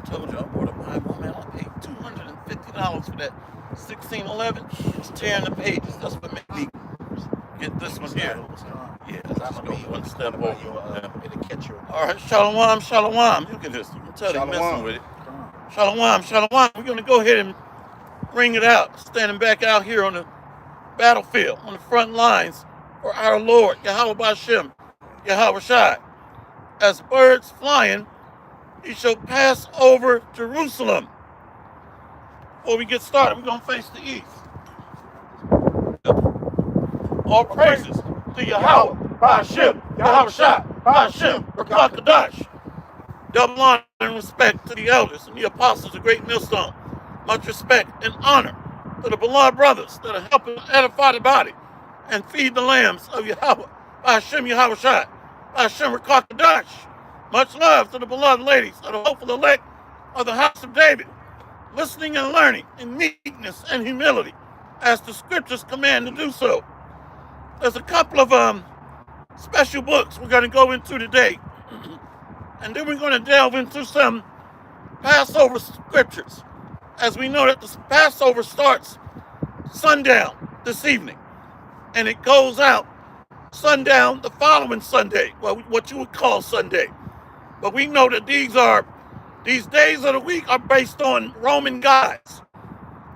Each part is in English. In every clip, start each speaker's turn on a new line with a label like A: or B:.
A: told you I bought a Bible, man. I paid $250 for that 1611. It's tearing the pages. That's what made me get this one here. Yeah, I'm gonna go one step over. All right, shalom, shalom. Look at this. You can tell they're messing with it. Shalom, shalom. We're gonna go ahead and bring it out. Standing back out here on the battlefield, on the front lines for our Lord, Yahweh Bashem, Yahweh Shai. As birds flying, he shall pass over Jerusalem. Before we get started, we're going to face the east. All praises to Yahweh, Bashem, Yahweh Shai, Bashem, Rakakadash. Double honor and respect to the elders and the apostles of Great Millstone. Much respect and honor to the beloved brothers that are helping edify the body and feed the lambs of Yahweh, Bashem, Yahweh Shai, Bashem, Rakakadash. Much love to the beloved ladies of the hopeful elect of the house of David, listening and learning in meekness and humility, as the scriptures command to do so. There's a couple of special books we're going to go into today, and then we're going to delve into some Passover scriptures, as we know that the Passover starts sundown this evening, and it goes out sundown the following Sunday, well, what you would call Sunday. But we know that these days of the week are based on Roman gods.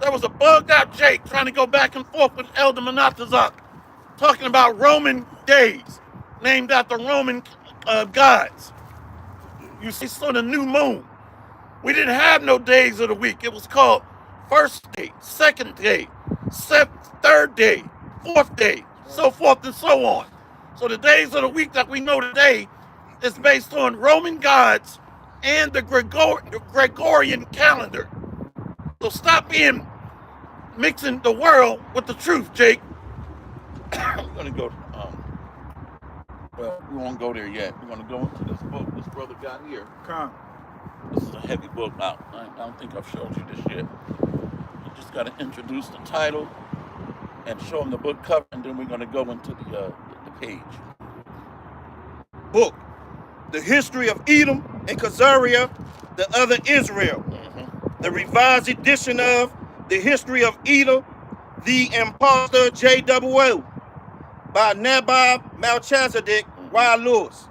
A: There was a bugged out Jake trying to go back and forth with Elder Monatazak, talking about Roman days, named after Roman gods. You see, so the new moon. We didn't have no days of the week. It was called first day, second day, third day, fourth day, so forth and so on. So the days of the week that we know today is based on Roman gods and the Gregorian calendar. So stop mixing the world with the truth, Jake. I'm going to go, well, we won't go there yet. We're going to go into this book this brother got here. This is a heavy book. I don't think I've showed you this yet. You just got to introduce the title and show them the book cover, and then we're going to go into the page.
B: Book. The history of Edom and Khazariah, the other Israel. The revised edition of The History of Edom, the Impostor J.W.O. by Nabab Melchizedek Y. Lewis.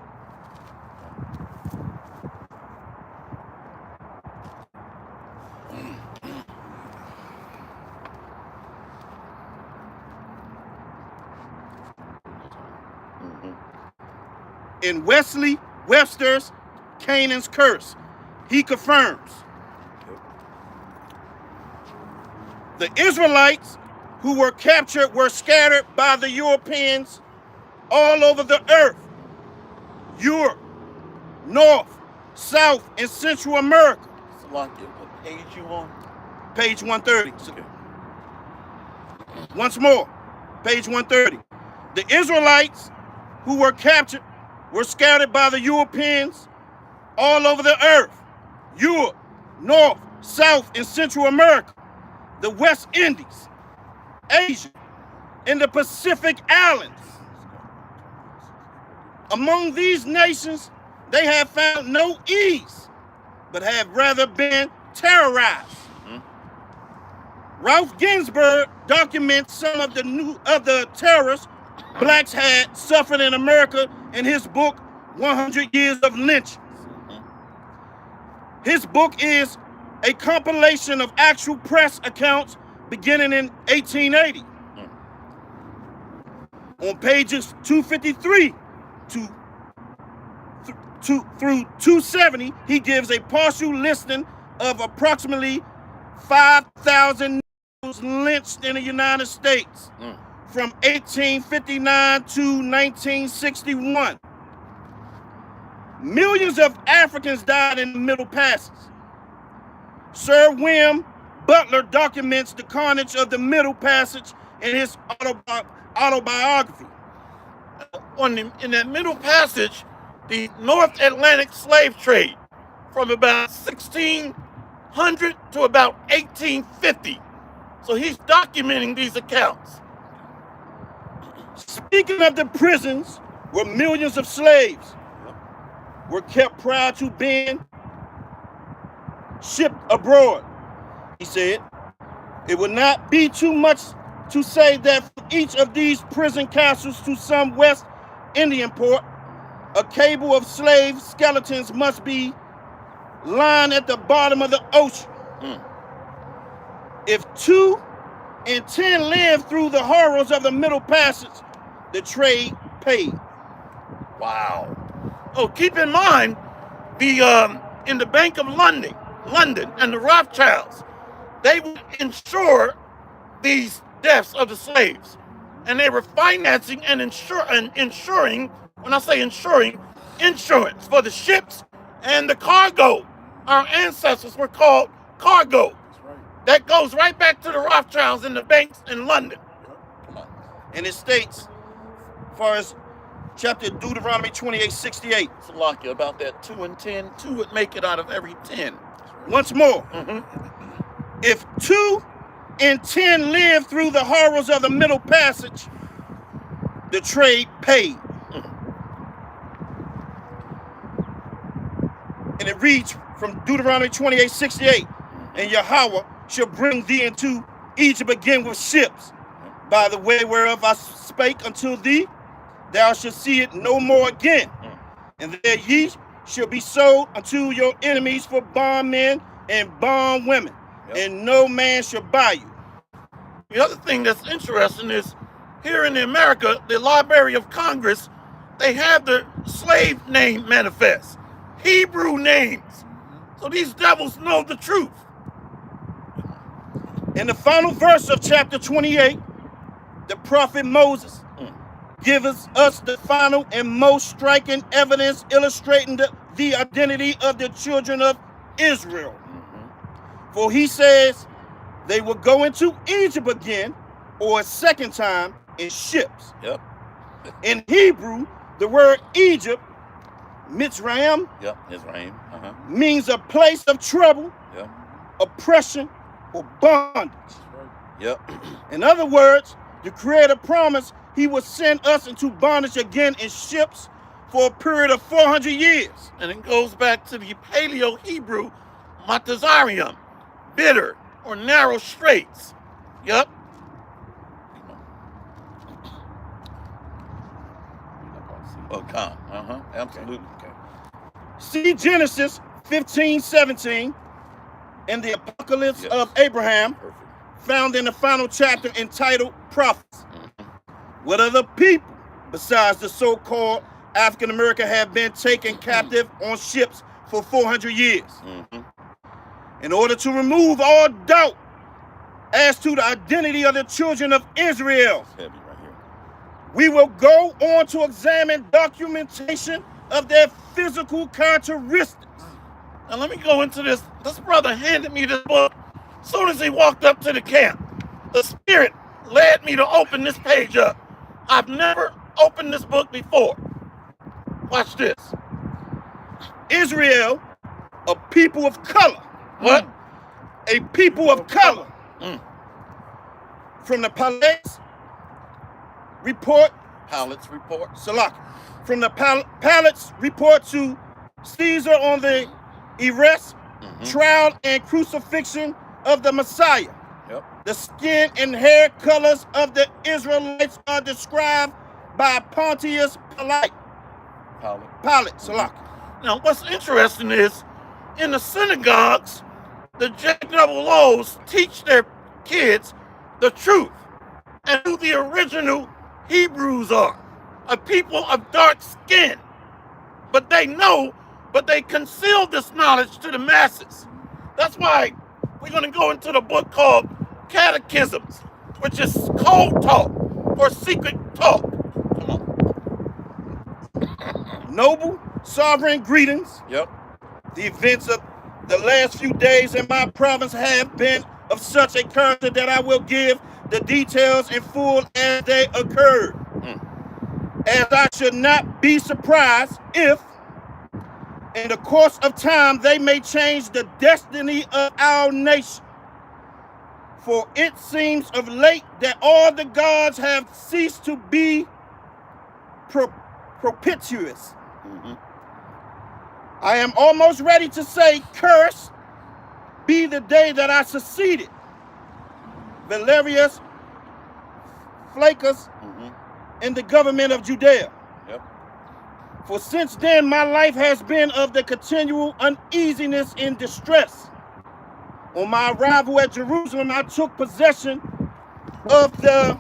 B: In Webster's Canaan's Curse, he confirms the Israelites who were captured were scattered by the Europeans all over the earth, Europe, North, South, and Central America.
A: What page you on?
B: Page 130. Okay. Once more, page 130. The Israelites who were captured were scattered by the Europeans all over the earth, Europe, North, South, and Central America, the West Indies, Asia, and the Pacific Islands. Among these nations, they have found no ease, but have rather been terrorized. Ralph Ginsburg documents some of the terrors blacks had suffered in America in his book, 100 Years of Lynching. His book is a compilation of actual press accounts beginning in 1880. On pages 253 through 270, he gives a partial listing of approximately 5,000 lynched in the United States from 1859 to 1961. Millions of Africans died in the Middle Passage. Sir William Butler documents the carnage of the Middle Passage in his autobiography.
A: In that Middle Passage, the North Atlantic slave trade from about 1600 to about 1850. So he's documenting these accounts.
B: Speaking of the prisons where millions of slaves were kept prior to being shipped abroad. He said, it would not be too much to say that from each of these prison castles to some West Indian port, a cable of slave skeletons must be lying at the bottom of the ocean. If 2 in 10 live through the horrors of the Middle Passage, the trade paid.
A: Wow. Oh, keep in mind, the in the Bank of London, and the Rothschilds, they would insure these deaths of the slaves, and they were financing and insuring. When I say insuring, insurance for the ships and the cargo. Our ancestors were called cargo. That goes right back to the Rothschilds and the banks in London.
B: And it states, as far as chapter Deuteronomy 28:68.
A: Salakia, about that 2 and 10, 2 would make it out of every 10.
B: Once more, if 2 in 10 live through the horrors of the Middle Passage, the trade paid. And it reads from Deuteronomy 28:68, and Yahweh shall bring thee into Egypt again with ships, by the way whereof I spake unto thee, thou shalt see it no more again. And there ye shall be sold unto your enemies for bondmen and bondwomen, and no man shall buy you.
A: The other thing that's interesting is, here in America, the Library of Congress, they have the slave name manifest, Hebrew names. So these devils know the truth.
B: In the final verse of chapter 28, the prophet Moses gives us the final and most striking evidence illustrating the identity of the children of Israel. For he says they will go into Egypt again, or a second time, in ships. In Hebrew, the word Egypt, Mitzrayim, means a place of trouble, oppression, or bondage. In other words, the Creator promised he would send us into bondage again in ships for a period of 400 years.
A: And it goes back to the Paleo-Hebrew Matazarium, bitter or narrow straits. Absolutely.
B: See Genesis 15:17 and the Apocalypse of Abraham, found in the final chapter entitled Prophets. What other people besides the so-called African American have been taken captive on ships for 400 years? In order to remove all doubt as to the identity of the children of Israel, we will go on to examine documentation of their physical characteristics.
A: Now let me go into this. This brother handed me this book as soon as he walked up to the camp. The Spirit led me to open this page up. I've never opened this book before. Watch this.
B: Israel, a people of color.
A: What?
B: A people of color. From the Palace report. Salak. From the Palace report to Caesar on the arrest, trial, and crucifixion of the Messiah. The skin and hair colors of the Israelites are described by Pontius Pilate. Salak.
A: Now, what's interesting is, in the synagogues, the damnable laws teach their kids the truth and who the original Hebrews are, a people of dark skin. But they know, but they conceal this knowledge to the masses. That's why we're going to go into the book called Catechisms, which is code talk or secret talk. Come on.
B: Noble, sovereign greetings. The events of the last few days in my province have been of such a character that I will give the details in full as they occurred. As I should not be surprised if, in the course of time, they may change the destiny of our nation. For it seems of late that all the gods have ceased to be propitious. I am almost ready to say curse be the day that I succeeded Valerius Flaccus in the government of Judea.
A: Yep.
B: For since then my life has been of the continual uneasiness and distress. On my arrival at Jerusalem, I took possession of the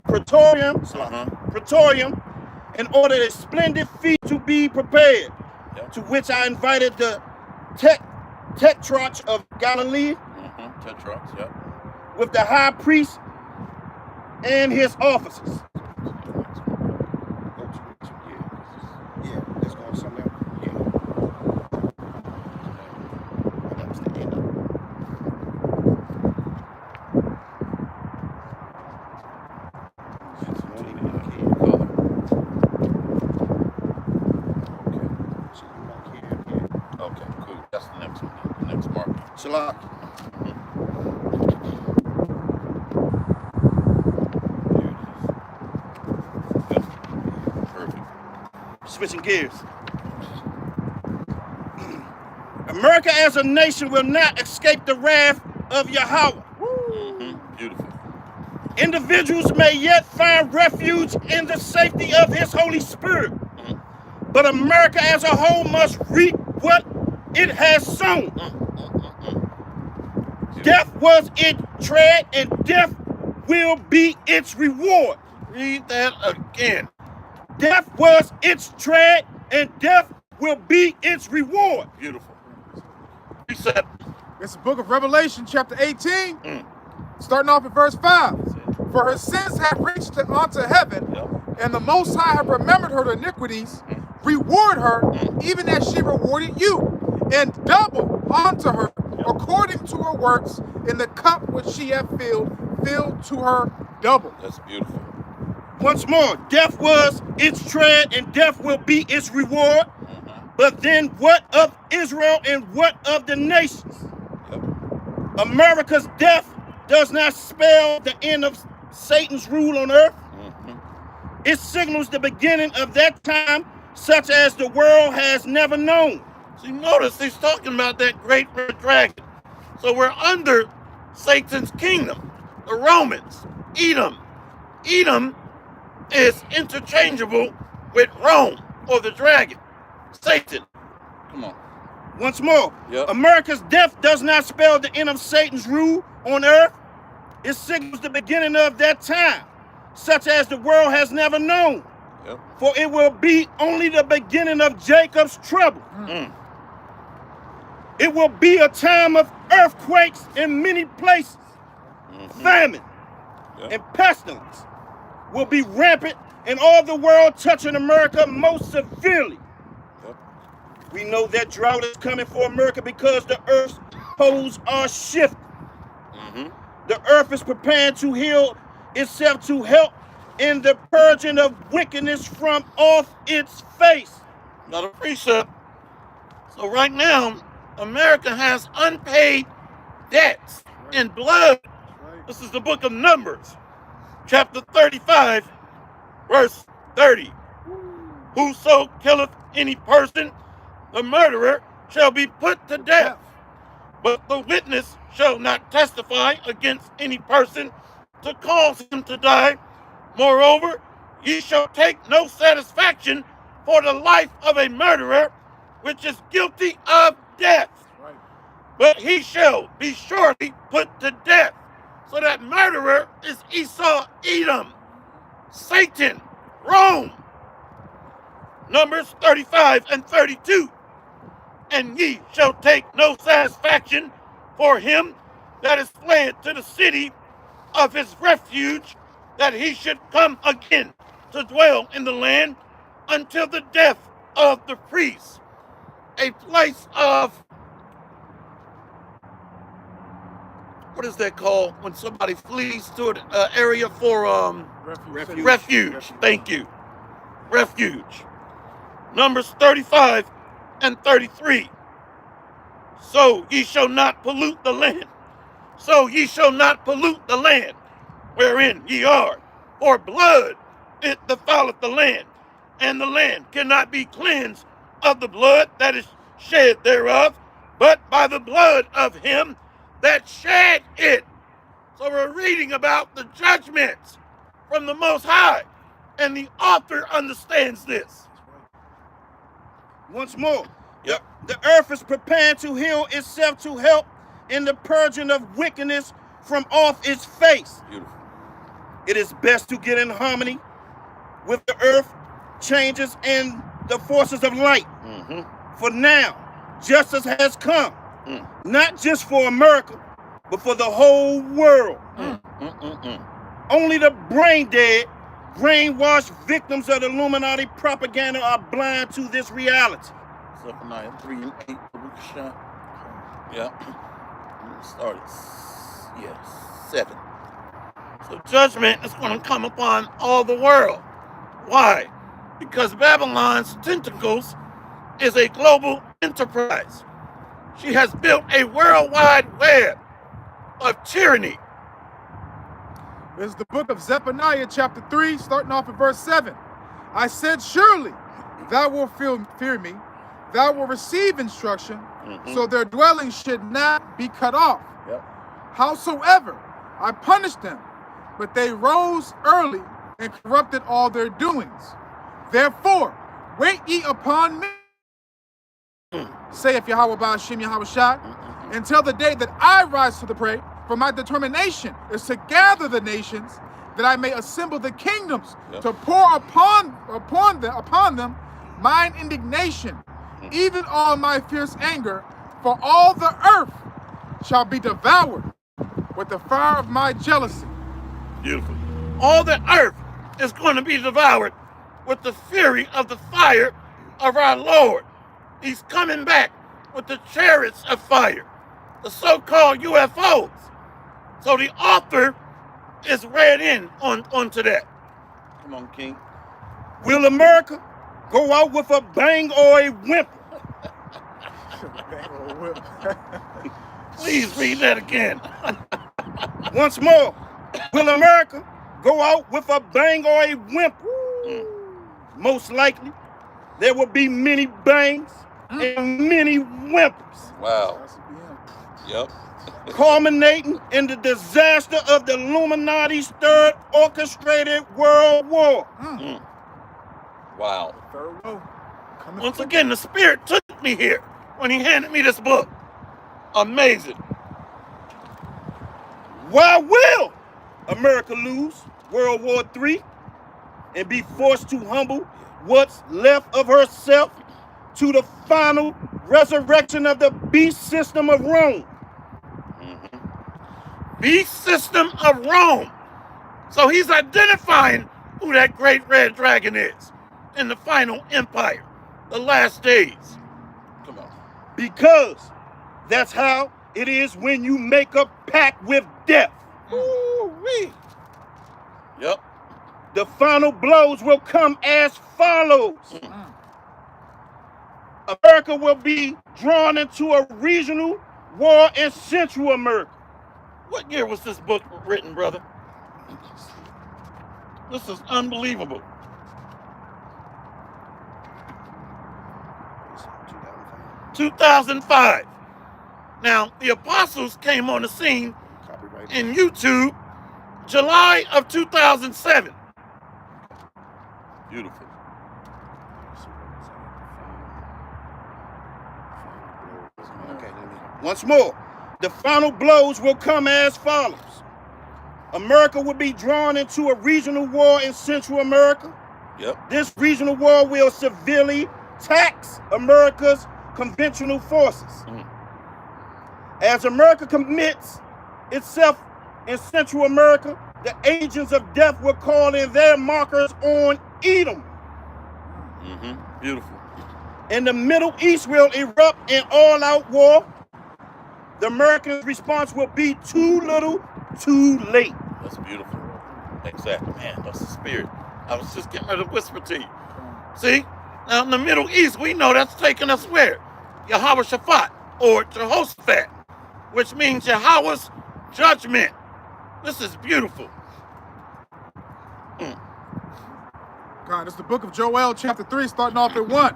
B: Praetorium, and ordered a splendid feast to be prepared, to which I invited the tetrarch of Galilee,
A: Tetrarchs, yep.
B: with the high priest and his officers. Yeah, let's go on something else. Yeah. That was the end of it.
A: Okay, cool. That's the next one. The next marker.
B: Shalak.
A: Perfect.
B: Switching gears. America as a nation will not escape the wrath of Yahweh.
A: Beautiful.
B: Individuals may yet find refuge in the safety of his Holy Spirit. But America as a whole must reap what it has sown. Death was its tread, and death will be its reward.
A: Read that again.
B: Death was its tread, and death will be its reward.
A: Beautiful. Precept.
C: It's the book of Revelation, chapter 18, starting off at verse 5. For her sins have reached unto heaven, and the Most High have remembered her iniquities. Reward her, even as she rewarded you, and double unto her, according to her works, in the cup which she hath filled to her double.
A: That's beautiful.
B: Once more, death was its tread, and death will be its reward. But then what of Israel and what of the nations? America's death does not spell the end of Satan's rule on earth. It signals the beginning of that time such as the world has never known.
A: See, notice he's talking about that great red dragon. So we're under Satan's kingdom, the Romans, Edom. Edom is interchangeable with Rome or the dragon, Satan. Come on.
B: Once more, America's death does not spell the end of Satan's rule on earth. It signals the beginning of that time, such as the world has never known. For it will be only the beginning of Jacob's trouble. It will be a time of earthquakes in many places. Famine and pestilence will be rampant in all the world, touching America most severely. We know that drought is coming for America because the earth's poles are shifting. The earth is preparing to heal itself to help in the purging of wickedness from off its face.
A: Not a precept. So right now, America has unpaid debts in blood. This is the book of Numbers, chapter 35, verse 30. Whoso killeth any person, the murderer shall be put to death. But the witness shall not testify against any person to cause him to die. Moreover, ye shall take no satisfaction for the life of a murderer, which is guilty of death. But he shall be surely put to death. So that murderer is Esau, Edom, Satan, Rome. Numbers 35 and 32. And ye shall take no satisfaction for him that is fled to the city of his refuge, that he should come again to dwell in the land until the death of the priests. A place of, what is that called when somebody flees to an area for refuge. Thank you. Refuge. Numbers 35 and 33. So ye shall not pollute the land. So ye shall not pollute the land wherein ye are. For blood it defileth the land, and the land cannot be cleansed of the blood that is shed thereof, but by the blood of him that shed it. So we're reading about the judgments from the Most High, and the author understands this.
B: Once more,
A: Yep.
B: the earth is preparing to heal itself to help in the purging of wickedness from off its face.
A: Beautiful.
B: It is best to get in harmony with the earth changes and the forces of light. For now, justice has come, not just for America, but for the whole world. Only the brain dead, brainwashed victims of the Illuminati propaganda are blind to this reality.
A: Zephaniah 3 and 8. Yeah. Started. Yes. 7. So judgment is going to come upon all the world. Why? Because Babylon's tentacles is a global enterprise. She has built a worldwide web of tyranny.
C: This is the book of Zephaniah, chapter 3, starting off at verse 7. I said, surely thou wilt fear me, thou wilt receive instruction, so their dwelling should not be cut off. Howsoever, I punished them, but they rose early and corrupted all their doings. Therefore, wait ye upon me, saith Yahweh Ba'ashem Yahweh Shai, until the day that I rise to the prey. For my determination is to gather the nations, that I may assemble the kingdoms, to pour upon them mine indignation, even all my fierce anger, for all the earth shall be devoured with the fire of my jealousy.
A: Beautiful. All the earth is going to be devoured with the fury of the fire of our Lord. He's coming back with the chariots of fire, the so-called UFOs. So the author is read in onto that. Come on, King.
B: Will America go out with a bang or a whimper?
A: Please read that again.
B: Once more, will America go out with a bang or a whimper? Most likely, there will be many bangs and many whimpers.
A: Wow. Yep.
B: Culminating in the disaster of the Illuminati's third orchestrated world war.
A: Wow.
C: Third
A: Once again, the Spirit took me here when he handed me this book. Amazing.
B: Why will America lose World War III and be forced to humble what's left of herself to the final resurrection of the beast system of Rome?
A: Beast system of Rome. So he's identifying who that great red dragon is in the final empire, the last days. Come on.
B: Because that's how it is when you make a pact with death.
A: Ooh-wee. Yep.
B: The final blows will come as follows. America will be drawn into a regional war in Central America.
A: What year was this book written, brother? This is unbelievable. 2005. Now, the apostles came on the scene in YouTube July of 2007. Beautiful.
B: Once more, the final blows will come as follows. America will be drawn into a regional war in Central America.
A: Yep.
B: This regional war will severely tax America's conventional forces. As America commits itself in Central America, the agents of death will call in their markers on Edom.
A: Beautiful.
B: And the Middle East will erupt in all-out war. The American response will be too little, too late.
A: That's beautiful. Exactly, man. That's the Spirit. I was just getting ready to whisper to you. See? Now in the Middle East, we know that's taking us where? Yahweh Shaphat, or Jehoshaphat, which means Yahweh's judgment. This is beautiful.
C: God, it's the book of Joel, chapter 3, starting off at 1.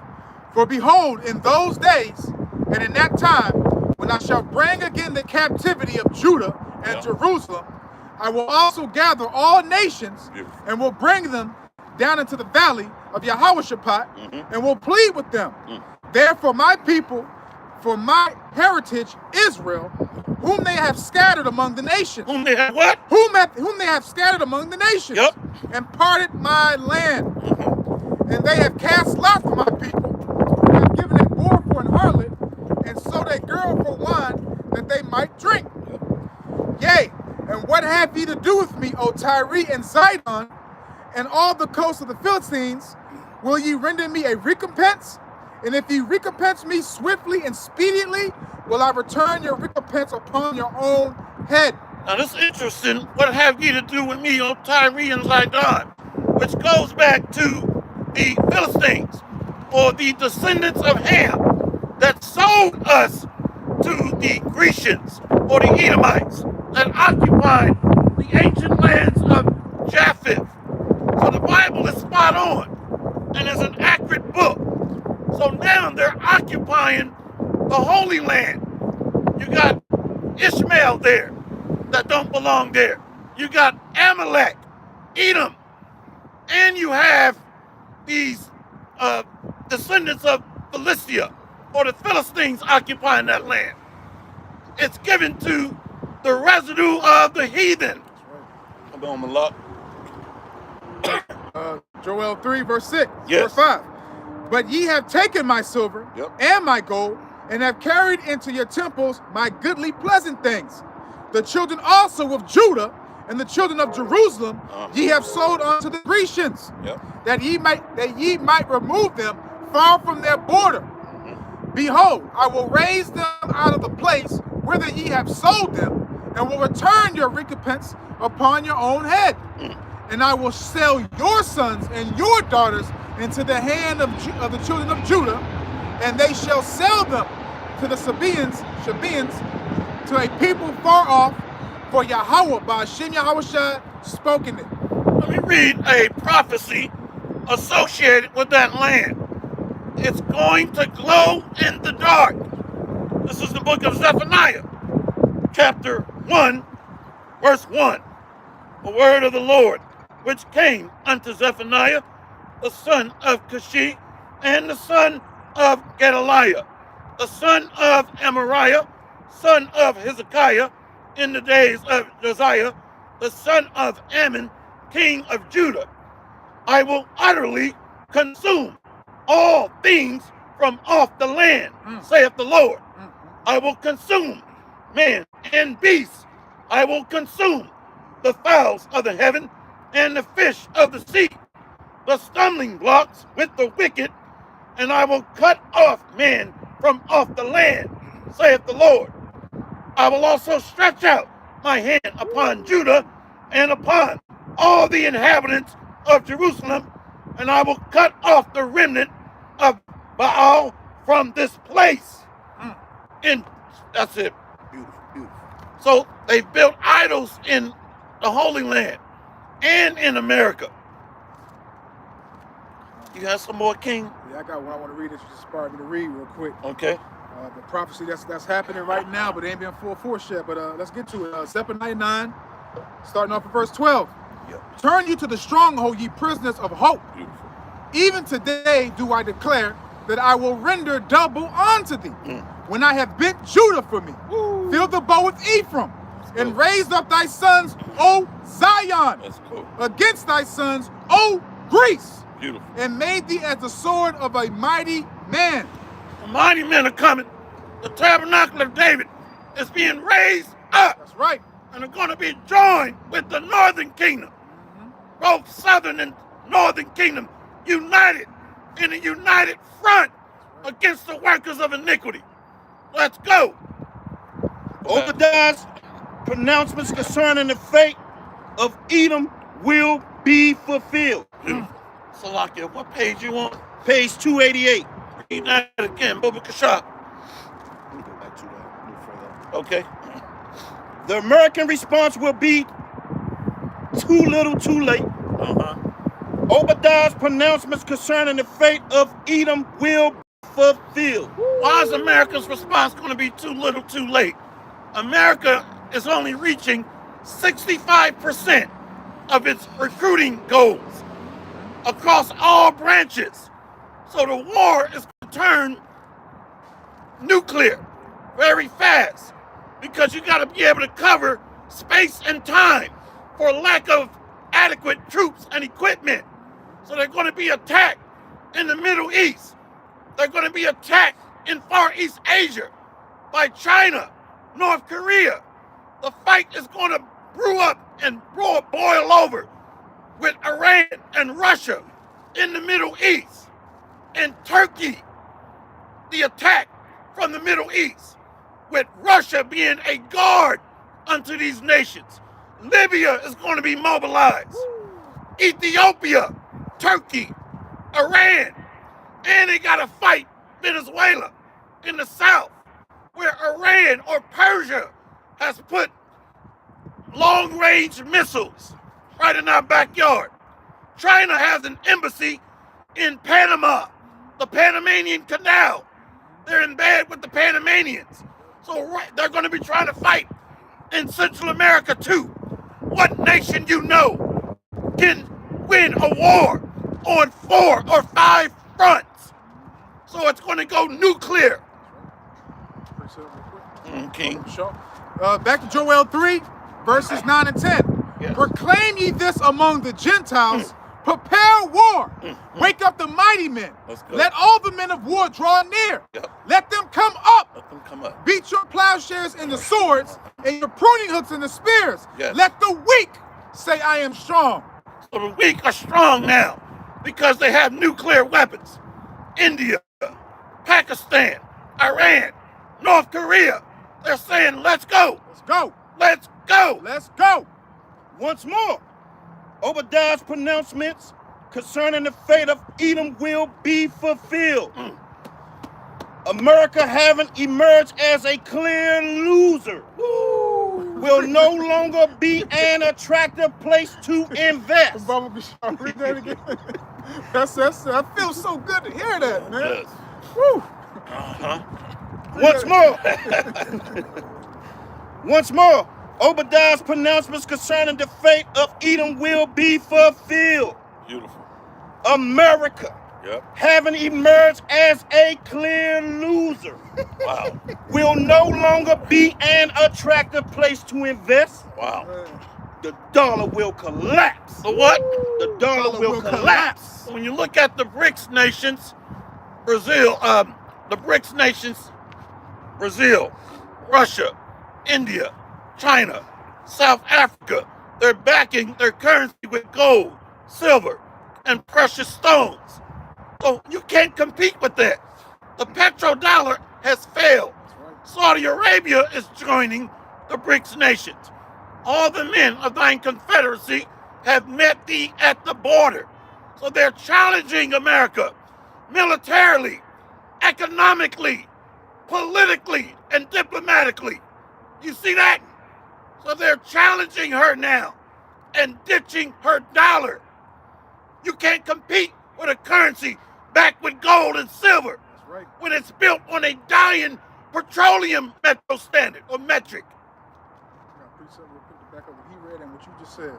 C: For behold, in those days and in that time, when I shall bring again the captivity of Judah and Jerusalem, I will also gather all nations and will bring them down into the valley of Yahushaphat and will plead with them. Therefore my people, for my heritage Israel, whom they have scattered among the nations.
A: Whom they have what?
C: Whom they have scattered among the nations. And parted my land. And they have cast lot for my people, and have given a boar for an harlot, and sold a girl for wine, that they might drink. Yea, and what have ye to do with me, O Tyre and Zidon, and all the coasts of the Philistines? Will ye render me a recompense? And if ye recompense me swiftly and speedily, will I return your recompense upon your own head.
A: Now this is interesting. What have ye to do with me, O Tyre and Zidon? Which goes back to the Philistines, or the descendants of Ham, that sold us to the Grecians, or the Edomites, that occupied the ancient lands of Japheth. So the Bible is spot on, and is an accurate book. So now they're occupying the Holy Land. You got Ishmael there, that don't belong there. You got Amalek, Edom, and you have these descendants of Philistia, or the Philistines, occupying that land. It's given to the residue of the heathen. I'm on my luck.
C: Joel 3, verse 6,
A: Yes.
C: verse 5. But ye have taken my silver and my gold, and have carried into your temples my goodly pleasant things. The children also of Judah and the children of Jerusalem ye have sold unto the Grecians, that ye might remove them far from their border. Behold, I will raise them out of the place whither ye have sold them, and will return your recompense upon your own head. And I will sell your sons and your daughters into the hand of the children of Judah, and they shall sell them to the Sabaeans, to a people far off, for Yahweh, by Hashem Yahushua, spoken it.
A: Let me read a prophecy associated with that land. It's going to glow in the dark. This is the book of Zephaniah, chapter 1, verse 1. The word of the Lord, which came unto Zephaniah, the son of Cushi, and the son of Gedaliah, the son of Amariah, son of Hezekiah, in the days of Josiah, the son of Ammon, king of Judah. I will utterly consume all things from off the land, saith the Lord. I will consume man and beast. I will consume the fowls of the heaven and the fish of the sea, the stumbling blocks with the wicked, and I will cut off man from off the land, saith the Lord. I will also stretch out my hand upon Judah and upon all the inhabitants of Jerusalem, and I will cut off the remnant of Baal from this place. And that's it.
B: Beautiful, beautiful.
A: So they built idols in the Holy Land and in America. You have some more, King?
C: Yeah, I got one I want to read. It's just inspired me to read real quick.
A: Okay.
C: The prophecy that's happening right now, but it ain't been full force yet. But let's get to it. Zephaniah 9, starting off at verse 12. Turn you to the stronghold, ye prisoners of hope.
A: Beautiful.
C: Even today do I declare that I will render double unto thee, when I have bent Judah for me, filled the bow with Ephraim, and raised up thy sons, O Zion, against thy sons, O Greece, and made thee as the sword of a mighty man.
A: The mighty men are coming. The tabernacle of David is being raised up.
C: That's right.
A: And are going to be joined with the northern kingdom. Both southern and northern kingdom united in a united front against the workers of iniquity. Let's go.
B: Obadiah's pronouncements concerning the fate of Edom will be fulfilled.
A: Salakia, what page you on?
B: Page 288.
A: Read that again, Bubba Kashab.
B: Let me go back to that a little further.
A: Okay.
B: The American response will be too little, too late. Obadiah's pronouncements concerning the fate of Edom will be fulfilled.
A: Why is America's response going to be too little too late? America is only reaching 65% of its recruiting goals across all branches. So the war is going to turn nuclear very fast because you got to be able to cover space and time for lack of adequate troops and equipment. So they're going to be attacked in the Middle East. They're going to be attacked in Far East Asia by China, North Korea. The fight is going to brew up and boil over with Iran and Russia in the Middle East, and Turkey, the attack from the Middle East, with Russia being a guard unto these nations. Libya is going to be mobilized. Ethiopia, Turkey, Iran, and they got to fight Venezuela in the south, where Iran or Persia has put long-range missiles right in our backyard. China has an embassy in Panama, the Panamanian Canal. They're in bed with the Panamanians. So they're going to be trying to fight in Central America too. What nation you know can win a war on 4 or 5 fronts? So it's going to go nuclear.
C: King. Sure. Back to Joel 3, verses 9 and 10.
A: Yes.
C: Proclaim ye this among the Gentiles. Prepare war. Wake up the mighty men. Let all the men of war draw near.
A: Yep.
C: Let them come up.
A: Let them come up.
C: Beat your plowshares into swords and your pruning hooks into spears.
A: Yes.
C: Let the weak say, I am strong.
A: So the weak are strong now because they have nuclear weapons. India, Pakistan, Iran, North Korea. They're saying, let's go.
C: Let's go.
A: Let's go.
C: Let's go.
B: Once more, Obadiah's pronouncements concerning the fate of Edom will be fulfilled. America, having emerged as a clear loser, will no longer be an attractive place to invest.
C: Read that again. I feel so good to hear that, man.
A: Yes.
C: Woo.
B: Once more, Obadiah's pronouncements concerning the fate of Edom will be fulfilled.
A: Beautiful.
B: America, having emerged as a clear loser,
A: Wow.
B: will no longer be an attractive place to invest.
A: Wow.
B: The dollar will collapse.
A: The what?
B: The dollar will collapse.
A: When you look at the BRICS nations, Brazil, Brazil, Russia, India, China, South Africa, they're backing their currency with gold, silver, and precious stones. So you can't compete with that. The petrodollar has failed. Saudi Arabia is joining the BRICS nations. All the men of thine confederacy have met thee at the border. So they're challenging America militarily, economically, politically, and diplomatically. You see that? So they're challenging her now and ditching her dollar. You can't compete with a currency backed with gold and silver when it's built on a dying petroleum metro standard or metric.
C: Back up what he read and what you just said.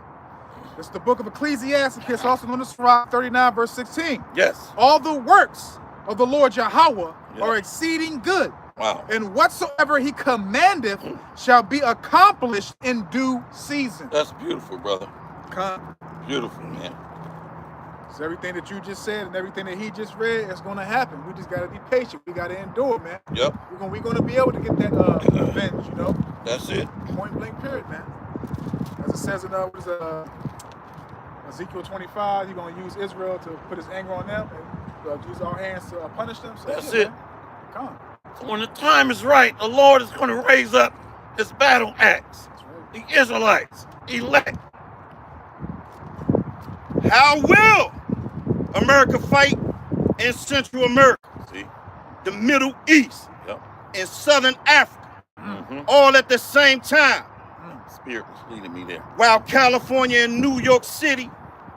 C: It's the book of Ecclesiasticus, also known as Sirach 39, verse 16.
A: Yes.
C: All the works of the Lord Yahweh are exceeding good.
A: Wow.
C: And whatsoever he commandeth shall be accomplished in due season.
A: That's beautiful, brother.
C: Come.
A: Beautiful, man.
C: So everything that you just said and everything that he just read is going to happen. We just got to be patient. We got to endure, man.
A: Yep.
C: We're going to be able to get that revenge, you know?
A: That's it.
C: Point blank period, man. As it says in Ezekiel 25, he's going to use Israel to put his anger on them and use our hands to punish them. So
A: That's it.
C: Man. Come.
A: So when the time is right, the Lord is going to raise up his battle axe. The Israelites, elect.
B: How will America fight in Central America,
A: See?
B: the Middle East, and Southern Africa,
A: Mm-hmm.
B: all at the same time,
A: Spirit was leading me there.
B: while California and New York City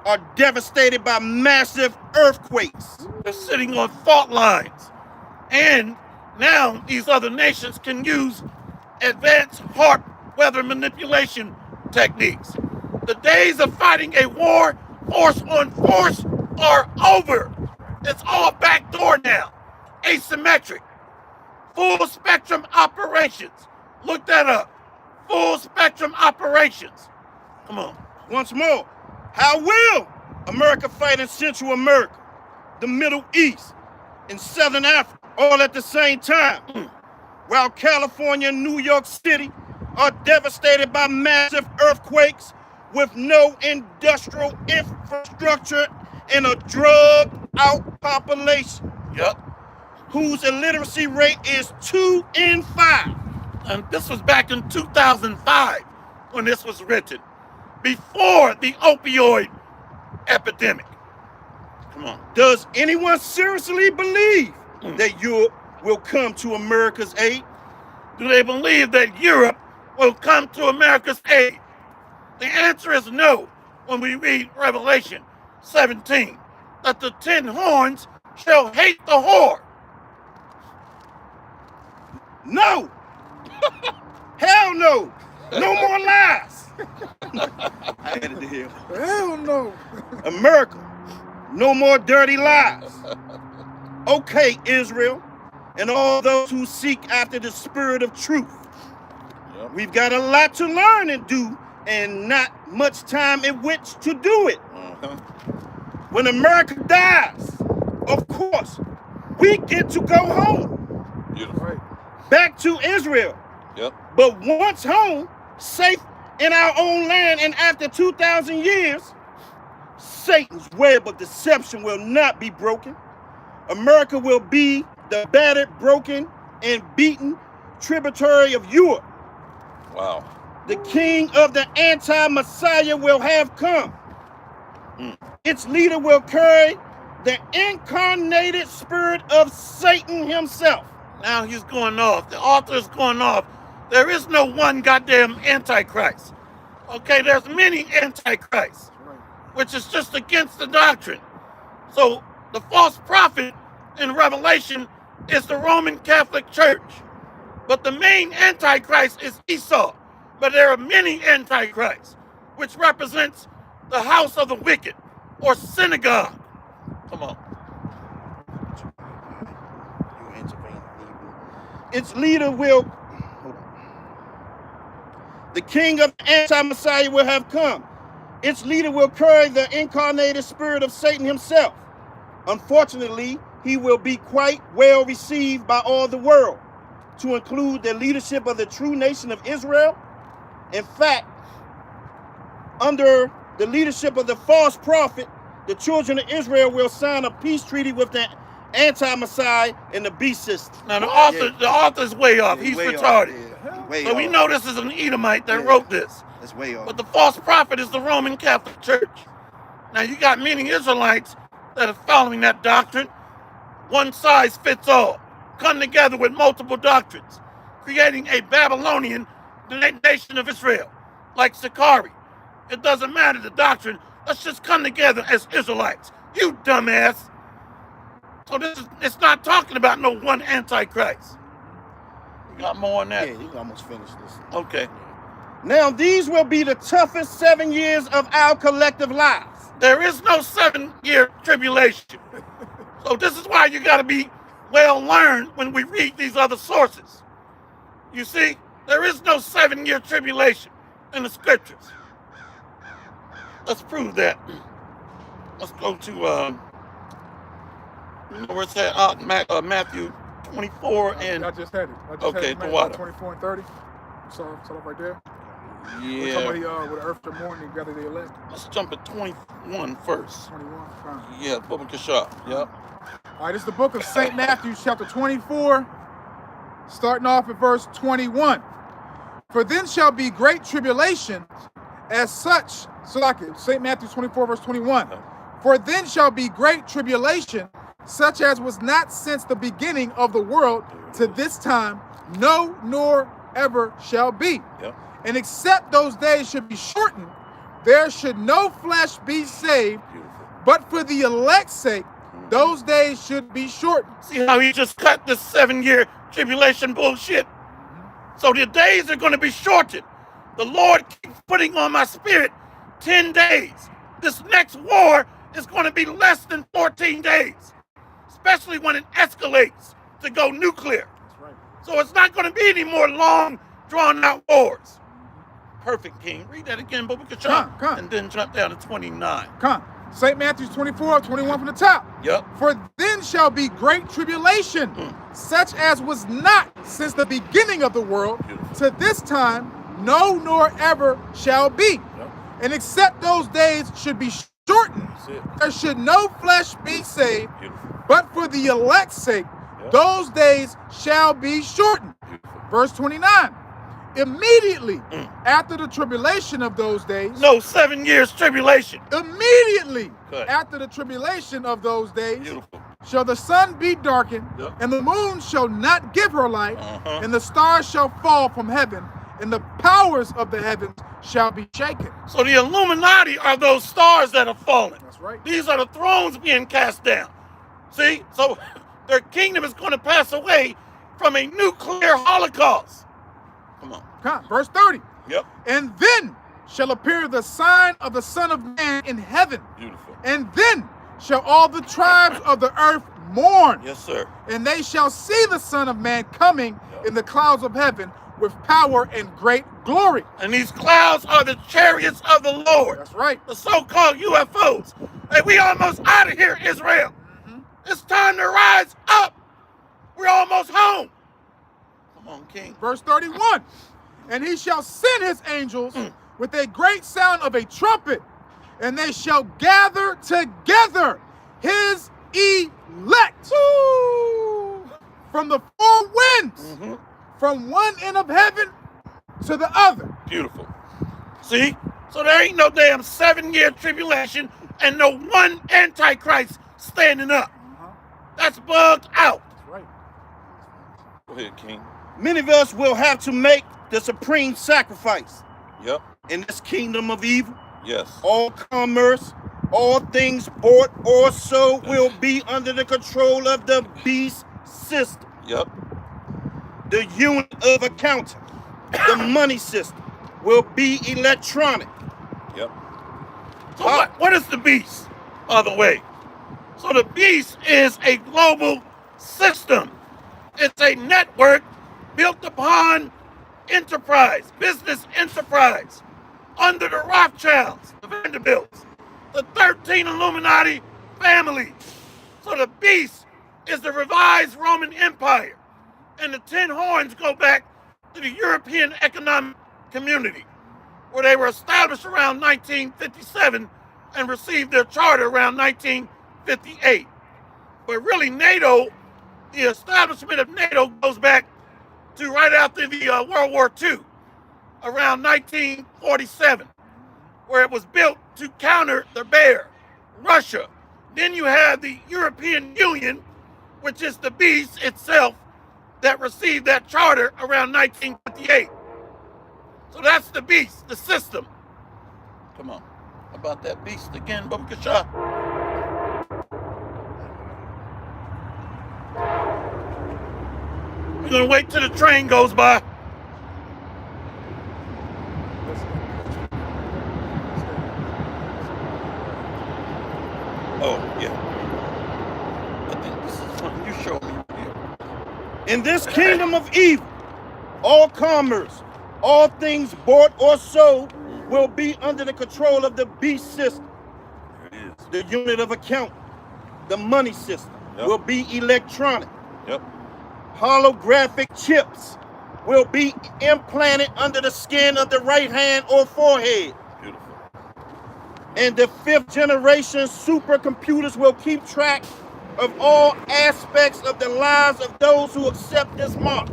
B: are devastated by massive earthquakes?
A: They're sitting on fault lines And now these other nations can use advanced HARP weather manipulation techniques. The days of fighting a war force on force are over. It's all backdoor now. Asymmetric. Full spectrum operations. Look that up. Full spectrum operations. Come on.
B: Once more, how will America fight in Central America, the Middle East, and Southern Africa, all at the same time, while California and New York City are devastated by massive earthquakes with no industrial infrastructure and a drugged-out population?
A: Yep.
B: Whose illiteracy rate is 2 in 5.
A: And this was back in 2005 when this was written, before the opioid epidemic. Come on.
B: Does anyone seriously believe that Europe will come to America's aid?
A: Do they believe that Europe will come to America's aid? The answer is no when we read Revelation 17, that the 10 horns shall hate the whore.
B: No! Hell no! No more lies! I added to him.
C: Hell no.
B: America, no more dirty lies. Okay, Israel, and all those who seek after the spirit of truth.
A: Yep.
B: We've got a lot to learn and do, and not much time in which to do it. When America dies, of course, we get to go home.
A: Beautiful.
C: Right.
B: Back to Israel.
A: Yep.
B: But once home, safe in our own land, and after 2,000 years, Satan's web of deception will not be broken. America will be the battered, broken, and beaten tributary of Europe.
A: Wow.
B: The king of the anti-Messiah will have come. Its leader will carry the incarnated spirit of Satan himself.
A: Now he's going off. The author is going off. There is no one goddamn Antichrist. Okay, there's many Antichrists, which is just against the doctrine. So the false prophet in Revelation is the Roman Catholic Church. But the main Antichrist is Esau. But there are many Antichrists, which represents the house of the wicked, or synagogue. Come on.
B: Its leader will, the king of the anti-Messiah will have come. Its leader will carry the incarnated spirit of Satan himself. Unfortunately, he will be quite well received by all the world, to include the leadership of the true nation of Israel. In fact, under the leadership of the false prophet, the children of Israel will sign a peace treaty with the anti-Messiah and the beast system.
A: Now the author's way off. He's
B: way
A: retarded.
B: Off. Way
A: So we
B: off.
A: know this is an Edomite that wrote this.
B: That's way off.
A: But the false prophet is the Roman Catholic Church. Now you got many Israelites that are following that doctrine. One size fits all. Come together with multiple doctrines, creating a Babylonian nation of Israel, like Sakari. It doesn't matter the doctrine. Let's just come together as Israelites. You dumbass. So it's not talking about no one Antichrist. You got more on that?
B: Yeah, you can almost finish this.
A: Okay.
B: Now, these will be the toughest 7 years of our collective lives.
A: There is no 7-year tribulation. So this is why you got to be well learned when we read these other sources. You see, there is no 7-year tribulation in the scriptures. Let's prove that. Let's go to, where it's at? Matthew 24 and...
C: I just had it.
A: Okay, the
C: Matthew
A: water.
C: 24 and 30. So up right there.
A: Yeah.
C: Somebody with the earth the morning gather the elect.
A: Let's jump at 21 first.
C: 21. Fine.
A: Yeah, Book of Kashah. Yep.
C: All right, this is the book of St. Matthew, chapter 24, starting off at verse 21. For then shall be great tribulation, as such, St. Matthew 24, verse 21. For then shall be great tribulation, such as was not since the beginning of the world to this time, no, nor ever shall be.
A: Yep.
C: And except those days should be shortened, there should no flesh be saved,
A: Beautiful.
C: but for the elect's sake, those days should be shortened.
A: See how he just cut this 7-year tribulation bullshit? So the days are going to be shortened. The Lord keeps putting on my spirit 10 days. This next war is going to be less than 14 days, especially when it escalates to go nuclear.
C: That's right.
A: So it's not going to be any more long, drawn-out wars. Perfect, King. Read that again, but we can jump and then jump down to 29.
C: Come. St. Matthew 24:21 from the top.
A: Yep.
C: For then shall be great tribulation, such as was not since the beginning of the world, to this time, no nor ever shall be.
A: Yep.
C: And except those days should be shortened, there should no flesh be saved, but for the elect's sake, those days shall be shortened. Verse 29. Immediately after the tribulation of those days.
A: No, 7 years tribulation.
C: Immediately after the tribulation of those days shall the sun be darkened, and the moon shall not give her light, and the stars shall fall from heaven, and the powers of the heavens shall be shaken.
A: So the Illuminati are those stars that are falling.
C: That's right.
A: These are the thrones being cast down. See? So their kingdom is going to pass away from a nuclear holocaust. Come on.
C: Come. Verse 30.
A: Yep.
C: And then shall appear the sign of the Son of Man in heaven.
A: Beautiful.
C: And then shall all the tribes of the earth mourn.
A: Yes, sir.
C: And they shall see the Son of Man coming in the clouds of heaven with power and great glory.
A: And these clouds are the chariots of the Lord.
C: That's right.
A: The so-called UFOs. Hey, we almost out of here, Israel. It's time to rise up. We're almost home. Come on, King.
C: Verse 31. And he shall send his angels with a great sound of a trumpet, and they shall gather together his elect from the four winds, from one end of heaven to the other.
A: Beautiful. See? So there ain't no damn 7-year tribulation and no one antichrist standing up. That's bugged out.
C: That's right.
A: Go ahead, King.
B: Many of us will have to make the supreme sacrifice.
A: Yep.
B: In this kingdom of evil,
A: Yes.
B: all commerce, all things bought or sold will be under the control of the beast system.
A: Yep.
B: The unit of accounting, the money system, will be electronic.
A: Yep. So what is the beast, by the way? So the beast is a global system. It's a network built upon enterprise, business enterprise, under the Rothschilds, the Vanderbilts, the 13 Illuminati families. So the beast is the revised Roman Empire, and the 10 horns go back to the European Economic Community, where they were established around 1957 and received their charter around 1958. But really, NATO, the establishment of NATO goes back to right after the World War II, around 1947, where it was built to counter the bear, Russia. Then you have the European Union, which is the beast itself that received that charter around 1958. So that's the beast, the system. Come on, about that beast again, Baba Kasha. We're gonna wait till the train goes by. Oh, yeah. I think this is something you showed me here.
B: In this kingdom of evil, all commerce, all things bought or sold will be under the control of the beast system.
A: There it is.
B: The unit of account, the money system,
A: Yep.
B: will be electronic.
A: Yep.
B: Holographic chips will be implanted under the skin of the right hand or forehead.
A: Beautiful.
B: And the 5th generation supercomputers will keep track of all aspects of the lives of those who accept this mark.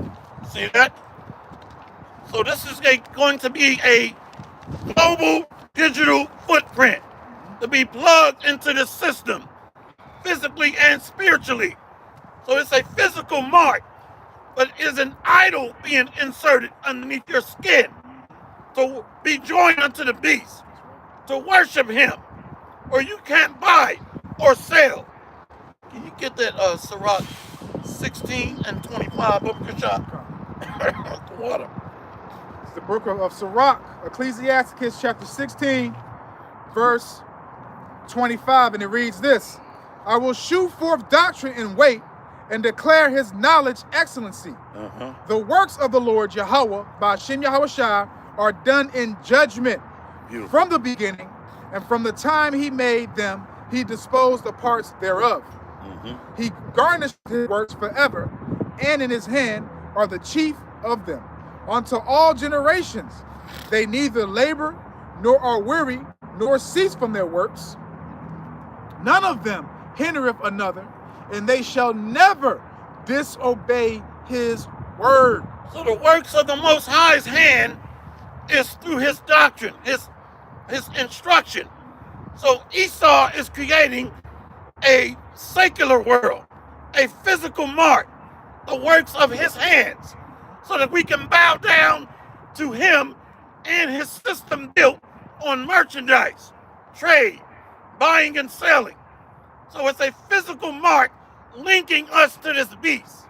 A: See that? So this is going to be a global digital footprint to be plugged into the system, physically and spiritually. So it's a physical mark, but is an idol being inserted underneath your skin to be joined unto the beast, to worship him, or you can't buy or sell. Can you get that Sirach 16 and 25 up your shop? Water.
C: It's the book of Sirach, Ecclesiasticus chapter 16, verse 25, and it reads this: I will shew forth doctrine and weight, and declare his knowledge excellency. The works of the Lord Yahweh, by Hashem Yahushua, are done in judgment.
A: Beautiful.
C: From the beginning, and from the time he made them, he disposed the parts thereof. He garnished his works forever, and in his hand are the chief of them. Unto all generations, they neither labor, nor are weary, nor cease from their works. None of them hindereth another, and they shall never disobey his word.
A: So the works of the Most High's hand is through his doctrine, his instruction. So Esau is creating a secular world, a physical mark, the works of his hands, so that we can bow down to him and his system built on merchandise, trade, buying and selling. So it's a physical mark linking us to this beast.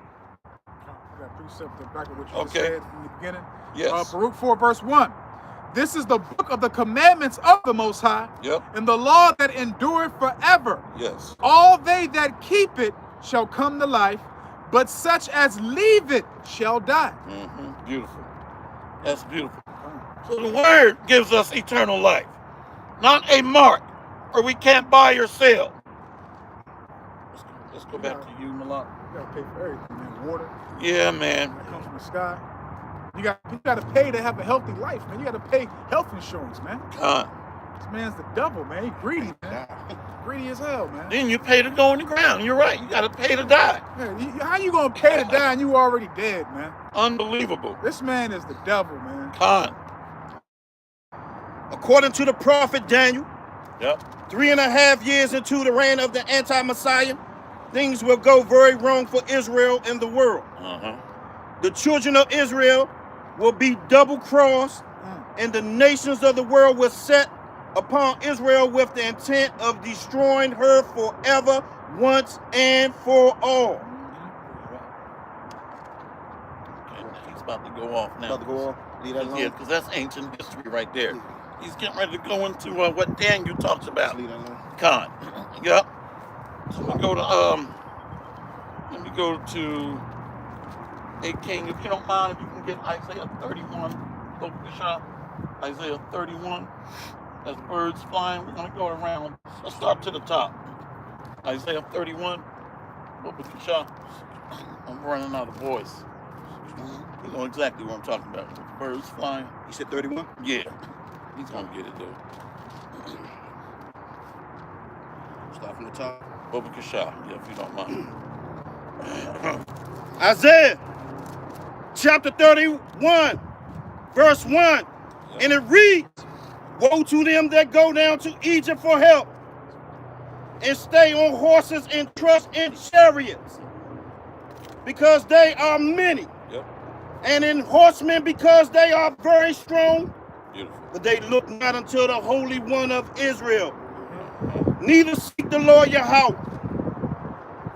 C: That precept back to what you just
A: Okay.
C: said from the beginning.
A: Yes.
C: Baruch 4, verse 1. This is the book of the commandments of the Most High,
A: Yep.
C: and the law that endureth forever.
A: Yes.
C: All they that keep it shall come to life, but such as leave it shall die.
A: Beautiful. That's beautiful. So the word gives us eternal life, not a mark, or we can't buy or sell. Let's go back to you, Malak.
C: You gotta pay for everything, man. Water,
A: Yeah, man.
C: that comes from the sky. You gotta pay to have a healthy life, man. You gotta pay health insurance, man. This man's the devil, man. He greedy, man. Greedy as hell, man.
A: Then you pay to go in the ground. You're right. You got to pay to die.
C: Man, how you gonna pay to die and you already dead, man?
A: Unbelievable.
C: This man is the devil, man.
A: Khan.
B: According to the prophet Daniel,
A: Yep.
B: 3.5 years into the reign of the anti-Messiah, things will go very wrong for Israel and the world. The children of Israel will be double-crossed, and the nations of the world will set upon Israel with the intent of destroying her forever, once and for all.
A: Okay, he's about to go off now.
B: About to go off. Leave that alone.
A: Yeah, because that's ancient history right there. He's getting ready to go into what Daniel talks about.
B: Leave that alone.
A: Khan. Yep. So we go to let me go to a king. If you don't mind, if you can get Isaiah 31, go to the shop. Isaiah 31. As birds flying, we're gonna go around. Let's start to the top. Isaiah 31. Go to the shop. I'm running out of voice. You know exactly what I'm talking about. Birds flying.
B: You said 31?
A: Yeah. He's gonna get it though.
B: Start from the top.
A: Bobby Kasha, yeah, if you don't mind.
B: Isaiah chapter 31, verse 1. And it reads, woe to them that go down to Egypt for help, and stay on horses and trust in chariots, because they are many.
A: Yep.
B: And in horsemen, because they are very strong.
A: Beautiful.
B: But they look not unto the Holy One of Israel, neither seek the Lord Yahweh.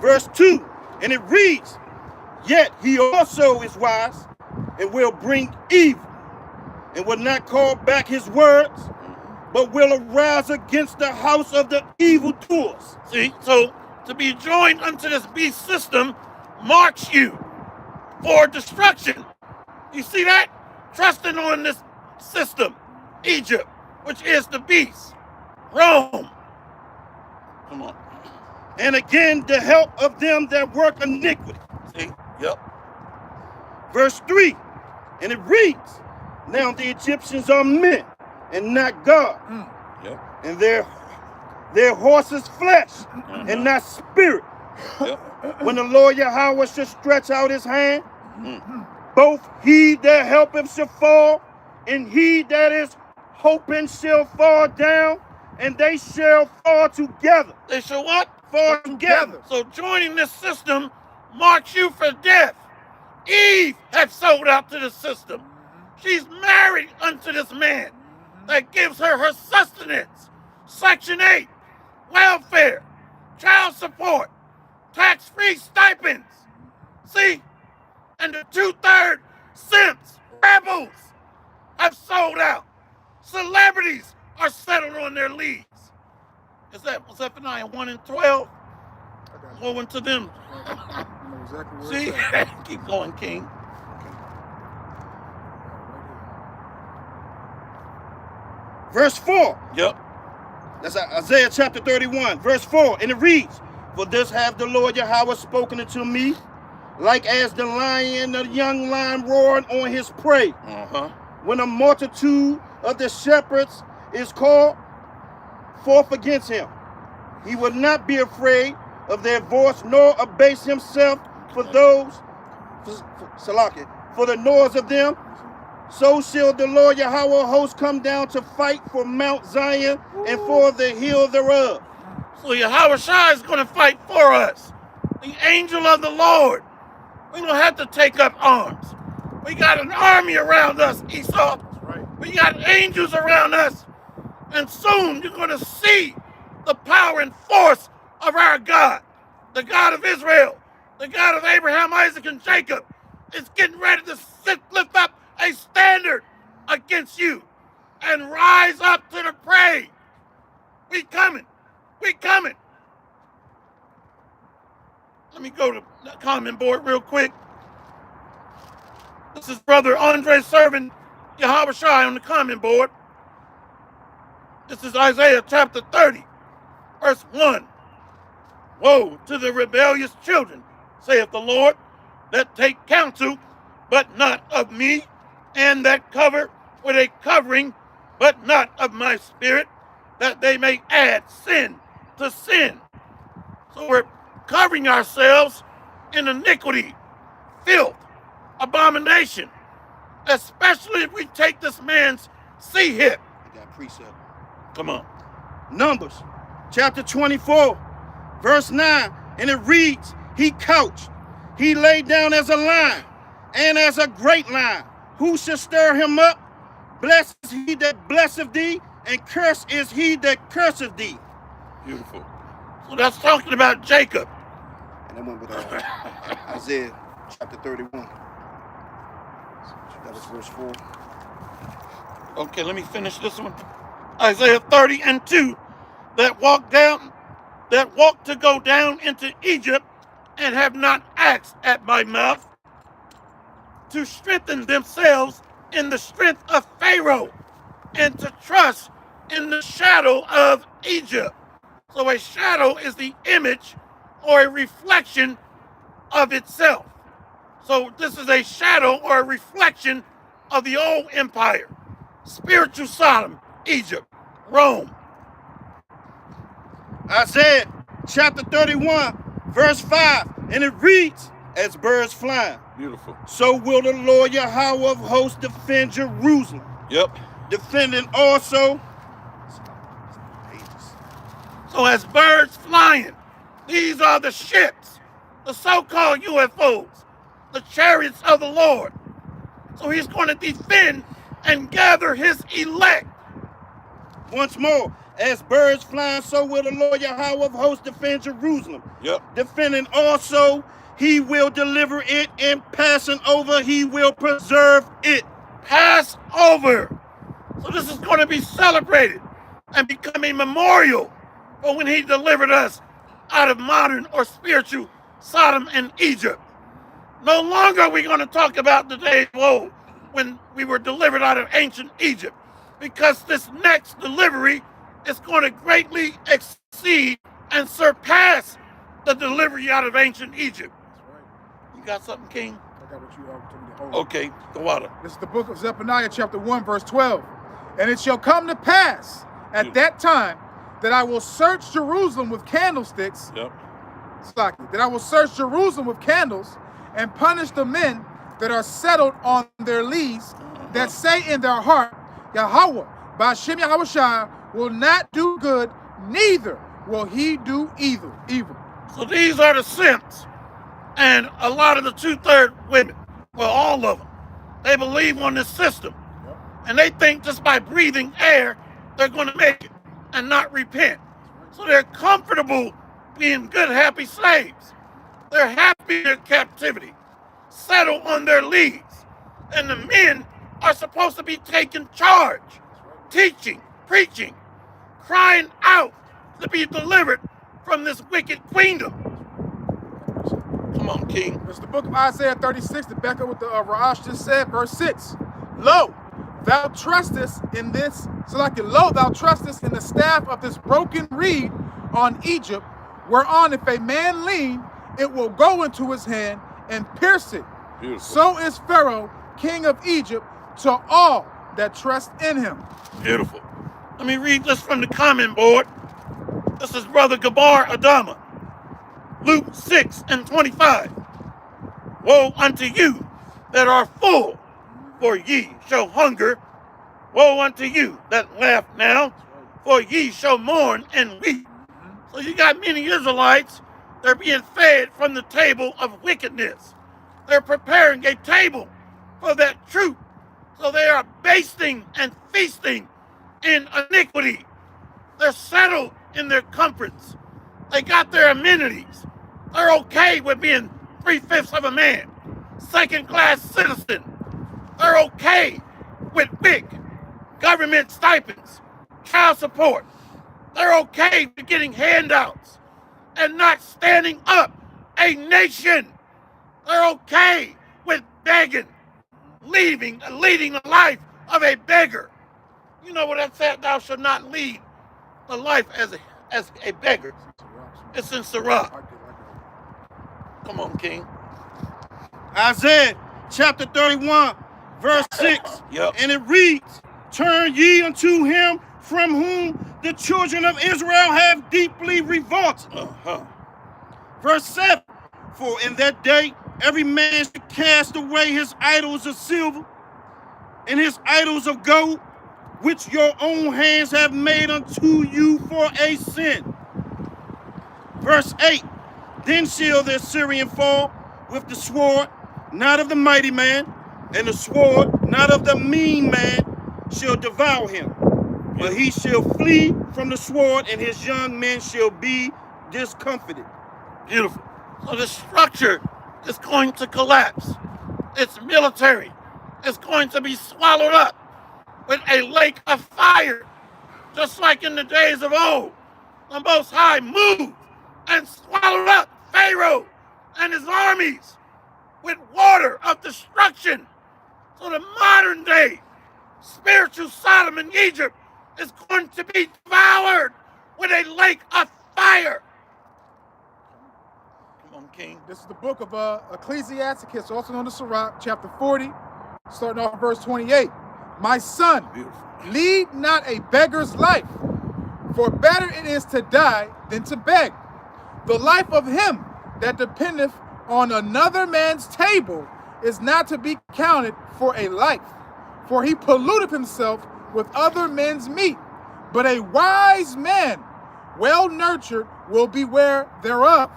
B: Verse 2, and it reads, yet he also is wise, and will bring evil, and will not call back his words, but will arise against the house of the evildoers.
A: See, so to be joined unto this beast system marks you for destruction. You see that? Trusting on this system, Egypt, which is the beast, Rome. Come on.
B: And again, the help of them that work iniquity.
A: See? Yep.
B: Verse 3, and it reads, now the Egyptians are men, and not God.
A: Yep.
B: And their horses flesh, and not spirit.
A: Yep.
B: When the Lord Yahweh shall stretch out his hand, both he that helpeth shall fall, and he that is hoping shall fall down, and they shall fall together.
A: They shall what?
B: Fall together.
A: So joining this system marks you for death. Eve had sold out to the system. She's married unto this man that gives her sustenance. Section 8, welfare, child support, tax-free stipends. See? And the 2/3 simps, rebels have sold out. Celebrities are settled on their leads. Is that Zephaniah 1 and 12? Woe unto them. See? Keep going, King.
B: Verse 4.
A: Yep.
B: That's Isaiah chapter 31, verse 4. And it reads, for this hath the Lord Yahweh spoken unto me, like as the young lion roaring on his prey. When a multitude of the shepherds is called forth against him, he will not be afraid of their voice, nor abase himself for those, for the noise of them. So shall the Lord Yahweh host come down to fight for Mount Zion and for the hill thereof.
A: So Yahweh Shai is going to fight for us. The angel of the Lord. We don't have to take up arms. We got an army around us, Esau. Right. We got angels around us. And soon you're going to see the power and force of our God. The God of Israel. The God of Abraham, Isaac, and Jacob is getting ready to lift up a standard against you and rise up to the prey. We coming. We coming. Let me go to the comment board real quick. This is Brother Andre serving Yahweh Shai on the comment board. This is Isaiah chapter 30, verse 1. Woe to the rebellious children, saith the Lord, that take counsel, but not of me, and that cover with a covering, but not of my spirit, that they may add sin to sin. So we're covering ourselves in iniquity, filth, abomination, especially if we take this man's sea-hip.
B: I got precept.
A: Come on.
B: Numbers chapter 24, verse 9, and it reads, he couched, he lay down as a lion, and as a great lion. Who shall stir him up? Blessed is he that blesseth thee, and cursed is he that curseth thee.
A: Beautiful. So that's talking about Jacob.
B: And that went with Isaiah chapter 31. That was verse 4.
A: Okay, let me finish this one. Isaiah 30 and 2. That walk to go down into Egypt, and have not asked at my mouth, to strengthen themselves in the strength of Pharaoh, and to trust in the shadow of Egypt. So a shadow is the image or a reflection of itself. So this is a shadow or a reflection of the old empire. Spiritual Sodom, Egypt, Rome.
B: Isaiah chapter 31, verse 5, and it reads, as birds flying.
A: Beautiful.
B: So will the Lord Yahweh of hosts defend Jerusalem.
A: Yep.
B: Defending also.
A: So as birds flying, these are the ships, the so-called UFOs, the chariots of the Lord. So he's going to defend and gather his elect.
B: Once more, as birds flying, so will the Lord Yahweh of hosts defend Jerusalem.
A: Yep.
B: Defending also, he will deliver it, and passing over, he will preserve it.
A: Pass over. So this is going to be celebrated and become a memorial for when he delivered us out of modern or spiritual Sodom and Egypt. No longer are we going to talk about the day of old when we were delivered out of ancient Egypt, because this next delivery is going to greatly exceed and surpass the delivery out of ancient Egypt.
C: That's right.
A: You got something, King?
C: I got what you told me to hold.
A: Okay, go on.
C: This is the book of Zephaniah, chapter 1, verse 12. And it shall come to pass at that time that I will search Jerusalem with candlesticks.
A: Yep.
C: That I will search Jerusalem with candles and punish the men that are settled on their lees, that say in their heart, Yahweh, by Shem Yahweh Shai, will not do good, neither will he do evil.
A: So these are the simps, and a lot of the 2/3 women, well, all of them, they believe on this system, and they think just by breathing air, they're going to make it and not repent. So they're comfortable being good, happy slaves. They're happy in their captivity, settle on their leads. And the men are supposed to be taking charge, teaching, preaching, crying out to be delivered from this wicked queendom. Come on, King.
C: It's the book of Isaiah 36, to back up what the Ra'ash just said, verse 6. Lo, thou trustest in this, lo, thou trustest in the staff of this broken reed on Egypt, whereon if a man lean, it will go into his hand and pierce it.
A: Beautiful.
C: So is Pharaoh, king of Egypt, to all that trust in him.
A: Beautiful. Let me read this from the comment board. This is Brother Gabar Adama. Luke 6:25. Woe unto you that are full, for ye shall hunger. Woe unto you that laugh now, for ye shall mourn and weep. So you got many Israelites, they're being fed from the table of wickedness. They're preparing a table for that truth. So they are basting and feasting in iniquity. They're settled in their comforts. They got their amenities. They're okay with being 3/5 of a man, second-class citizen. They're okay with WIC, government stipends, child support. They're okay with getting handouts and not standing up a nation. They're okay with begging, leading the life of a beggar. You know what that said? Thou shalt not lead the life as a beggar. It's in Sirach. Come on, King.
B: Isaiah chapter 31, verse 6.
A: Yep.
B: And it reads, turn ye unto him from whom the children of Israel have deeply revolted. Verse 7. For in that day every man should cast away his idols of silver and his idols of gold, which your own hands have made unto you for a sin. Verse 8. Then shall the Assyrian fall with the sword, not of the mighty man, and the sword, not of the mean man, shall devour him. But he shall flee from the sword, and his young men shall be discomfited.
A: Beautiful. So the structure is going to collapse. It's military. It's going to be swallowed up with a lake of fire. Just like in the days of old, the Most High moved and swallowed up Pharaoh and his armies with water of destruction. So the modern day spiritual Sodom in Egypt is going to be devoured with a lake of fire. Come on, King.
C: This is the book of Ecclesiasticus, also known as Sirach, chapter 40, starting off verse 28. My son, lead not a beggar's life, for better it is to die than to beg. The life of him that dependeth on another man's table is not to be counted for a life, for he polluteth himself with other men's meat. But a wise man, well nurtured, will beware thereof.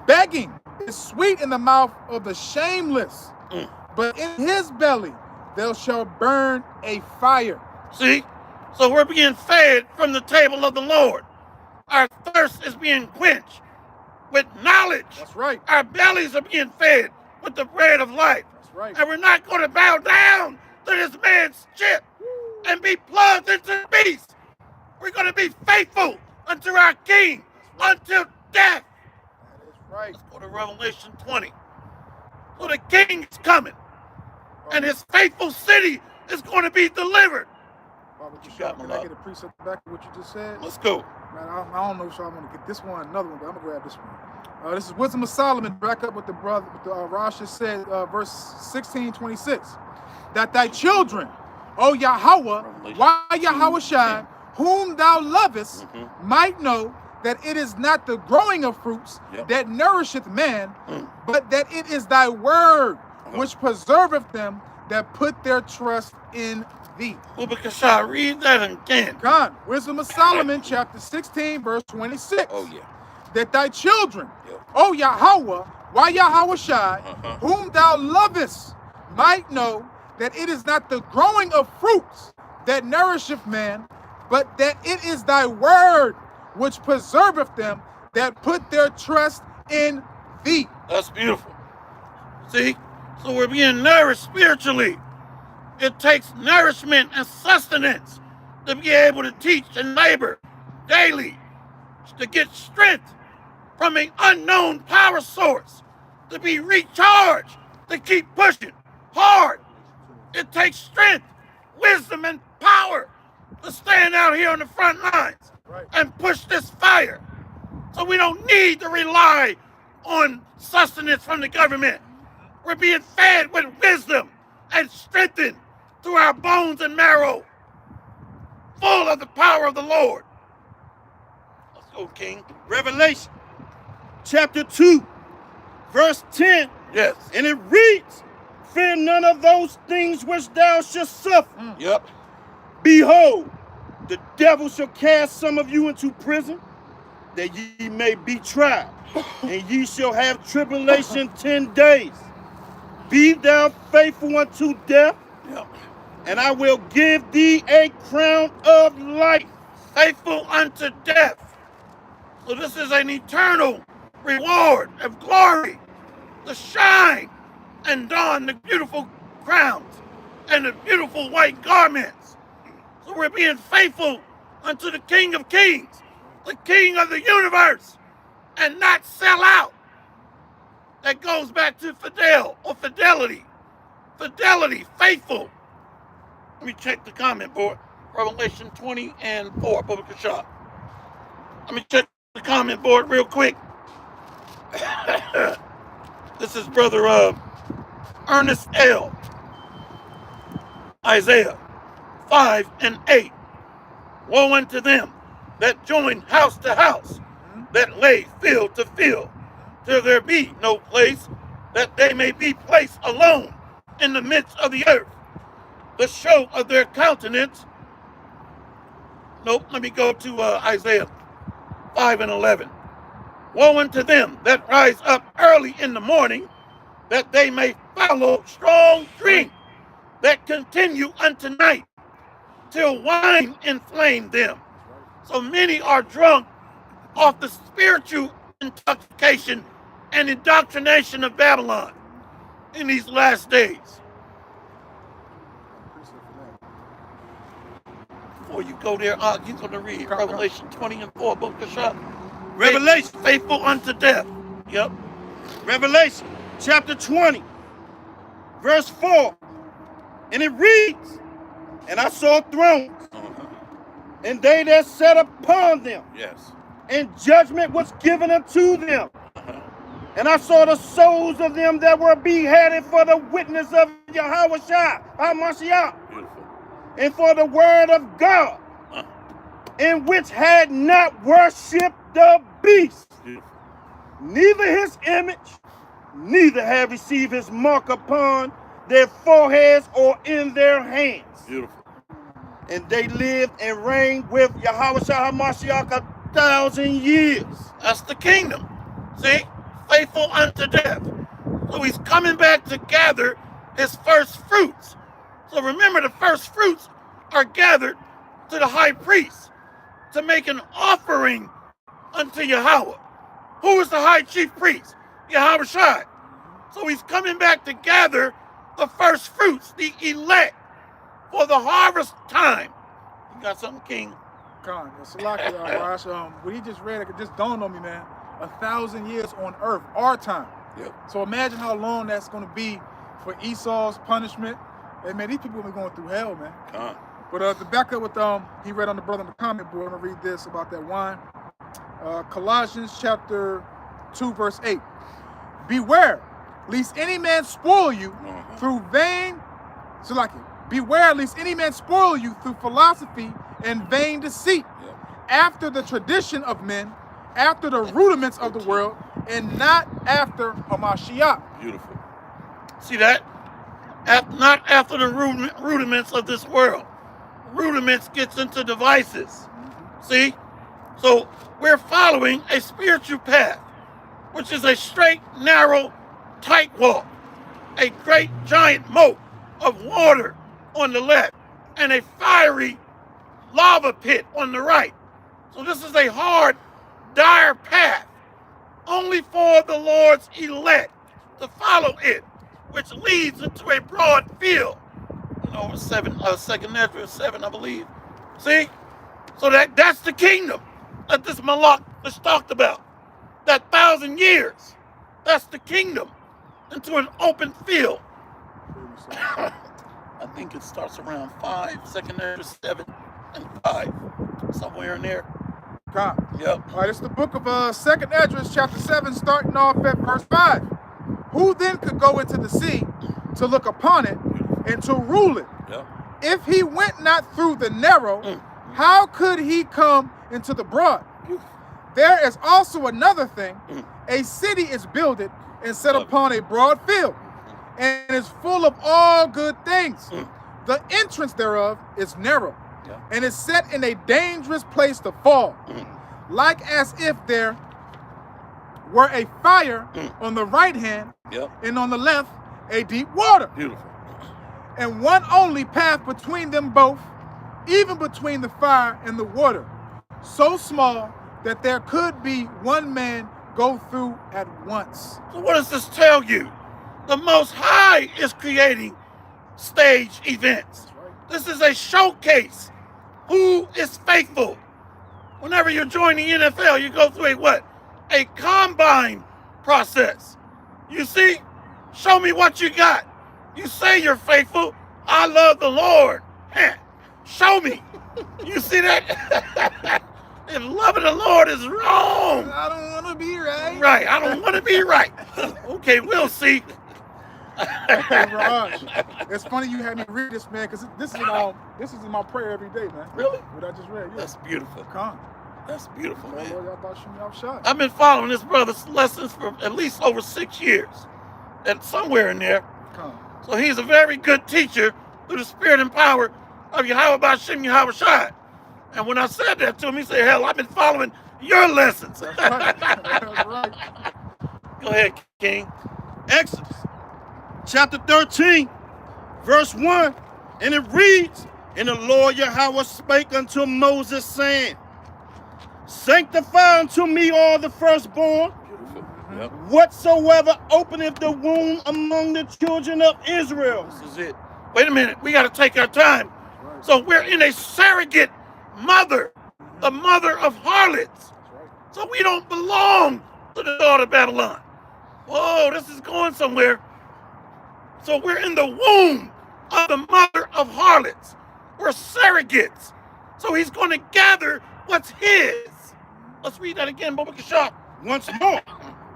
C: Begging is sweet in the mouth of the shameless, but in his belly there shall burn a fire.
A: See? So we're being fed from the table of the Lord. Our thirst is being quenched with knowledge.
C: That's right.
A: Our bellies are being fed with the bread of life.
C: That's right.
A: And we're not going to bow down to this man's chip and be plugged into the beast. We're going to be faithful unto our King until death.
C: That is right.
A: Let's go to Revelation 20. So the King is coming, and his faithful city is going to be delivered.
C: Can I get a precept back to what you just said?
A: Let's go.
C: Man, I don't know if I'm going to get this one, another one, but I'm going to grab this one. This is Wisdom of Solomon, back up with the brother, Rosh just said, verse 16:26. That thy children, O Yahweh, why Yahweh Shai, whom thou lovest, might know that it is not the growing of fruits that nourisheth man, but that it is thy word which preserveth them that put their trust in thee.
A: Ubakasha, read that again.
C: God, Wisdom of Solomon, chapter 16, verse 26.
A: Oh, yeah.
C: That thy children, O Yahweh, why Yahweh Shai, whom thou lovest, might know that it is not the growing of fruits that nourisheth man, but that it is thy word which preserveth them that put their trust in thee.
A: That's beautiful. See? So we're being nourished spiritually. It takes nourishment and sustenance to be able to teach and labor daily, to get strength from an unknown power source, to be recharged, to keep pushing hard. It takes strength, wisdom, and power to stand out here on the front lines and push this fire. So we don't need to rely on sustenance from the government. We're being fed with wisdom and strengthened through our bones and marrow, full of the power of the Lord. Let's go, King.
B: Revelation chapter 2, verse 10.
A: Yes.
B: And it reads, fear none of those things which thou shalt suffer.
A: Yep.
B: Behold, the devil shall cast some of you into prison, that ye may be tried, and ye shall have tribulation 10 days. Be thou faithful unto death,
A: Yep.
B: and I will give thee a crown of life.
A: Faithful unto death. So this is an eternal reward of glory to shine and don the beautiful crowns and the beautiful white garments. So we're being faithful unto the King of Kings, the King of the universe, and not sell out. That goes back to fidelity. Fidelity, faithful. Let me check the comment board. Revelation 20 and 4, Public Shop. Let me check the comment board real quick. This is Brother Ernest L. Isaiah 5 and 8. Woe unto them that join house to house, that lay field to field, till there be no place, that they may be placed alone in the midst of the earth. The show of their countenance. Nope, let me go to Isaiah 5 and 11. Woe unto them that rise up early in the morning, that they may follow strong drink, that continue unto night, till wine inflame them. So many are drunk off the spiritual intoxication and indoctrination of Babylon in these last days. Before you go there, you're going to read Revelation 20 and 4, Book of Shop.
B: Revelation.
A: Faithful unto death. Yep.
B: Revelation chapter 20, verse 4. And it reads, and I saw thrones, and they that sat upon them,
A: Yes.
B: and judgment was given unto them. And I saw the souls of them that were beheaded for the witness of Yahushua, HaMashiach,
A: Beautiful.
B: and for the word of God, in which had not worshipped the beast,
A: Beautiful.
B: neither his image, neither have received his mark upon their foreheads or in their hands.
A: Beautiful.
B: And they lived and reigned with Yahushua HaMashiach 1,000 years.
A: That's the kingdom. See? Faithful unto death. So he's coming back to gather his first fruits. So remember, the first fruits are gathered to the high priest to make an offering unto Yahweh. Who is the high chief priest? Yahushua. So he's coming back to gather the first fruits, the elect, for the harvest time. You got something, King?
C: Khan, Salaki, what he just read, it just dawned on me, man. 1,000 years on earth, our time.
A: Yep.
C: So imagine how long that's going to be for Esau's punishment. And man, these people will be going through hell, man. But to back up with he read on the brother in the comment board, I'm going to read this about that wine. Colossians chapter 2, verse 8. Beware, lest any man spoil you through vain, Salaki, beware, lest any man spoil you through philosophy and vain deceit, after the tradition of men, after the rudiments of the world, and not after Hamashiach.
A: Beautiful. See that? Not after the rudiments of this world. Rudiments gets into devices. See? So we're following a spiritual path, which is a straight, narrow, tight walk, a great giant moat of water on the left, and a fiery lava pit on the right. So this is a hard, dire path only for the Lord's elect to follow it, which leads into a broad field. You know, 2nd Ezra 7, I believe. See? So that's the kingdom that this Malak is talked about. That 1,000 years. That's the kingdom into an open field. I think it starts around 5, 2nd Ezra 7 and 5. Somewhere in there.
C: God.
A: Yep.
C: All right, it's the book of 2nd Ezra, chapter 7, starting off at verse 5. Who then could go into the sea to look upon it and to rule it?
A: Yep.
C: If he went not through the narrow, how could he come into the broad? There is also another thing. A city is builded and set upon a broad field, and is full of all good things. The entrance thereof is narrow, and is set in a dangerous place to fall, like as if there were a fire on the right hand, and on the left a deep water.
A: Beautiful.
C: And one only path between them both, even between the fire and the water, so small that there could be one man go through at once.
A: So what does this tell you? The Most High is creating stage events. This is a showcase. Who is faithful? Whenever you're joining the NFL, you go through a what? A combine process. You see? Show me what you got. You say you're faithful. I love the Lord. Show me. You see that? If loving the Lord is wrong.
C: I don't want to be right.
A: Right, I don't want to be right. Okay, we'll see.
C: Raj, it's funny you had me read this, man, because this is in my prayer every day, man.
A: Really?
C: What I just read. Yeah.
A: That's beautiful.
C: Come.
A: That's beautiful, man.
C: Lord, y'all about to shoot me off shot.
A: I've been following this brother's lessons for at least over 6 years. And somewhere in there.
C: Come.
A: So he's a very good teacher through the spirit and power of Yahweh Bashim Yahweh Shai. And when I said that to him, he said, hell, I've been following your lessons.
C: That's right. That's right.
A: Go ahead, King.
B: Exodus chapter 13, verse 1, and it reads, And the Lord Yahweh spake unto Moses, saying, Sanctify unto me all the firstborn,
A: Yep.
B: whatsoever openeth the womb among the children of Israel.
A: This is it. Wait a minute. We got to take our time. So we're in a surrogate mother, the mother of harlots. So we don't belong to the daughter of Babylon. Whoa, this is going somewhere. So we're in the womb of the mother of harlots. We're surrogates. So he's going to gather what's his. Let's read that again, Baba Kashaf.
B: Once more,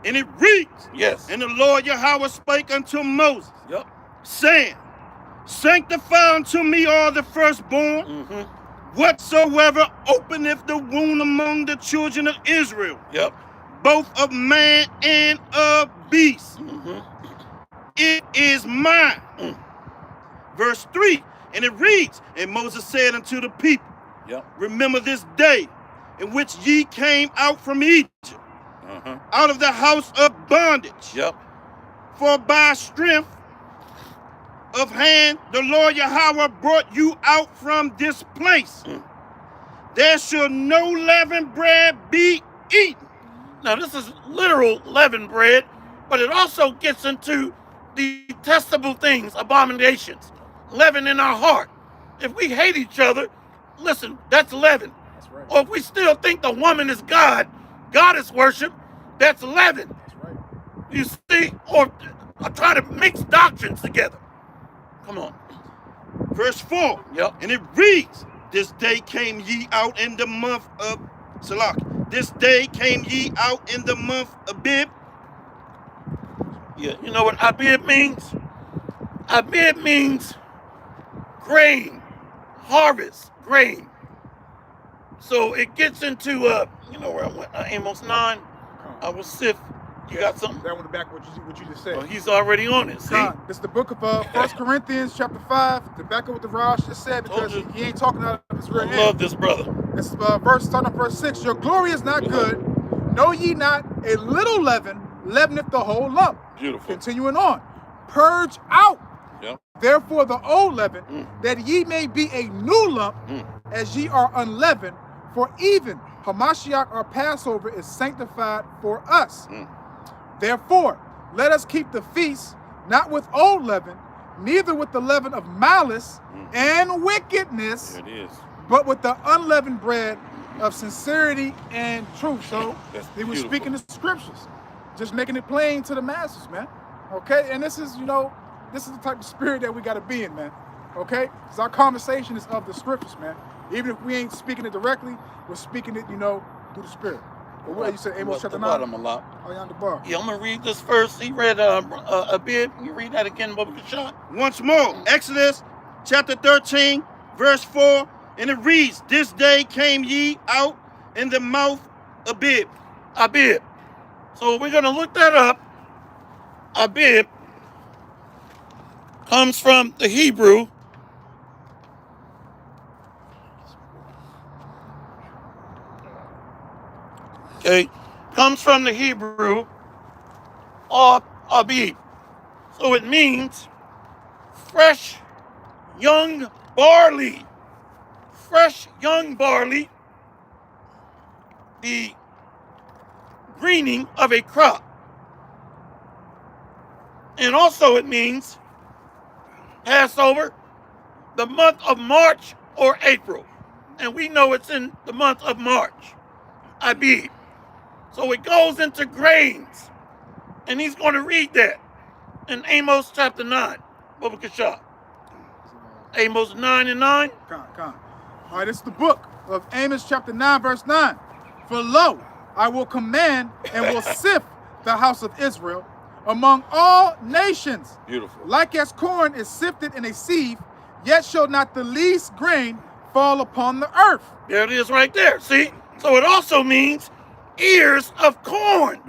B: and it reads,
A: Yes.
B: And the Lord Yahweh spake unto Moses,
A: Yep.
B: saying, Sanctify unto me all the firstborn, whatsoever openeth the womb among the children of Israel,
A: Yep.
B: both of man and of beast. It is mine. Verse 3, and it reads, And Moses said unto the people,
A: Yep.
B: Remember this day in which ye came out from Egypt, out of the house of bondage.
A: Yep.
B: For by strength of hand the Lord Yahweh brought you out from this place. There shall no leavened bread be eaten.
A: Now this is literal leavened bread, but it also gets into detestable things, abominations, leaven in our heart. If we hate each other, listen, that's leaven.
C: That's right.
A: Or if we still think the woman is God, goddess worship, that's leaven.
C: That's right.
A: You see? Or try to mix doctrines together. Come on.
B: Verse 4.
A: Yep.
B: And it reads, This day came ye out in the month of Salak. This day came ye out in the month of Abib.
A: Yeah, you know what Abib means? Abib means grain, harvest, grain. So it gets into, you know where I went, Amos 9, I was Sif. You got something?
C: That one back what you just said.
A: Well, he's already on it, see?
C: This is the book of 1 Corinthians chapter 5, to back up what the Raj just said, because he ain't talking out of his real
A: I
C: head.
A: love this brother.
C: This starting on verse 6. Your glory is not good. Know ye not a little leaven leaveneth the whole lump.
A: Beautiful.
C: Continuing on. Purge out,
A: Yep.
C: therefore, the old leaven, that ye may be a new lump, as ye are unleavened. For even Hamashiach, our Passover, is sanctified for us.
B: Mm.
C: Therefore, let us keep the feast, not with old leaven, neither with the leaven of malice and wickedness,
B: There it is.
C: but with the unleavened bread of sincerity and truth. So
A: That's
C: they were
A: beautiful.
C: speaking the scriptures, just making it plain to the masses, man. Okay, and this is, this is the type of spirit that we got to be in, man. Okay, because our conversation is of the scriptures, man. Even if we ain't speaking it directly, we're speaking it, through the spirit. But what you said, Amos chapter 9? Oh, yeah, the bar.
A: Yeah, I'm gonna read this first. He read a bit. You read that again, Bubba Kashad?
B: Once more, Exodus chapter 13, verse 4, and it reads, "This day came ye out in the mouth of Abib."
A: Abib. So we're gonna look that up. Abib comes from the Hebrew. Okay, comes from the Hebrew Abib. So it means fresh young barley. Fresh young barley, the greening of a crop. And also it means Passover, the month of March or April. And we know it's in the month of March, Abib. So it goes into grains. And he's going to read that in Amos chapter 9. Bubba Kashad. Amos 9 and 9.
C: Come. All right, this is the book of Amos chapter 9, verse 9. For lo, I will command and will sift the house of Israel among all nations.
B: Beautiful.
C: Like as corn is sifted in a sieve, yet shall not the least grain fall upon the earth.
A: There it is right there. See? So it also means ears of corn.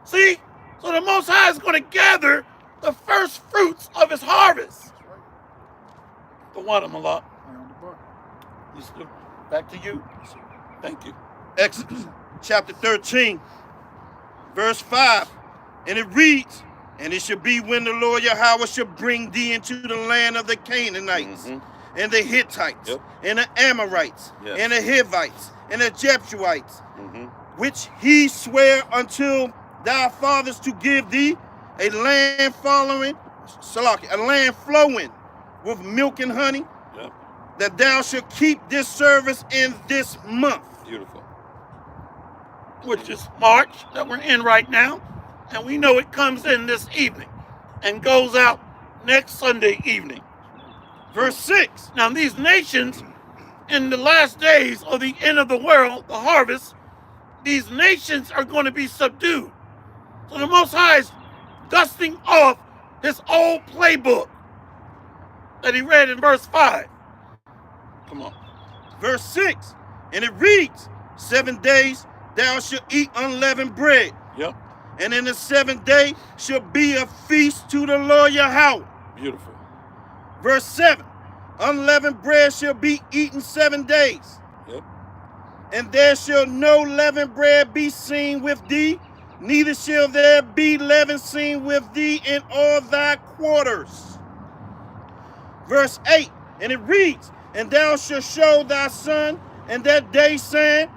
A: See? So the Most High is going to gather the first fruits of his harvest. The water, Malak. Back to you. Thank you.
B: Exodus chapter 13, verse 5, and it reads, "And it shall be when the Lord Yahweh shall bring thee into the land of the Canaanites, and the Hittites, and the Amorites, and the Hivites, and the Jebusites, which he sware unto thy fathers to give thee, a land flowing with milk and honey, that thou shalt keep this service in this month."
A: Beautiful. Which is March that we're in right now. And we know it comes in this evening and goes out next Sunday evening.
B: Verse 6.
A: Now these nations in the last days of the end of the world, the harvest, these nations are going to be subdued. So the Most High is dusting off his old playbook that he read in verse 5. Come on.
B: Verse 6, and it reads, 7 days thou shalt eat unleavened bread. And in the 7th day shall be a feast to the Lord Yahweh.
A: Beautiful.
B: Verse 7, unleavened bread shall be eaten 7 days. And there shall no leavened bread be seen with thee, neither shall there be leaven seen with thee in all thy quarters. Verse 8, and it reads, and thou shalt show thy son in that day, saying,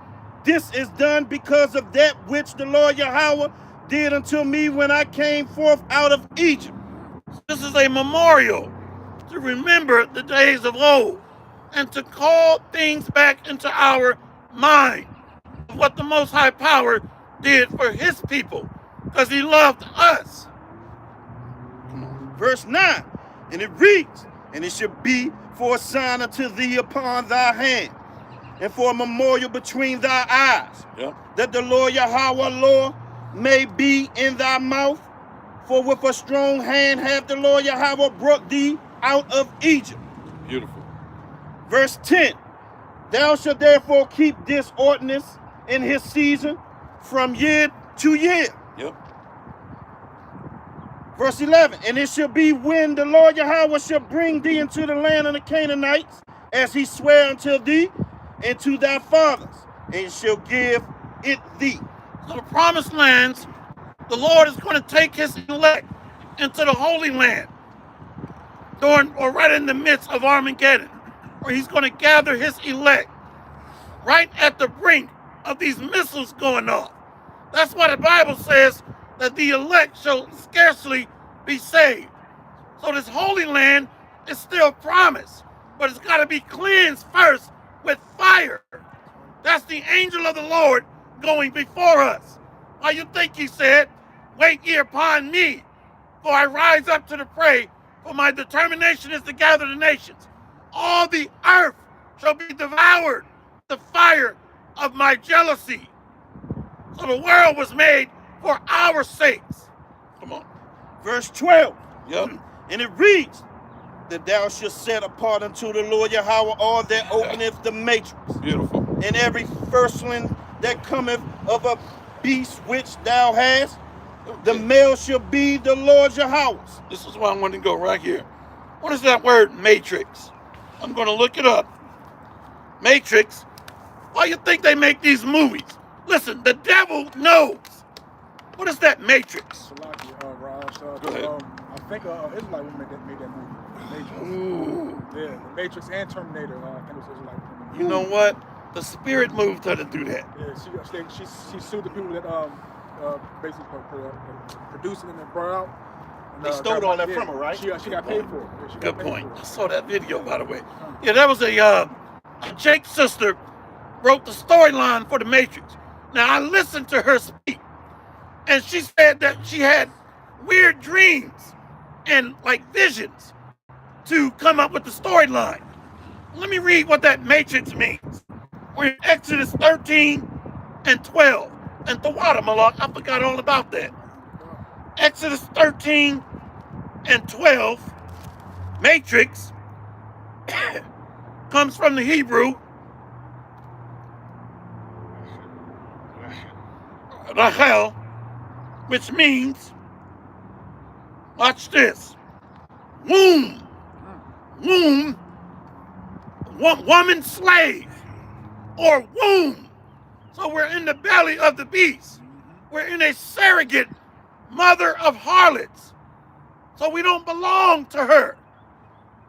B: this is done because of that which the Lord Yahweh did unto me when I came forth out of Egypt.
A: This is a memorial to remember the days of old and to call things back into our mind of what the Most High Power did for his people because he loved us.
B: Verse 9, and it reads, and it shall be for a sign unto thee upon thy hand, and for a memorial between thy eyes, that the Lord Yahweh, Lord, may be in thy mouth. For with a strong hand hath the Lord Yahweh brought thee out of Egypt.
A: Beautiful.
B: Verse 10, thou shalt therefore keep this ordinance in his season from year to year. Verse 11, and it shall be when the Lord Yahweh shall bring thee into the land of the Canaanites, as he sware unto thee and to thy fathers, and shall give it thee.
A: So the promised lands, the Lord is going to take his elect into the Holy Land during or right in the midst of Armageddon, where he's going to gather his elect right at the brink of these missiles going off. That's why the Bible says that the elect shall scarcely be saved. So this Holy Land is still promised, but it's got to be cleansed first with fire. That's the angel of the Lord going before us. Why you think he said, wait ye upon me, for I rise up to the prey, for my determination is to gather the nations. All the earth shall be devoured, the fire of my jealousy. So the world was made for our sakes. Come on.
B: Verse 12.
A: Yep.
B: And it reads, that thou shalt set apart unto the Lord Yahweh all that openeth the matrix.
A: Beautiful.
B: And every firstling that cometh of a beast which thou hast, the male shall be the Lord Yahweh's.
A: This is why I want to go right here. What is that word, matrix? I'm going to look it up. Matrix. Why you think they make these movies? Listen, the devil knows. What is that matrix?
C: Go
A: ahead.
C: I think Israelite women made that movie. Matrix.
A: Ooh.
C: Yeah, the Matrix and Terminator. I think it was Israelite women.
A: You know what? The spirit moved her to do that.
C: Yeah, she sued the people that basically produced it and then brought out. And,
B: They stole all that from her, right?
C: She got paid for it. Yeah,
A: Good point. I saw that video, by the way. Yeah, that was a Jake's sister wrote the storyline for the Matrix. Now, I listened to her speak, and she said that she had weird dreams and like visions to come up with the storyline. Let me read what that matrix means. We're in Exodus 13 and 12. And Tawada Malak, I forgot all about that. Exodus 13 and 12, matrix, comes from the Hebrew Rahel, which means, watch this, womb, woman slave, or womb. So we're in the belly of the beast. We're in a surrogate mother of harlots. So we don't belong to her.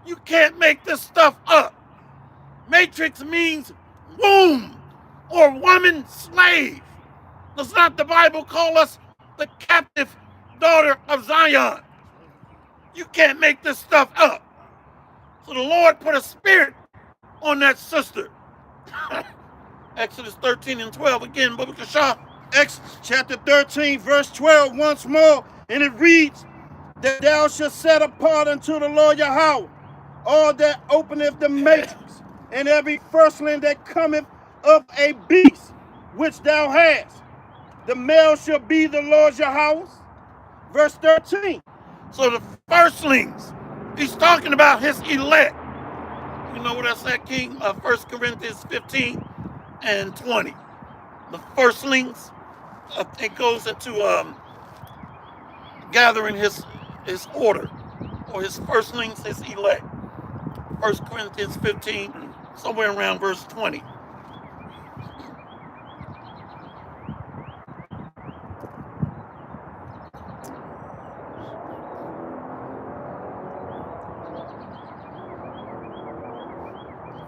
A: You can't make this stuff up. Matrix means womb or woman slave. Does not the Bible call us the captive daughter of Zion? You can't make this stuff up. So the Lord put a spirit on that sister. Exodus 13 and 12 again, Baba Kasha.
B: Exodus chapter 13, verse 12 once more, and it reads, that thou shalt set apart unto the Lord Yahweh all that openeth the matrix, and every firstling that cometh of a beast which thou hast. The male shall be the Lord Yahweh's. Verse 13.
A: So the firstlings, he's talking about his elect. You know what that's at, King? 1 Corinthians 15 and 20. The firstlings, it goes into gathering his order, or his firstlings, his elect. 1 Corinthians 15, somewhere around verse 20.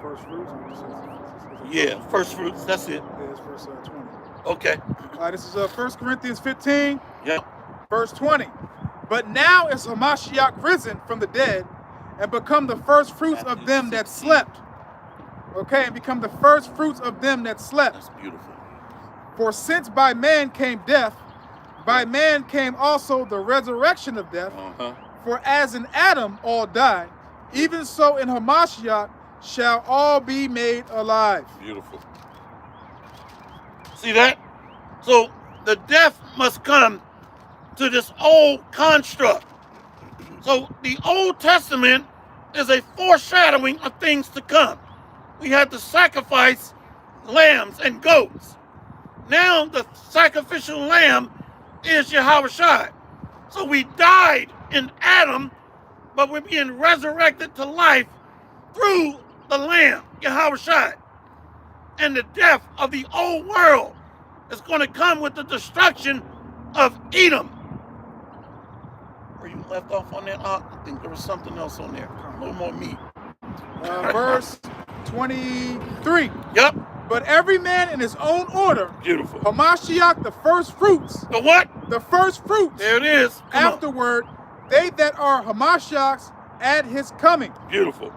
C: First fruits.
A: Yeah, first fruits, that's it.
C: Yeah, it's verse 20.
A: Okay.
C: All right, this is 1 Corinthians 15,
A: Yep.
C: verse 20. But now is Hamashiach risen from the dead and become the first fruits of them that slept. Okay, and become the first fruits of them that slept.
A: That's beautiful.
C: For since by man came death, by man came also the resurrection of death. For as in Adam all die, even so in Hamashiach shall all be made alive.
A: Beautiful. See that? So the death must come to this old construct. So the Old Testament is a foreshadowing of things to come. We had to sacrifice lambs and goats. Now the sacrificial lamb is Yahushua. So we died in Adam, but we're being resurrected to life through the lamb, Yahushua. And the death of the old world is going to come with the destruction of Edom. Were you left off on that? I think there was something else on there. A little more meat.
C: Verse 23.
A: Yep.
C: But every man in his own order.
A: Beautiful.
C: Hamashiach, the first fruits.
A: The what?
C: The first fruits.
A: There it is. Come
C: Afterward, they that are Hamashiach's at his coming.
A: Beautiful.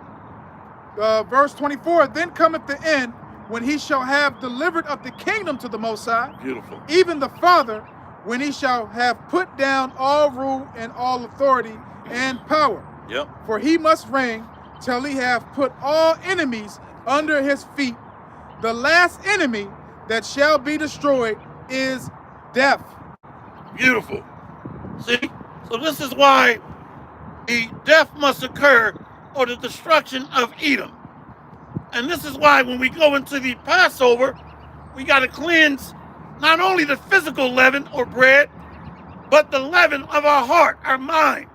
C: Verse 24, then cometh the end, when he shall have delivered up the kingdom to the Most High.
A: Beautiful.
C: Even the Father, when he shall have put down all rule and all authority and power.
A: Yep.
C: For he must reign till he have put all enemies under his feet. The last enemy that shall be destroyed is death.
A: Beautiful. See? So this is why the death must occur, or the destruction of Edom. And this is why when we go into the Passover, we got to cleanse not only the physical leaven or bread, but the leaven of our heart, our mind.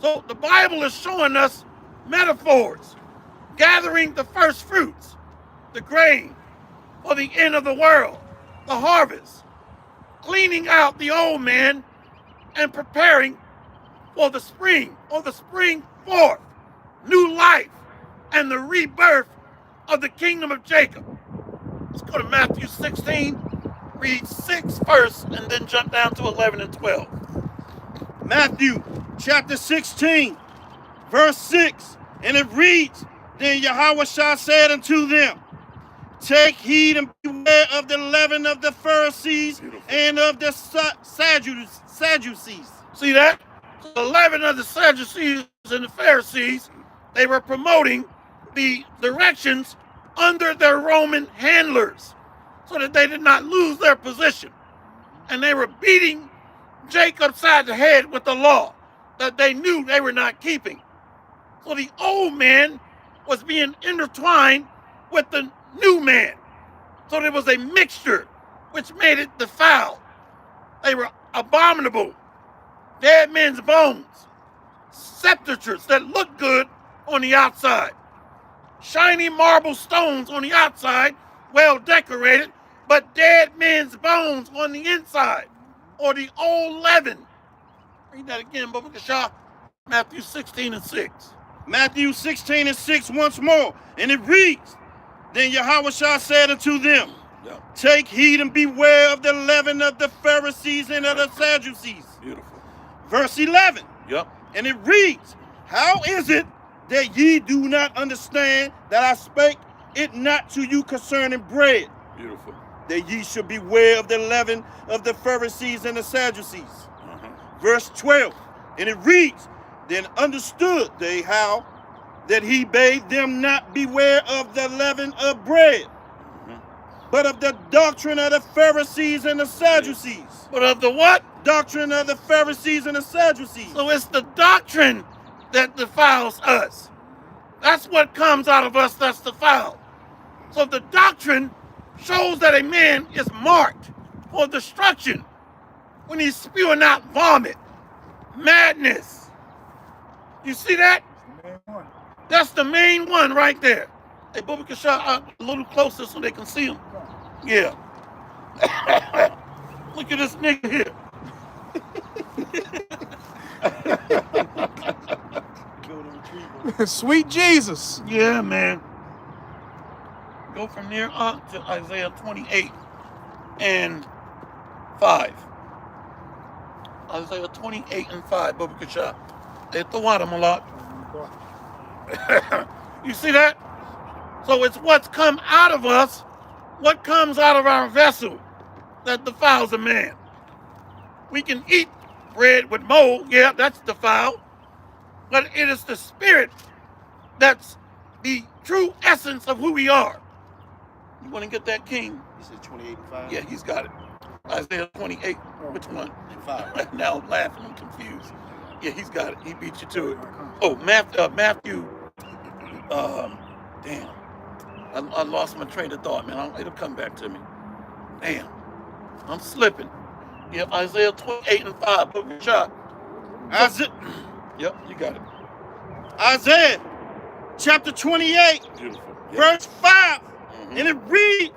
A: So the Bible is showing us metaphors, gathering the first fruits, the grain for the end of the world, the harvest, cleaning out the old man and preparing for the spring, or the spring forth, new life, and the rebirth of the kingdom of Jacob. Let's go to Matthew 16, read 6 first, and then jump down to 11 and 12.
B: Matthew chapter 16, verse 6, and it reads, Then Yahushua said unto them, Take heed and beware of the leaven of the Pharisees and of the Sadducees.
A: See that? The leaven of the Sadducees and the Pharisees, they were promoting the directions under their Roman handlers so that they did not lose their position. And they were beating Jacob upside the head with the law that they knew they were not keeping. So the old man was being intertwined with the new man. So there was a mixture which made it defiled. They were abominable, dead men's bones, sepulchres that looked good on the outside, shiny marble stones on the outside, well decorated, but dead men's bones on the inside, or the old leaven. Read that again, Baba Kasha. Matthew 16 and 6.
B: Matthew 16 and 6 once more, and it reads, Then Yahushua said unto them, Take heed and beware of the leaven of the Pharisees and of the Sadducees.
A: Beautiful.
B: Verse 11.
A: Yep.
B: And it reads, How is it that ye do not understand that I spake it not to you concerning bread?
A: Beautiful.
B: That ye should beware of the leaven of the Pharisees and the Sadducees. Verse 12. And it reads, Then understood they how that he bade them not beware of the leaven of bread, but of the doctrine of the Pharisees and the Sadducees.
A: But of the what?
B: Doctrine of the Pharisees and the Sadducees.
A: So it's the doctrine that defiles us. That's what comes out of us that's defiled. So the doctrine shows that a man is marked for destruction when he's spewing out vomit, madness. You see that? That's the main one right there. Hey, Bubba can shot out a little closer so they can see him. Yeah. Look at this nigga here.
C: Sweet Jesus.
A: Yeah, man. Go from there up to Isaiah 28 and 5. Isaiah 28 and 5, Bubba Kashah. It's the water, Malak. You see that? So it's what's come out of us, what comes out of our vessel that defiles a man. We can eat bread with mold, yeah, that's defiled. But it is the spirit that's the true essence of who we are. You want to get that, King?
B: He said 28 and 5?
A: Yeah, he's got it. Isaiah 28, which one?
B: And 5.
A: Now I'm laughing, I'm confused. Yeah, he's got it. He beat you to it. Oh, Matthew. Damn. I lost my train of thought, man. It'll come back to me. Damn. I'm slipping. Yeah, Isaiah 28 and 5. Put your shot.
B: Isaiah,
A: Yep, you got it.
B: Isaiah chapter 28,
A: Beautiful.
B: verse 5. And it reads,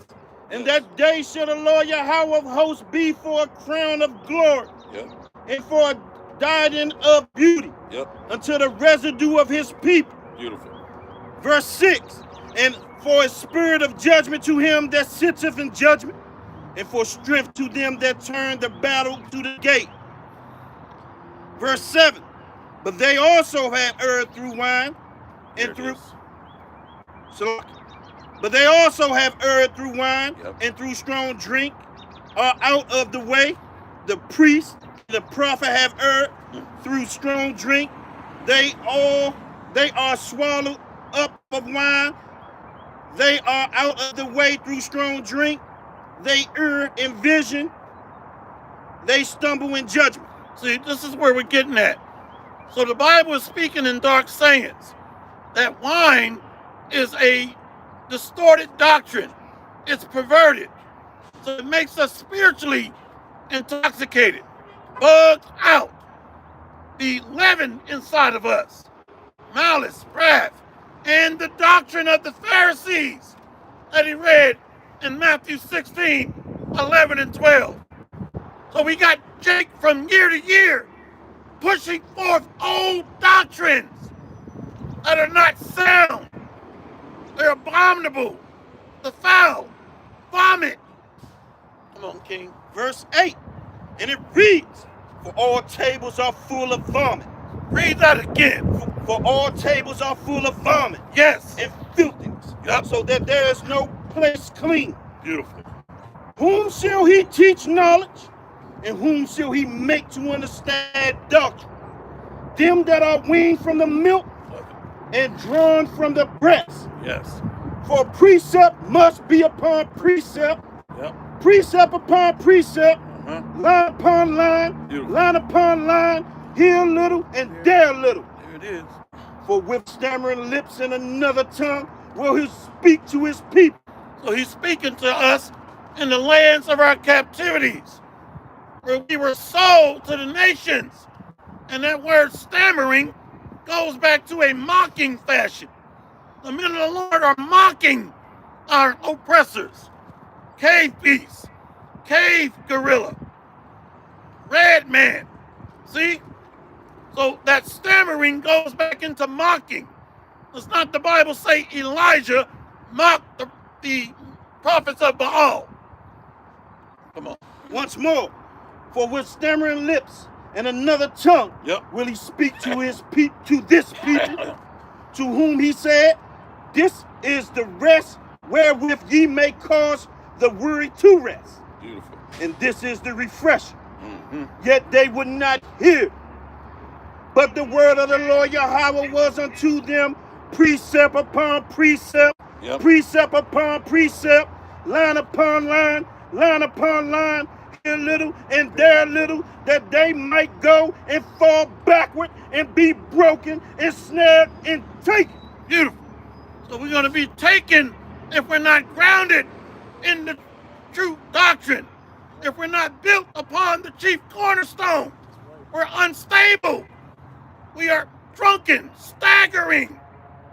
B: In that day shall the Lord Yahweh of hosts be for a crown of glory,
A: Yep.
B: and for a diadem of beauty,
A: Yep.
B: unto the residue of his people.
A: Beautiful.
B: Verse 6. And For a spirit of judgment to him that sitteth in judgment, and for strength to them that turn the battle to the gate. Verse 7. But they also have erred through wine and through. So, but they also have erred through wine and through strong drink, are out of the way. The priest, the prophet have erred through strong drink. They are swallowed up of wine. They are out of the way through strong drink. They err in vision. They stumble in judgment.
A: See, this is where we're getting at. So the Bible is speaking in dark sayings that wine is a distorted doctrine. It's perverted. So it makes us spiritually intoxicated, bugged out. The leaven inside of us, malice, wrath, and the doctrine of the Pharisees that he read in Matthew 16, 11, and 12. So we got Jake from year to year pushing forth old doctrines that are not sound. They're abominable, foul, vomit. Come on, King.
B: Verse 8, and it reads, for all tables are full of vomit.
A: Read that again.
B: For all tables are full of vomit.
A: Yes.
B: And filthiness. So that there is no place clean.
A: Beautiful.
B: Whom shall he teach knowledge? And whom shall he make to understand doctrine? Them that are weaned from the milk and drawn from the breast.
A: Yes.
B: For precept must be upon precept.
A: Yep.
B: Precept upon precept. Line upon line. Line upon line. Here a little and there a little.
A: There it is.
B: For with stammering lips and another tongue will he speak to his people.
A: So he's speaking to us in the lands of our captivities, where we were sold to the nations. And that word stammering goes back to a mocking fashion. The men of the Lord are mocking our oppressors. Cave beast, cave gorilla, red man. See? So that stammering goes back into mocking. Does not the Bible say Elijah mocked the prophets of Baal? Come on.
B: Once more, for with stammering lips and another tongue will he speak to his to this people, to whom he said, this is the rest wherewith ye may cause the weary to rest.
A: Beautiful.
B: And this is the refreshing. Yet they would not hear. But the word of the Lord Yahweh was unto them precept upon precept, precept upon precept, line upon line, line upon line, here a little and there a little, that they might go and fall backward and be broken and snared and taken.
A: Beautiful. So we're going to be taken if we're not grounded in the true doctrine. If we're not built upon the chief cornerstone, we're unstable. We are drunken, staggering.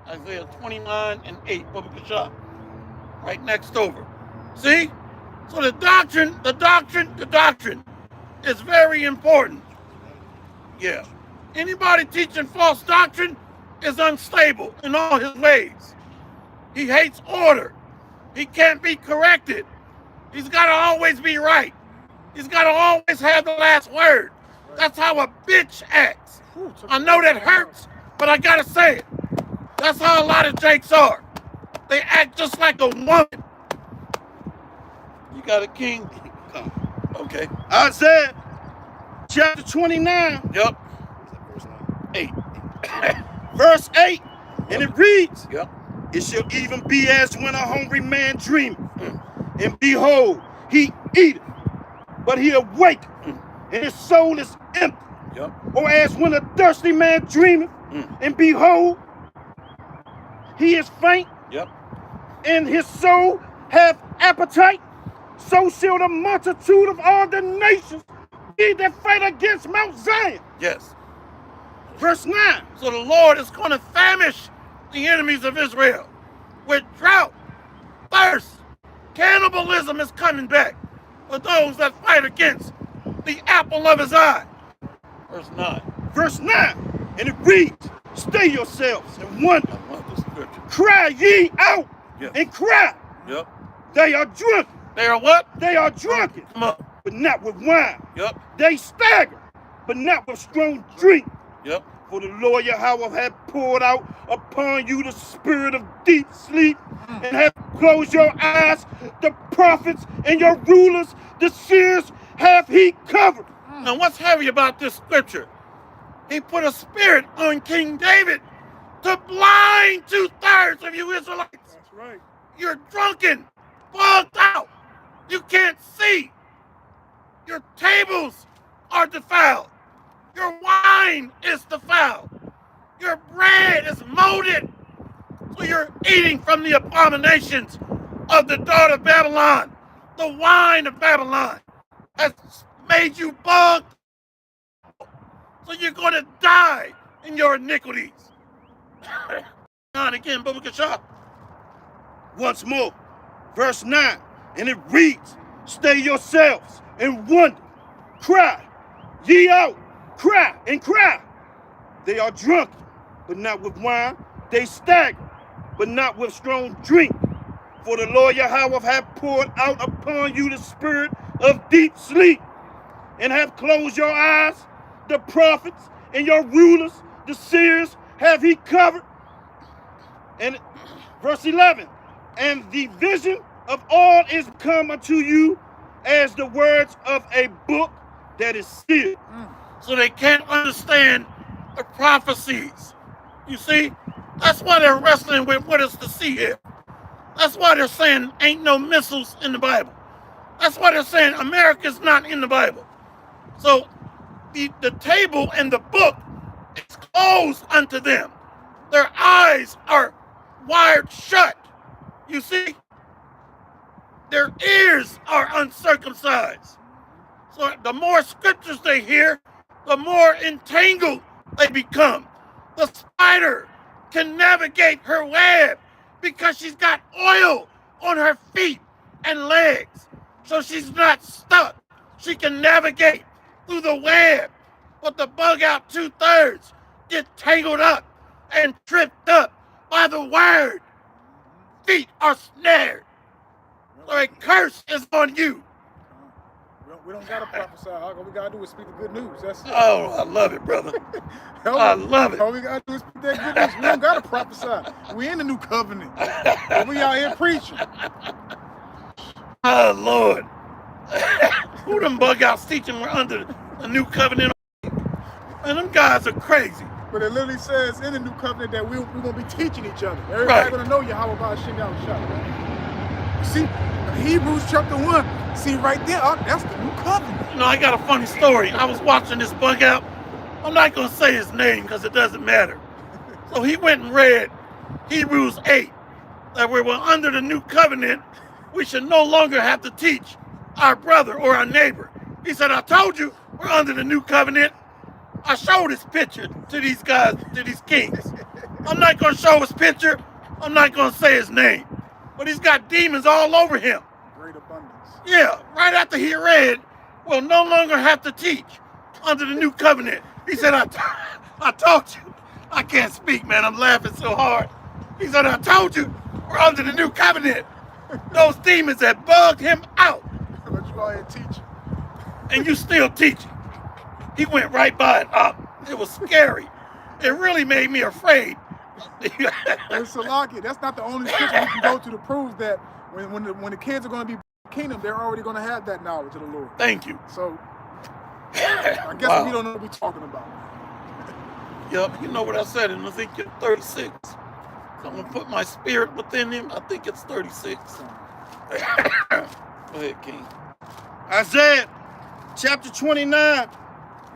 A: Isaiah 29:8, Public Shop. Right next over. See? So the doctrine is very important. Yeah. Anybody teaching false doctrine is unstable in all his ways. He hates order. He can't be corrected. He's got to always be right. He's got to always have the last word. That's how a bitch acts. I know that hurts, but I got to say it. That's how a lot of Jakes are. They act just like a woman. You got a king? Okay.
B: Isaiah chapter 29.
A: Yep.
B: 8. Verse 8. And it reads,
A: Yep.
B: It shall even be as when a hungry man dreameth, and behold, he eateth, but he awaketh, and his soul is empty.
A: Yep.
B: Or as when a thirsty man dreameth, and behold, he is faint,
A: Yep.
B: and his soul hath appetite. So shall the multitude of all the nations be that fight against Mount Zion.
A: Yes.
B: Verse 9.
A: So the Lord is going to famish the enemies of Israel with drought, thirst. Cannibalism is coming back for those that fight against the apple of his eye. Verse 9.
B: Verse 9. And it reads, stay yourselves and wonder.
A: I love the scripture.
B: Cry ye out
A: Yes.
B: and cry.
A: Yep.
B: They are drunken.
A: They are what?
B: They are drunken,
A: Come on.
B: but not with wine.
A: Yep.
B: They stagger, but not with strong drink.
A: Yep.
B: For the Lord Yahweh hath poured out upon you the spirit of deep sleep, and hath closed your eyes. The prophets and your rulers, the seers, hath he covered.
A: Now, what's heavy about this scripture? He put a spirit on King David to blind 2/3 of you Israelites.
C: That's right.
A: You're drunken, bugged out. You can't see. Your tables are defiled. Your wine is defiled. Your bread is molded. So you're eating from the abominations of the daughter of Babylon. The wine of Babylon has made you bugged. So you're going to die in your iniquities. On again, Biblical Shop.
B: Once more, verse 9, and it reads, stay yourselves and wonder, cry, ye out, cry and cry. They are drunken, but not with wine. They stagger, but not with strong drink. For the Lord Yahweh hath poured out upon you the spirit of deep sleep, and hath closed your eyes. The prophets and your rulers, the seers, have he covered. And verse 11, and the vision of all is come unto you as the words of a book that is sealed.
A: So they can't understand the prophecies. You see, that's why they're wrestling with what is to see here. That's why they're saying ain't no missiles in the Bible. That's why they're saying America's not in the Bible. So the table and the book is closed unto them. Their eyes are wired shut. You see, their ears are uncircumcised. So the more scriptures they hear, the more entangled they become. The spider can navigate her web because she's got oil on her feet and legs. So she's not stuck. She can navigate through the web. But the bug out 2/3 get tangled up and tripped up by the word. Feet are snared. So a curse is on you.
C: We don't gotta prophesy. All we gotta do is speak the good news. That's it.
A: Oh, I love it, brother. I love it.
C: All we gotta do is speak that good news. We don't gotta prophesy. We in the new covenant. But we out here preaching.
A: Oh, Lord. Who them bug outs teaching we're under the new covenant? Man, them guys are crazy.
C: But it literally says in the new covenant that we're gonna be teaching each other. Everybody
A: Right.
C: gonna know Yahweh about Shem Yahweh Shah. See, Hebrews chapter 1. See right there, that's the new covenant.
A: You know, I got a funny story. I was watching this bug out. I'm not going to say his name because it doesn't matter. So he went and read Hebrews 8, that we were under the new covenant. We should no longer have to teach our brother or our neighbor. He said, I told you we're under the new covenant. I showed his picture to these guys, to these kings. I'm not going to show his picture. I'm not going to say his name. But he's got demons all over him.
C: Great abundance.
A: Yeah, right after he read, we'll no longer have to teach under the new covenant. He said, I told you. I can't speak, man. I'm laughing so hard. He said, I told you we're under the new covenant. Those demons that bugged him out.
C: But you out here teaching.
A: And you still teaching. He went right by it up. It was scary. It really made me afraid.
C: And Salaki, that's not the only scripture we can go to prove that when the kids are going to be in the kingdom, they're already going to have that knowledge of the Lord.
A: Thank you.
C: So, I guess
A: Wow.
C: we don't know what we're talking about.
A: Yep, you know what I said in Ezekiel 36. So I'm going to put my spirit within him. I think it's 36. Go ahead, King.
B: Isaiah chapter 29,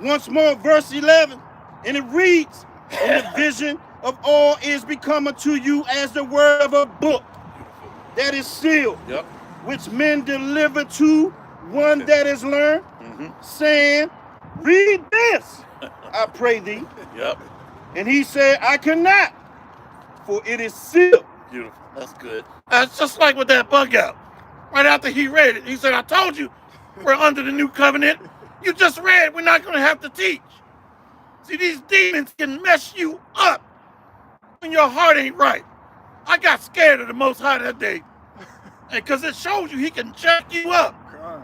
B: once more, verse 11, and it reads, and the vision of all is become unto you as the word of a book that is sealed,
A: Yep.
B: which men deliver to one that is learned, saying, read this, I pray thee.
A: Yep.
B: And he said, I cannot, for it is sealed.
A: Beautiful. That's good. That's just like with that bug out. Right after he read it, he said, I told you we're under the new covenant. You just read we're not going to have to teach. See, these demons can mess you up when your heart ain't right. I got scared of the Most High that day. Because it shows you he can jack you up.
C: God.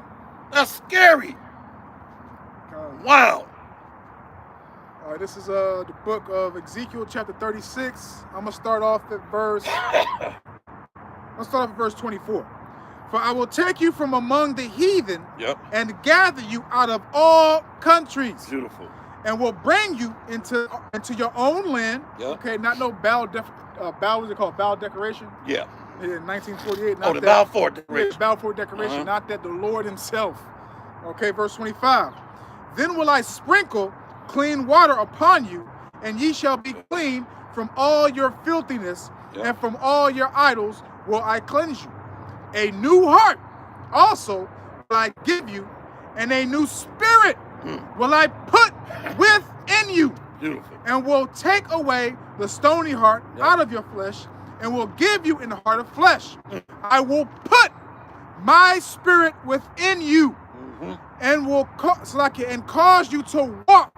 A: That's scary.
C: God.
A: Wow.
C: All right, this is the book of Ezekiel chapter 36. I'm going to start off at verse 24. For I will take you from among the heathen and gather you out of all countries.
A: Beautiful.
C: And will bring you into your own land. Okay, not no Baal, what is it called? Baal decoration?
A: Yeah.
C: In 1948.
A: Oh, the Balfour Declaration.
C: Yeah, Balfour Declaration, not that the Lord himself. Okay, verse 25. Then will I sprinkle clean water upon you, and ye shall be clean from all your filthiness, and from all your idols will I cleanse you. A new heart also will I give you, and a new spirit will I put within you.
A: Beautiful.
C: And will take away the stony heart out of your flesh, and will give you an heart of flesh. I will put my spirit within you, and will cause you to walk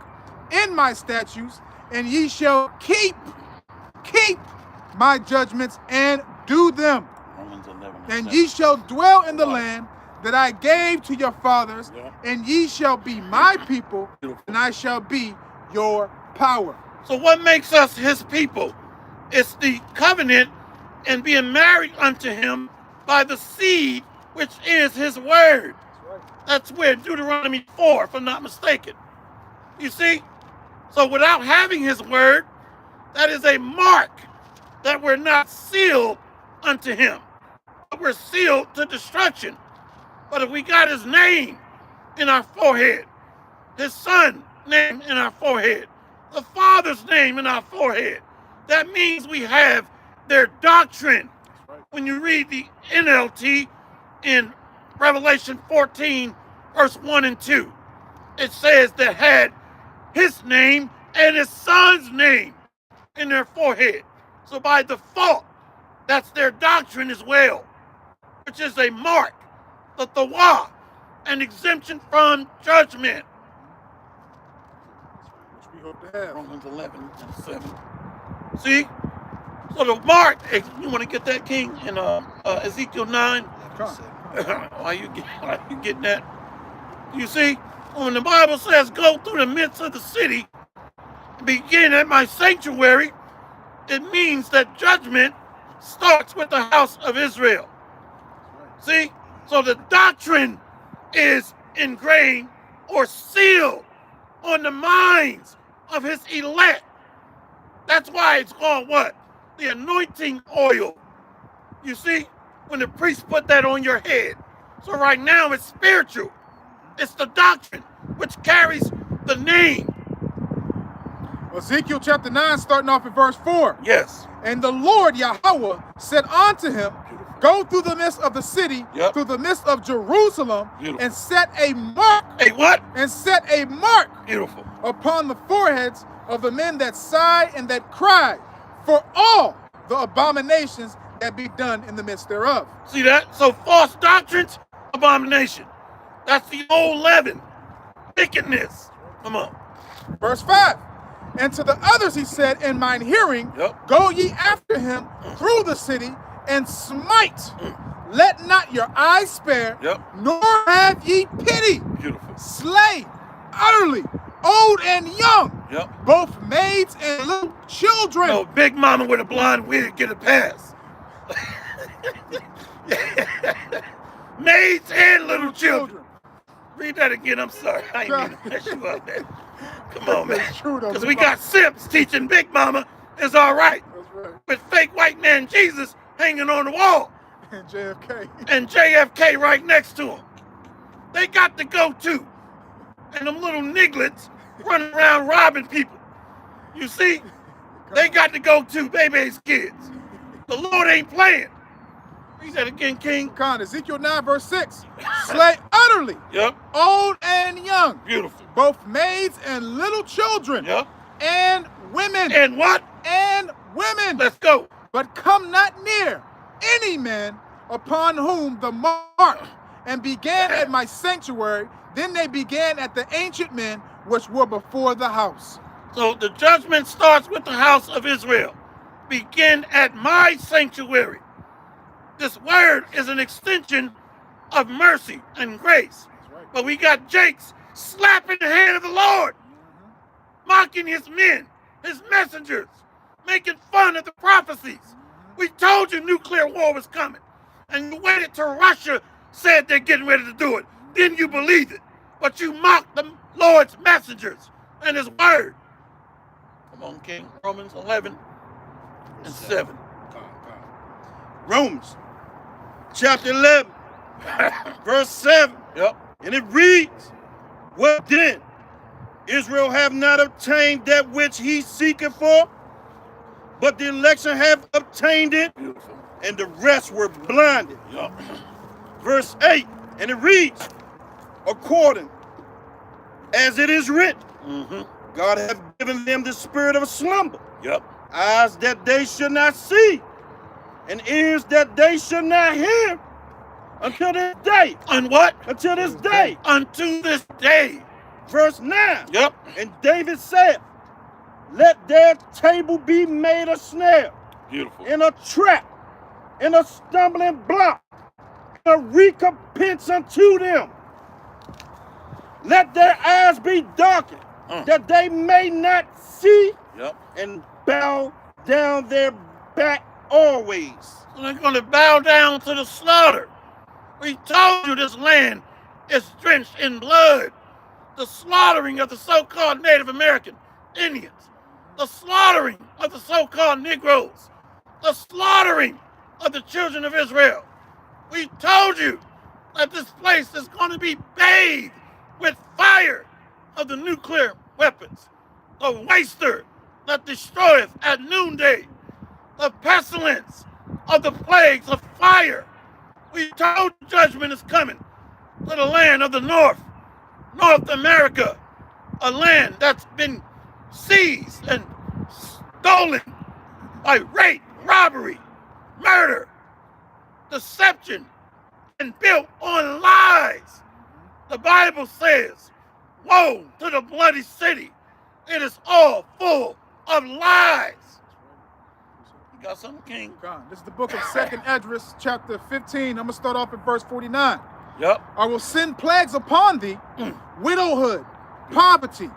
C: in my statutes, and ye shall keep my judgments and do them. And ye shall dwell in the land that I gave to your fathers, and ye shall be my people, and I shall be your power.
A: So what makes us his people? It's the covenant and being married unto him by the seed, which is his word. That's where Deuteronomy 4, if I'm not mistaken. You see? So without having his word, that is a mark that we're not sealed unto him. But we're sealed to destruction. But if we got his name in our forehead, his son name in our forehead, the Father's name in our forehead, that means we have their doctrine. When you read the NLT in Revelation 14, verse 1 and 2, it says that had his name and his son's name in their forehead. So by default, that's their doctrine as well, which is a mark, the tawah, an exemption from judgment.
C: Which we hope to have.
A: Romans 11 and 7. See? So the mark, hey, you want to get that, King, in Ezekiel 9? Why you getting that? You see, when the Bible says, go through the midst of the city, begin at my sanctuary, it means that judgment starts with the house of Israel. See? So the doctrine is ingrained or sealed on the minds of his elect. That's why it's called what? The anointing oil. You see? When the priest put that on your head. So right now it's spiritual. It's the doctrine which carries the name.
C: Ezekiel chapter 9, starting off at verse 4.
A: Yes.
C: And the Lord Yahweh said unto him, go through the midst of the city, through the midst of Jerusalem, and set a mark.
A: A what?
C: And set a mark.
A: Beautiful.
C: Upon the foreheads of the men that sigh and that cry, for all the abominations that be done in the midst thereof.
A: See that? So false doctrines, abomination. That's the old leaven. Wickedness. Come on.
C: Verse 5. And to the others he said, in mine hearing, go ye after him through the city, and smite. Let not your eyes spare, nor have ye pity.
A: Beautiful.
C: Slay utterly, old and young, both maids and little children.
A: No, big mama with a blonde wig get a pass. Maids and little children. Read that again, I'm sorry. I ain't mean to mess you up, man. Come on, man. Because we got simps teaching Big Mama is all right.
C: That's right.
A: With fake white man Jesus hanging on the wall.
C: And JFK.
A: And JFK right next to him. They got to go too. And them little nigglets running around robbing people. You see? They got to go too, baby's kids. The Lord ain't playing. Read that again, King.
C: Con, Ezekiel 9, verse 6. Slay utterly, old and young.
A: Beautiful.
C: Both maids and little children. And women.
A: And what?
C: And women.
A: Let's go.
C: But come not near any man upon whom the mark, and began at my sanctuary. Then they began at the ancient men which were before the house.
A: So the judgment starts with the house of Israel. begin at my sanctuary. This word is an extension of mercy and grace.
C: Right.
A: But we got Jakes slapping the hand of the Lord, mocking his men, his messengers, making fun of the prophecies. We told you nuclear war was coming, and you waited till Russia said they're getting ready to do it. Then you believed it, but you mocked the Lord's messengers and his word. Come on, King. Romans 11 and 7.
B: Romans chapter 11, verse 7.
A: Yep.
B: And it reads, what then? Israel have not obtained that which he seeketh for, but the election have obtained it,
A: Beautiful.
B: and the rest were blinded.
A: Yep.
B: Verse 8, and it reads, according as it is written, God hath given them the spirit of slumber,
A: Yep.
B: eyes that they should not see, and ears that they should not hear, until this day.
A: On what?
B: Until this day.
A: Unto this day.
B: Verse 9.
A: Yep.
B: And David said, let their table be made a snare,
A: Beautiful.
B: and a trap, and a stumbling block, and a recompense unto them. Let their eyes be darkened, that they may not see,
A: Yep.
B: and bow down their back always.
A: So they're going to bow down to the slaughter. We told you this land is drenched in blood. The slaughtering of the so-called Native American Indians. The slaughtering of the so-called Negroes. The slaughtering of the children of Israel. We told you that this place is going to be bathed with fire of the nuclear weapons. The waster that destroyeth at noonday. The pestilence of the plagues of fire. We told you judgment is coming to the land of the North America, a land that's been seized and stolen by rape, robbery, murder, deception, and built on lies. The Bible says, woe to the bloody city. It is all full of lies. You got something, King?
C: This is the book of 2nd Esdras, chapter 15. I'm going to start off at verse 49.
A: Yep.
C: I will send plagues upon thee, widowhood, poverty,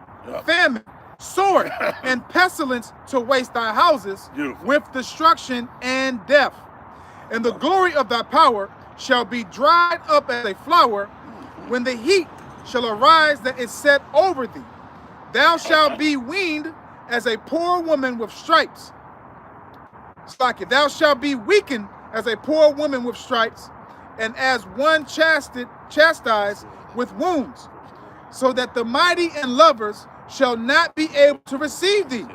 C: famine, sword, and pestilence to waste thy houses,
A: Beautiful.
C: with destruction and death. And the glory of thy power shall be dried up as a flower, when the heat shall arise that is set over thee. Thou shalt be weaned as a poor woman with stripes. Thou shalt be weakened as a poor woman with stripes, and as one chastised with wounds, so that the mighty and lovers shall not be able to receive thee.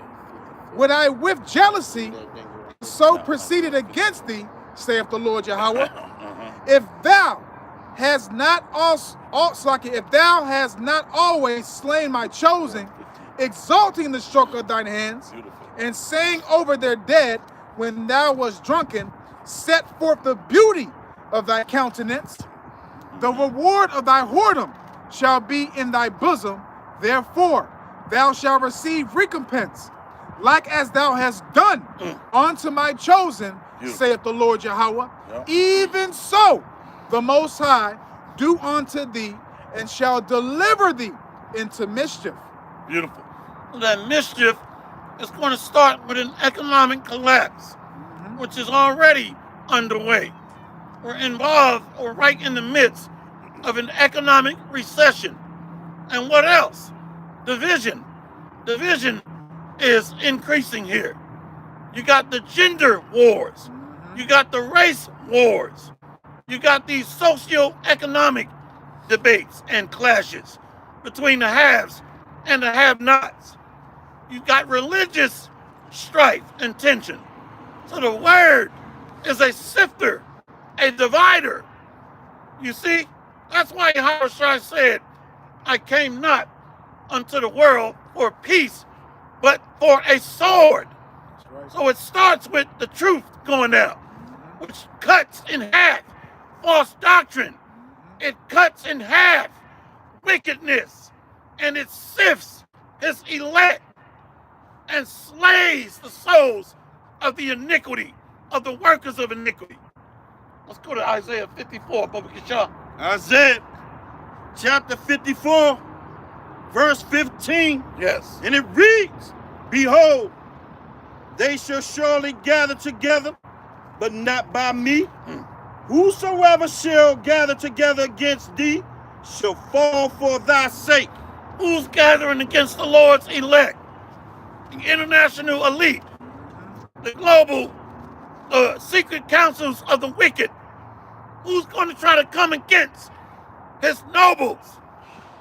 C: Would I with jealousy so proceeded against thee, saith the Lord Yahweh, if thou hast not always slain my chosen, exalting the stroke of thine hands, and saying over their dead when thou wast drunken, set forth the beauty of thy countenance, the reward of thy whoredom shall be in thy bosom, therefore thou shalt receive recompense, like as thou hast done unto my chosen, saith the Lord Yahweh. Even so the Most High do unto thee, and shall deliver thee into mischief.
A: Beautiful. That mischief is going to start with an economic collapse, which is already underway. We're involved, or right in the midst of an economic recession. And what else? Division. Division is increasing here. You got the gender wars. You got the race wars. You got these socio-economic debates and clashes between the haves and the have-nots. You got religious strife and tension. So the word is a sifter, a divider. You see, that's why Yahushua said, I came not unto the world for peace, but for a sword. Right. So it starts with the truth going out, which cuts in half false doctrine. It cuts in half wickedness, and it sifts his elect and slays the souls of the iniquity of the workers of iniquity. Let's go to Isaiah 54, Baba Kisha.
B: Isaiah chapter 54, verse 15.
A: Yes.
B: And it reads, behold, they shall surely gather together, but not by me. Whosoever shall gather together against thee shall fall for thy sake.
A: Who's gathering against the Lord's elect? The international elite, the global secret councils of the wicked. Who's going to try to come against his nobles,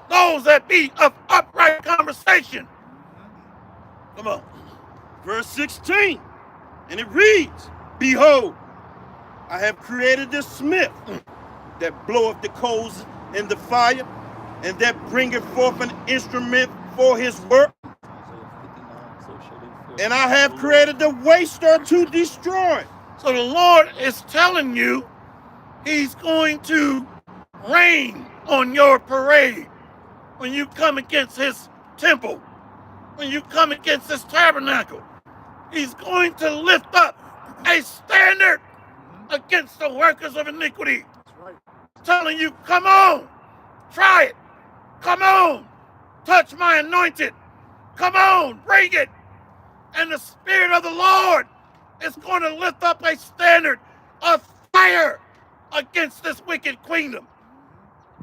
A: those that be of upright conversation? Come on.
B: Verse 16, and it reads, behold, I have created the smith that bloweth the coals in the fire, and that bringeth forth an instrument for his work. And I have created the waster to destroy.
A: So the Lord is telling you he's going to rain on your parade when you come against his temple, when you come against his tabernacle. He's going to lift up a standard against the workers of iniquity.
C: That's right.
A: Telling you, come on, try it. Come on, touch my anointed. Come on, bring it. And the Spirit of the Lord is going to lift up a standard of fire against this wicked kingdom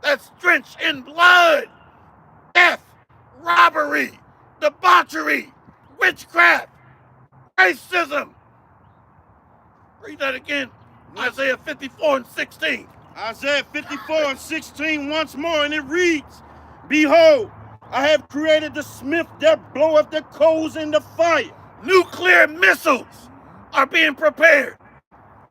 A: that's drenched in blood, death, robbery, debauchery, witchcraft, racism. Read that again. Isaiah 54 and 16.
B: Isaiah 54 and 16 once more, and it reads, behold, I have created the smith that bloweth the coals in the fire.
A: Nuclear missiles are being prepared.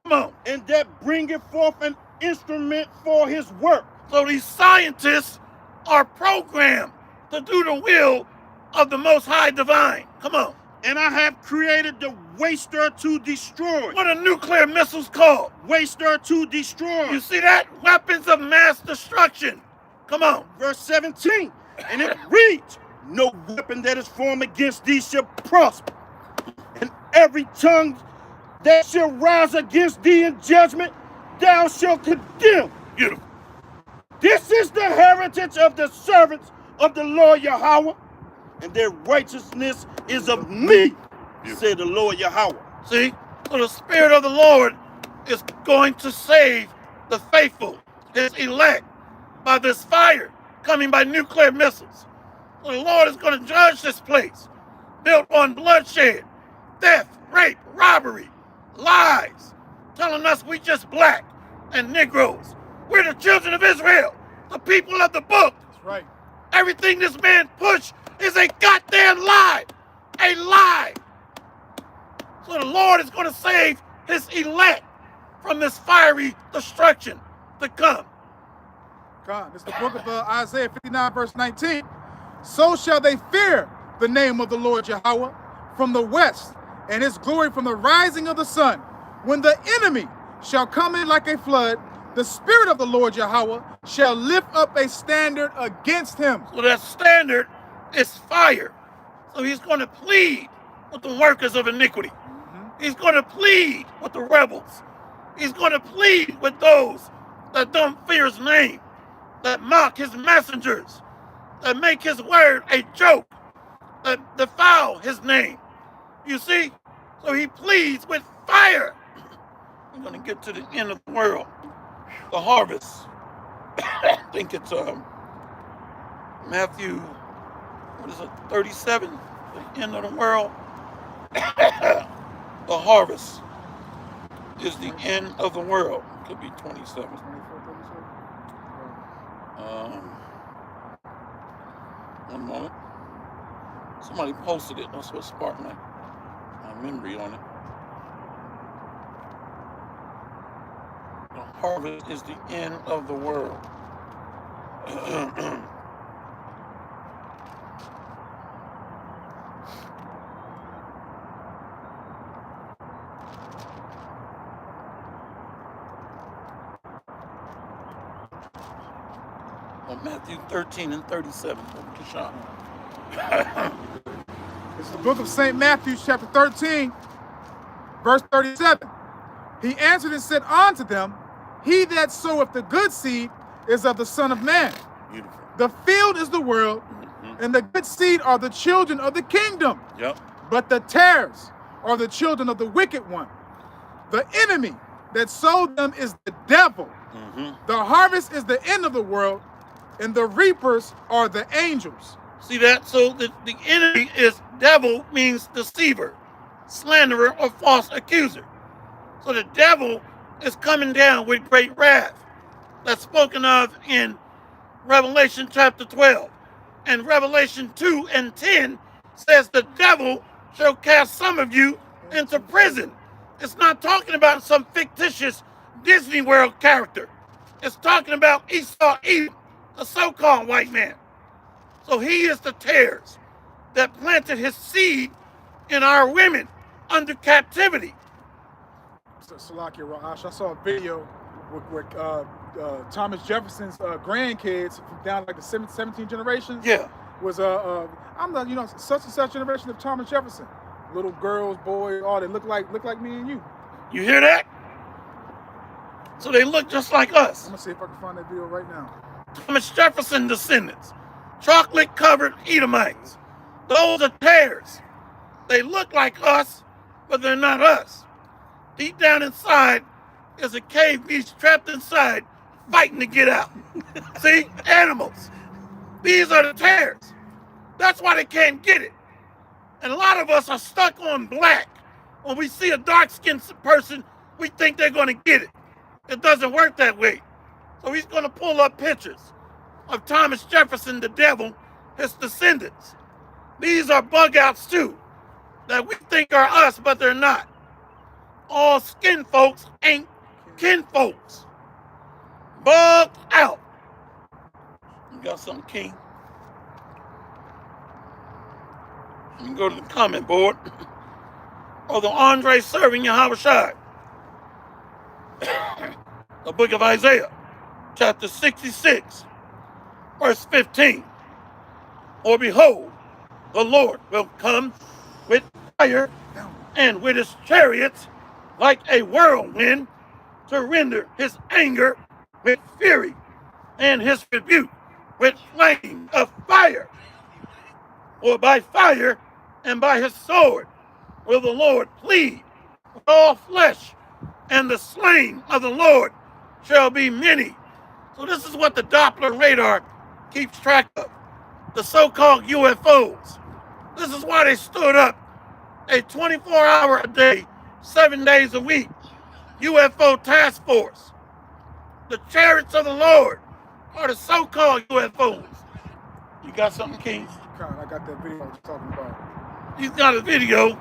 A: Come on.
B: And that bringeth forth an instrument for his work.
A: So these scientists are programmed to do the will of the Most High Divine. Come on.
B: And I have created the waster to destroy.
A: What are nuclear missiles called?
B: Waster to destroy.
A: You see that? Weapons of mass destruction. Come on.
B: Verse 17, and it reads, no weapon that is formed against thee shall prosper, and every tongue that shall rise against thee in judgment, thou shalt condemn.
A: Beautiful.
B: This is the heritage of the servants of the Lord Yahweh, and their righteousness is of me, said the Lord Yahweh.
A: See? So the Spirit of the Lord is going to save the faithful, his elect, by this fire coming by nuclear missiles. So the Lord is going to judge this place built on bloodshed, theft, rape, robbery, lies, telling us we just black and Negroes. We're the children of Israel, the people of the book.
C: That's right.
A: Everything this man pushed is a goddamn lie. A lie. So the Lord is going to save his elect from this fiery destruction to come.
C: God, it's the book of Isaiah 59, verse 19. So shall they fear the name of the Lord Yahweh from the west, and his glory from the rising of the sun. When the enemy shall come in like a flood, the Spirit of the Lord Yahweh shall lift up a standard against him.
A: So that standard is fire. So he's going to plead with the workers of iniquity. He's going to plead with the rebels. He's going to plead with those that don't fear his name, that mock his messengers, that make his word a joke, that defile his name. You see? So he pleads with fire. We're going to get to the end of the world. The harvest. I think it's Matthew, what is it, 37? The end of the world. The harvest is the end of the world. Could be 27. One moment. Somebody posted it. That's what sparked my memory on it. The harvest is the end of the world. Matthew 13 and 37.
C: It's the book of St. Matthew, chapter 13, Verse 37. He answered and said unto them, he that soweth the good seed is of the Son of Man.
A: Beautiful.
C: The field is the world, and the good seed are the children of the kingdom.
A: Yep.
C: But the tares are the children of the wicked one. The enemy that sowed them is the devil. The harvest is the end of the world, and the reapers are the angels.
A: See that? So the enemy is devil, means deceiver, slanderer, or false accuser. So the devil is coming down with great wrath. That's spoken of in Revelation chapter 12. And Revelation 2 and 10 says the devil shall cast some of you into prison. It's not talking about some fictitious Disney World character. It's talking about Esau Edom, a so-called white man. So he is the tares that planted his seed in our women under captivity.
C: Salakia Ra'ash, I saw a video with Thomas Jefferson's grandkids from down like the 17 generations.
A: Yeah.
C: Was I'm the such and such generation of Thomas Jefferson. Little girls, boys, all they look like me and you.
A: You hear that? So they look just like us.
C: I'm gonna see if I can find that video right now.
A: Thomas Jefferson descendants, chocolate-covered Edomites. Those are tares. They look like us, but they're not us. Deep down inside is a cave beast trapped inside, fighting to get out. See? Animals. These are the tares. That's why they can't get it. And a lot of us are stuck on black. When we see a dark-skinned person, we think they're going to get it. It doesn't work that way. So he's going to pull up pictures of Thomas Jefferson, the devil, his descendants. These are bug outs too, that we think are us, but they're not. All skin folks ain't kin folks. Bugged out. You got something, King? You can go to the comment board. Brother Andre serving Yahushua. The book of Isaiah, chapter 66, verse 15. Or behold, the Lord will come with fire and with his chariots like a whirlwind to render his anger with fury and his rebuke with flame of fire. For by fire and by his sword will the Lord plead with all flesh, and the slain of the Lord shall be many. So this is what the Doppler radar keeps track of, the so-called UFOs. This is why they stood up a 24-hour a day, 7 days a week UFO task force. The chariots of the Lord are the so-called UFOs. You got something, King?
C: I got that video I was talking about.
A: He's got a video.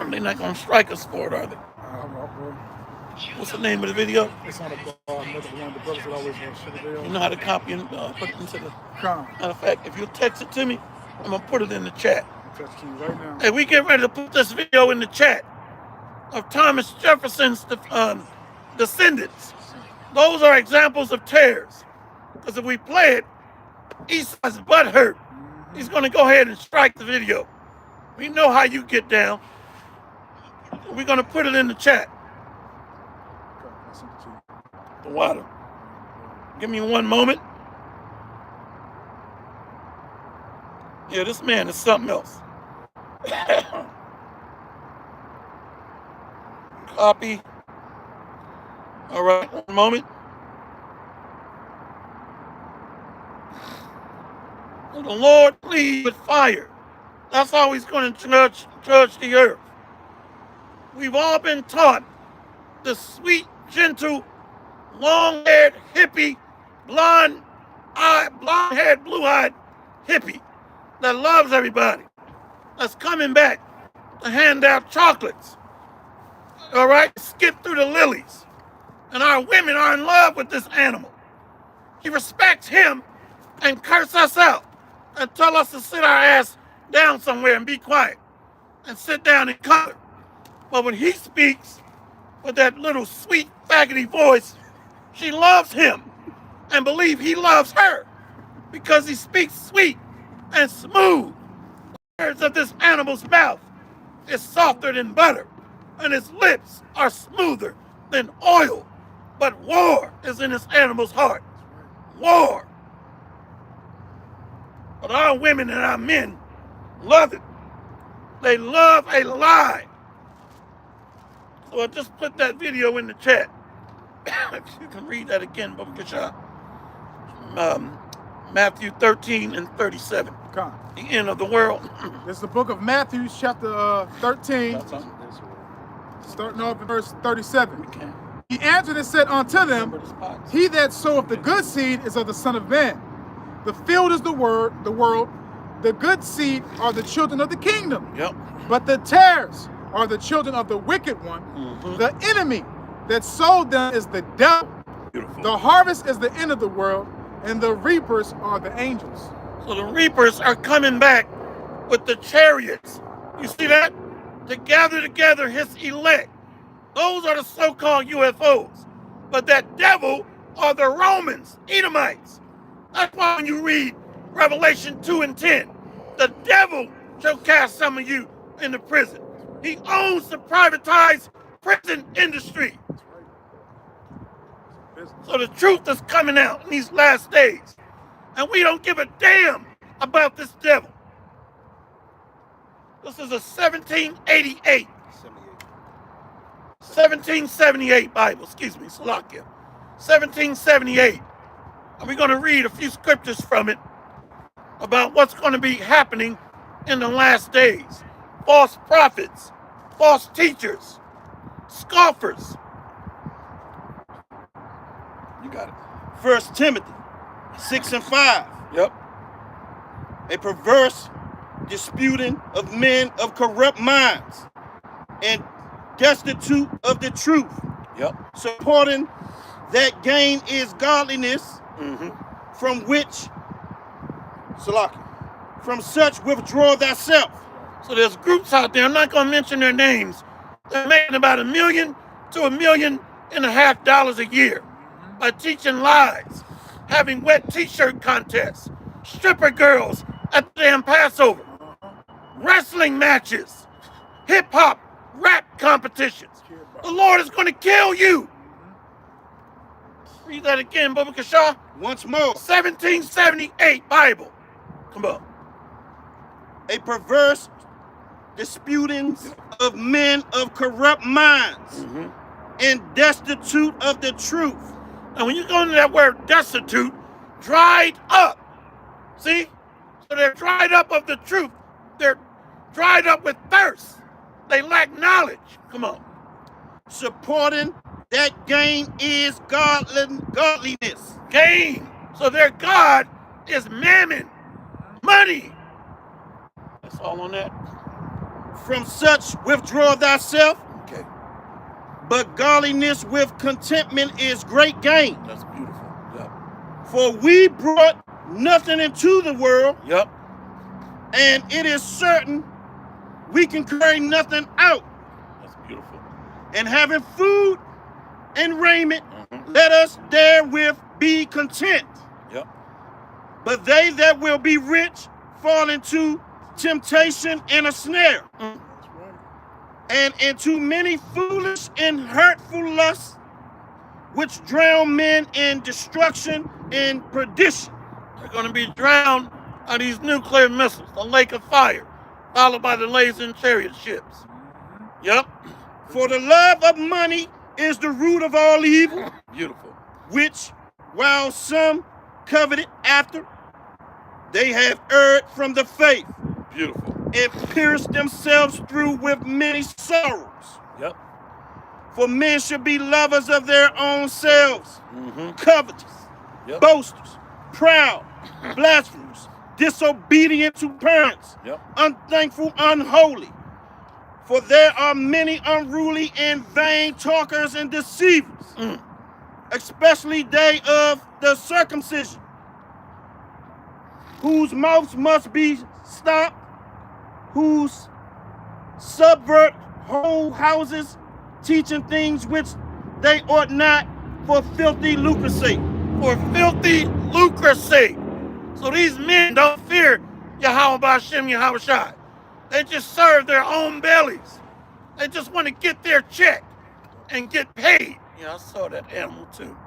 A: They're not going to strike us for it, are they? What's the name of the video?
C: It's on another one of the brothers that always want to shoot the video.
A: You know how to copy and put it into the...
C: Come.
A: Matter of fact, if you text it to me, I'm going to put it in the chat.
C: I'll text it to you right now.
A: Hey, we get ready to put this video in the chat of Thomas Jefferson's descendants. Those are examples of tares. Because if we play it, Esau's butt hurt. He's going to go ahead and strike the video. We know how you get down. We're going to put it in the chat. The water. Give me one moment. Yeah, this man is something else. Copy. All right, one moment. The Lord plead with fire. That's how he's going to judge the earth. We've all been taught the sweet, gentle, long-haired hippie, blonde-haired, blue-eyed hippie that loves everybody, that's coming back to hand out chocolates, all right, skip through the lilies. And our women are in love with this animal. He respects him and curse us out and tell us to sit our ass down somewhere and be quiet and sit down and cover. But when he speaks with that little sweet faggoty voice, she loves him and believes he loves her because he speaks sweet and smooth. The words of this animal's mouth is softer than butter, and his lips are smoother than oil. But war is in this animal's heart. War. But our women and our men love it. They love a lie. So I just put that video in the chat. If you can read that again, Baba Kasha. Matthew 13 and 37.
C: Come.
A: The end of the world.
C: This is the book of Matthew, chapter 13, starting off in verse 37.
A: Okay.
C: He answered and said unto them, he that soweth the good seed is of the Son of Man. The field is the world. The good seed are the children of the kingdom.
A: Yep.
C: But the tares are the children of the wicked one. The enemy that sowed them is the devil.
A: Beautiful.
C: The harvest is the end of the world, and the reapers are the angels.
A: So the reapers are coming back with the chariots. You see that? To gather together his elect. Those are the so-called UFOs. But that devil are the Romans, Edomites. That's why when you read Revelation 2 and 10, the devil shall cast some of you into prison. He owns the privatized prison industry. So the truth is coming out in these last days. And we don't give a damn about this devil. This is a 1778 Bible, excuse me, Salakia. 1778. And we're going to read a few scriptures from it about what's going to be happening in the last days. False prophets, false teachers, scoffers. You got it.
B: 1 Timothy 6 and 5.
A: Yep.
B: A perverse disputing of men of corrupt minds and destitute of the truth.
A: Yep.
B: Supporting that gain is godliness, from which, Salaki, from such withdraw thyself.
A: So there's groups out there, I'm not going to mention their names, they're making about $1 million to $1.5 million a year by teaching lies, having wet t-shirt contests, stripper girls at the damn Passover, wrestling matches, hip-hop, rap competitions. The Lord is going to kill you. Read that again, Baba Kasha.
B: Once more.
A: 1778 Bible. Come on.
B: A perverse disputings of men of corrupt minds and destitute of the truth.
A: And when you go into that word destitute, dried up. See? So they're dried up of the truth. They're dried up with thirst. They lack knowledge. Come on.
B: Supporting that gain is godliness.
A: Gain. So their God is mammon. Money. That's all on that.
B: From such withdraw thyself.
A: Okay.
B: But godliness with contentment is great gain.
A: That's beautiful. Yep.
B: For we brought nothing into the world.
A: Yep.
B: And it is certain we can carry nothing out.
A: That's beautiful.
B: And having food and raiment, let us therewith be content.
A: Yep.
B: But they that will be rich fall into temptation and a snare, and into many foolish and hurtful lusts, which drown men in destruction and perdition.
A: They're going to be drowned by these nuclear missiles, the lake of fire, followed by the laser and chariot ships. Yep.
B: For the love of money is the root of all evil.
A: Beautiful.
B: Which, while some coveted after, they have erred from the faith.
A: Beautiful.
B: And pierced themselves through with many sorrows.
A: Yep.
B: For men should be lovers of their own selves, covetous, boasters, proud, blasphemers, disobedient to parents, unthankful, unholy. For there are many unruly and vain talkers and deceivers, especially they of the circumcision, whose mouths must be stopped, whose subvert whole houses, teaching things which they ought not, for filthy lucre's sake.
A: For filthy lucre's sake. So these men don't fear Yahweh Ba'ashem Yahweh Shai. They just serve their own bellies. They just want to get their check and get paid. Yeah, I saw that animal too.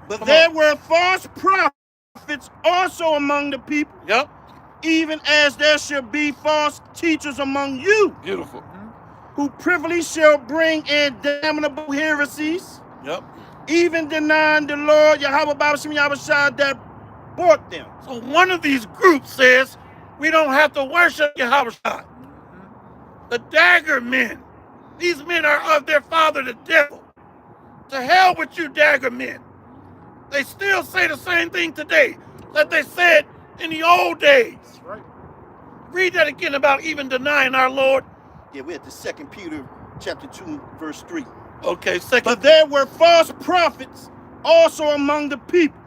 B: But there were false prophets also among the people.
A: Yep.
B: Even as there shall be false teachers among you.
A: Beautiful.
B: Who privily shall bring in damnable heresies.
A: Yep.
B: Even denying the Lord Yahweh Babashim Yahushua that bought them.
A: So one of these groups says we don't have to worship Yahushua. The dagger men. These men are of their father the devil. To hell with you, dagger men. They still say the same thing today that they said in the old days.
C: That's right.
A: Read that again about even denying our Lord.
B: Yeah, we're at the 2 Peter chapter 2, verse 3.
A: Okay, second.
B: But there were false prophets also among the people,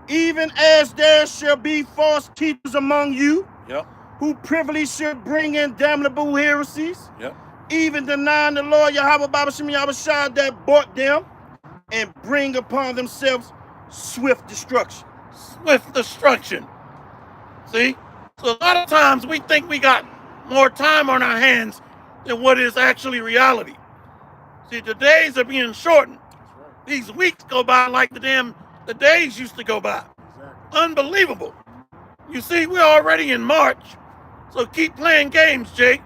B: even as there shall be false teachers among you.
A: Yep.
B: Who privily should bring in damnable heresies.
A: Yep.
B: Even denying the Lord Yahweh Babashim Yahushua that bought them, and bring upon themselves swift destruction.
A: Swift destruction. See? So a lot of times we think we got more time on our hands than what is actually reality. See, the days are being shortened.
C: Right.
A: These weeks go by like the days used to go by.
C: Exactly.
A: Unbelievable. You see, we're already in March. So keep playing games, Jake.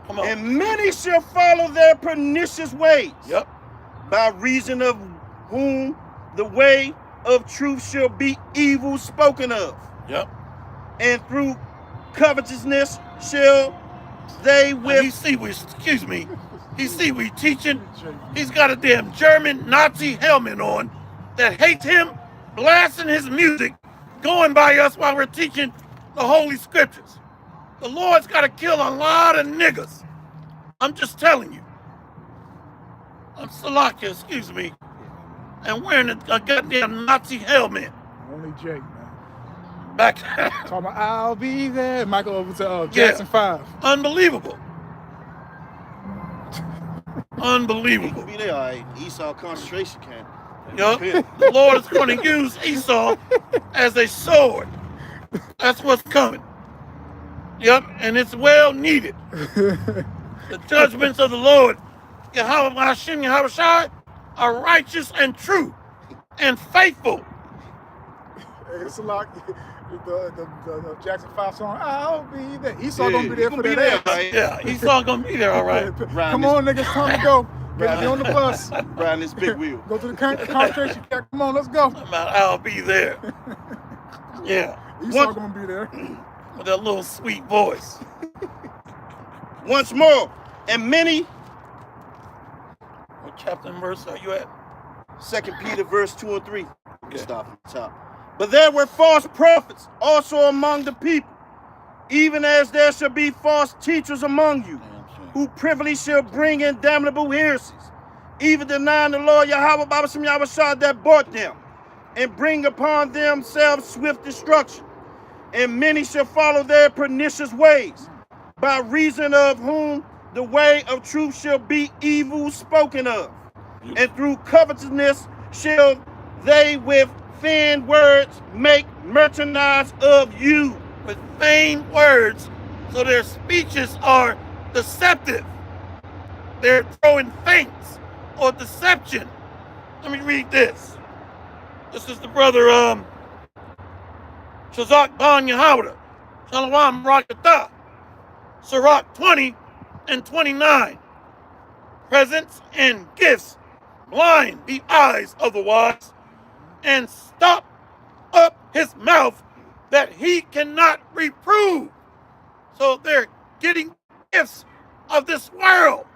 A: Come on.
B: And many shall follow their pernicious ways.
A: Yep.
B: By reason of whom the way of truth shall be evil spoken of.
A: Yep.
B: And through covetousness shall they with...
A: He see we teaching. He's got a damn German Nazi helmet on that hates him, blasting his music, going by us while we're teaching the Holy Scriptures. The Lord's got to kill a lot of niggas. I'm just telling you. I'm Salakia, excuse me, and wearing a goddamn Nazi helmet.
C: Only Jake, man.
A: Back.
C: Talking about I'll be there. Michael over to Jackson 5.
A: Unbelievable.
B: He
A: Unbelievable.
B: could be there, all right. Esau concentration camp.
A: Yup. The Lord is going to use Esau as a sword. That's what's coming. Yep, and it's well needed. The judgments of the Lord, Yahweh Hashem Yahushua, are righteous and true and faithful.
C: Hey, it's a lot. The Jackson 5 song, I'll be there. Esau gonna be there for
B: be
C: that
B: there,
C: ass.
B: right?
A: Yeah, Esau gonna be there, all right.
C: Come on, niggas, time to go. Get on the bus.
B: Riding this big wheel.
C: Go to the concentration camp. Come on, let's go.
A: I'll be there. Yeah.
C: Esau gonna be there.
A: With that little sweet voice.
B: Once more, and many...
A: What chapter and verse are you at?
B: 2 Peter verse 2 and 3.
A: Okay.
B: Stop at the top. But there were false prophets also among the people, even as there shall be false teachers among you, who privily shall bring in damnable heresies, even denying the Lord Yahweh Babashim Yahushua that bought them, and bring upon themselves swift destruction. And many shall follow their pernicious ways, by reason of whom the way of truth shall be evil spoken of. And through covetousness shall they with feigned words make merchandise of you.
A: With feigned words, so their speeches are deceptive. They're throwing feints or deception. Let me read this. This is the brother Shazak Ban Yehuda, Shalom Rakatah, Sirach 20 and 29. Presents and gifts blind the eyes of the wise, and stop up his mouth that he cannot reprove. So they're getting gifts of this world.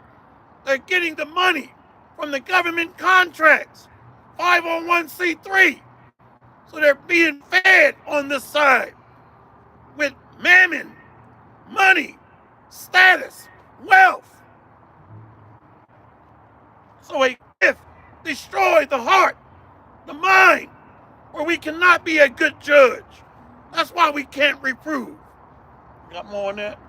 A: They're getting the money from the government contracts, 501c3. So they're being fed on this side with mammon, money, status, wealth. So a gift destroys the heart, the mind, where we cannot be a good judge. That's why we can't reprove. You got more on that?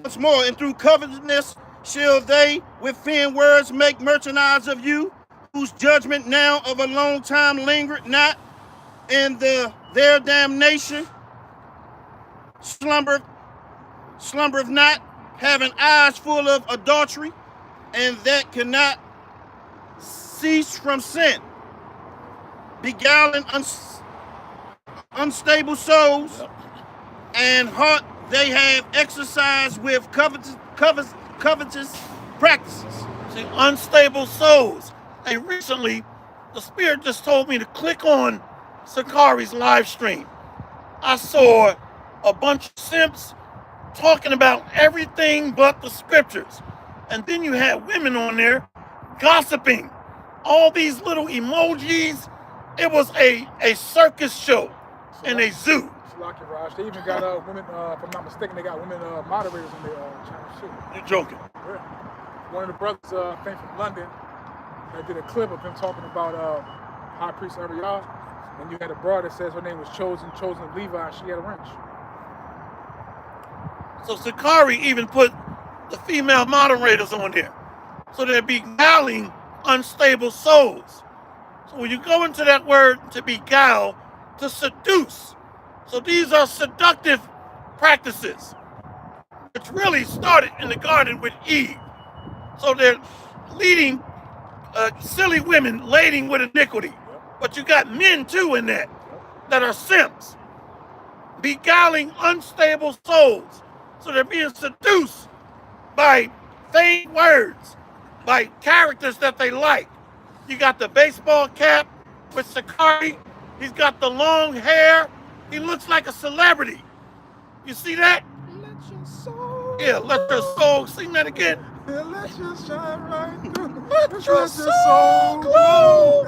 B: Once more, and through covetousness shall they with feigned words make merchandise of you, whose judgment now of a long time lingered not, and their damnation slumbered slumbereth not, having eyes full of adultery, and that cannot cease from sin, beguiling unstable souls, and heart they have exercised with covetous practices.
A: See, unstable souls. And recently, the Spirit just told me to click on Sakari's live stream. I saw a bunch of simps talking about everything but the scriptures. And then you had women on there gossiping. All these little emojis. It was a circus show and a zoo.
C: They even got women, if I'm not mistaken, they got women moderators on their channel too.
A: You're joking.
C: Yeah. One of the brothers, I think from London, they did a clip of him talking about High Priest Ariel, and you had a broad that says her name was Chosen of Levi, and she had a wrench.
A: So Sakari even put the female moderators on there. So they're beguiling unstable souls. So when you go into that word to beguile, to seduce. So these are seductive practices, which really started in the garden with Eve. So they're leading silly women laden with iniquity. But you got men too in that are simps, beguiling unstable souls. So they're being seduced by vain words, by characters that they like. You got the baseball cap with Sakari. He's got the long hair. He looks like a celebrity. You see that?
C: Let your soul.
A: Yeah, let your soul. Sing that again.
C: Let your shine right through.
A: Let your soul glow.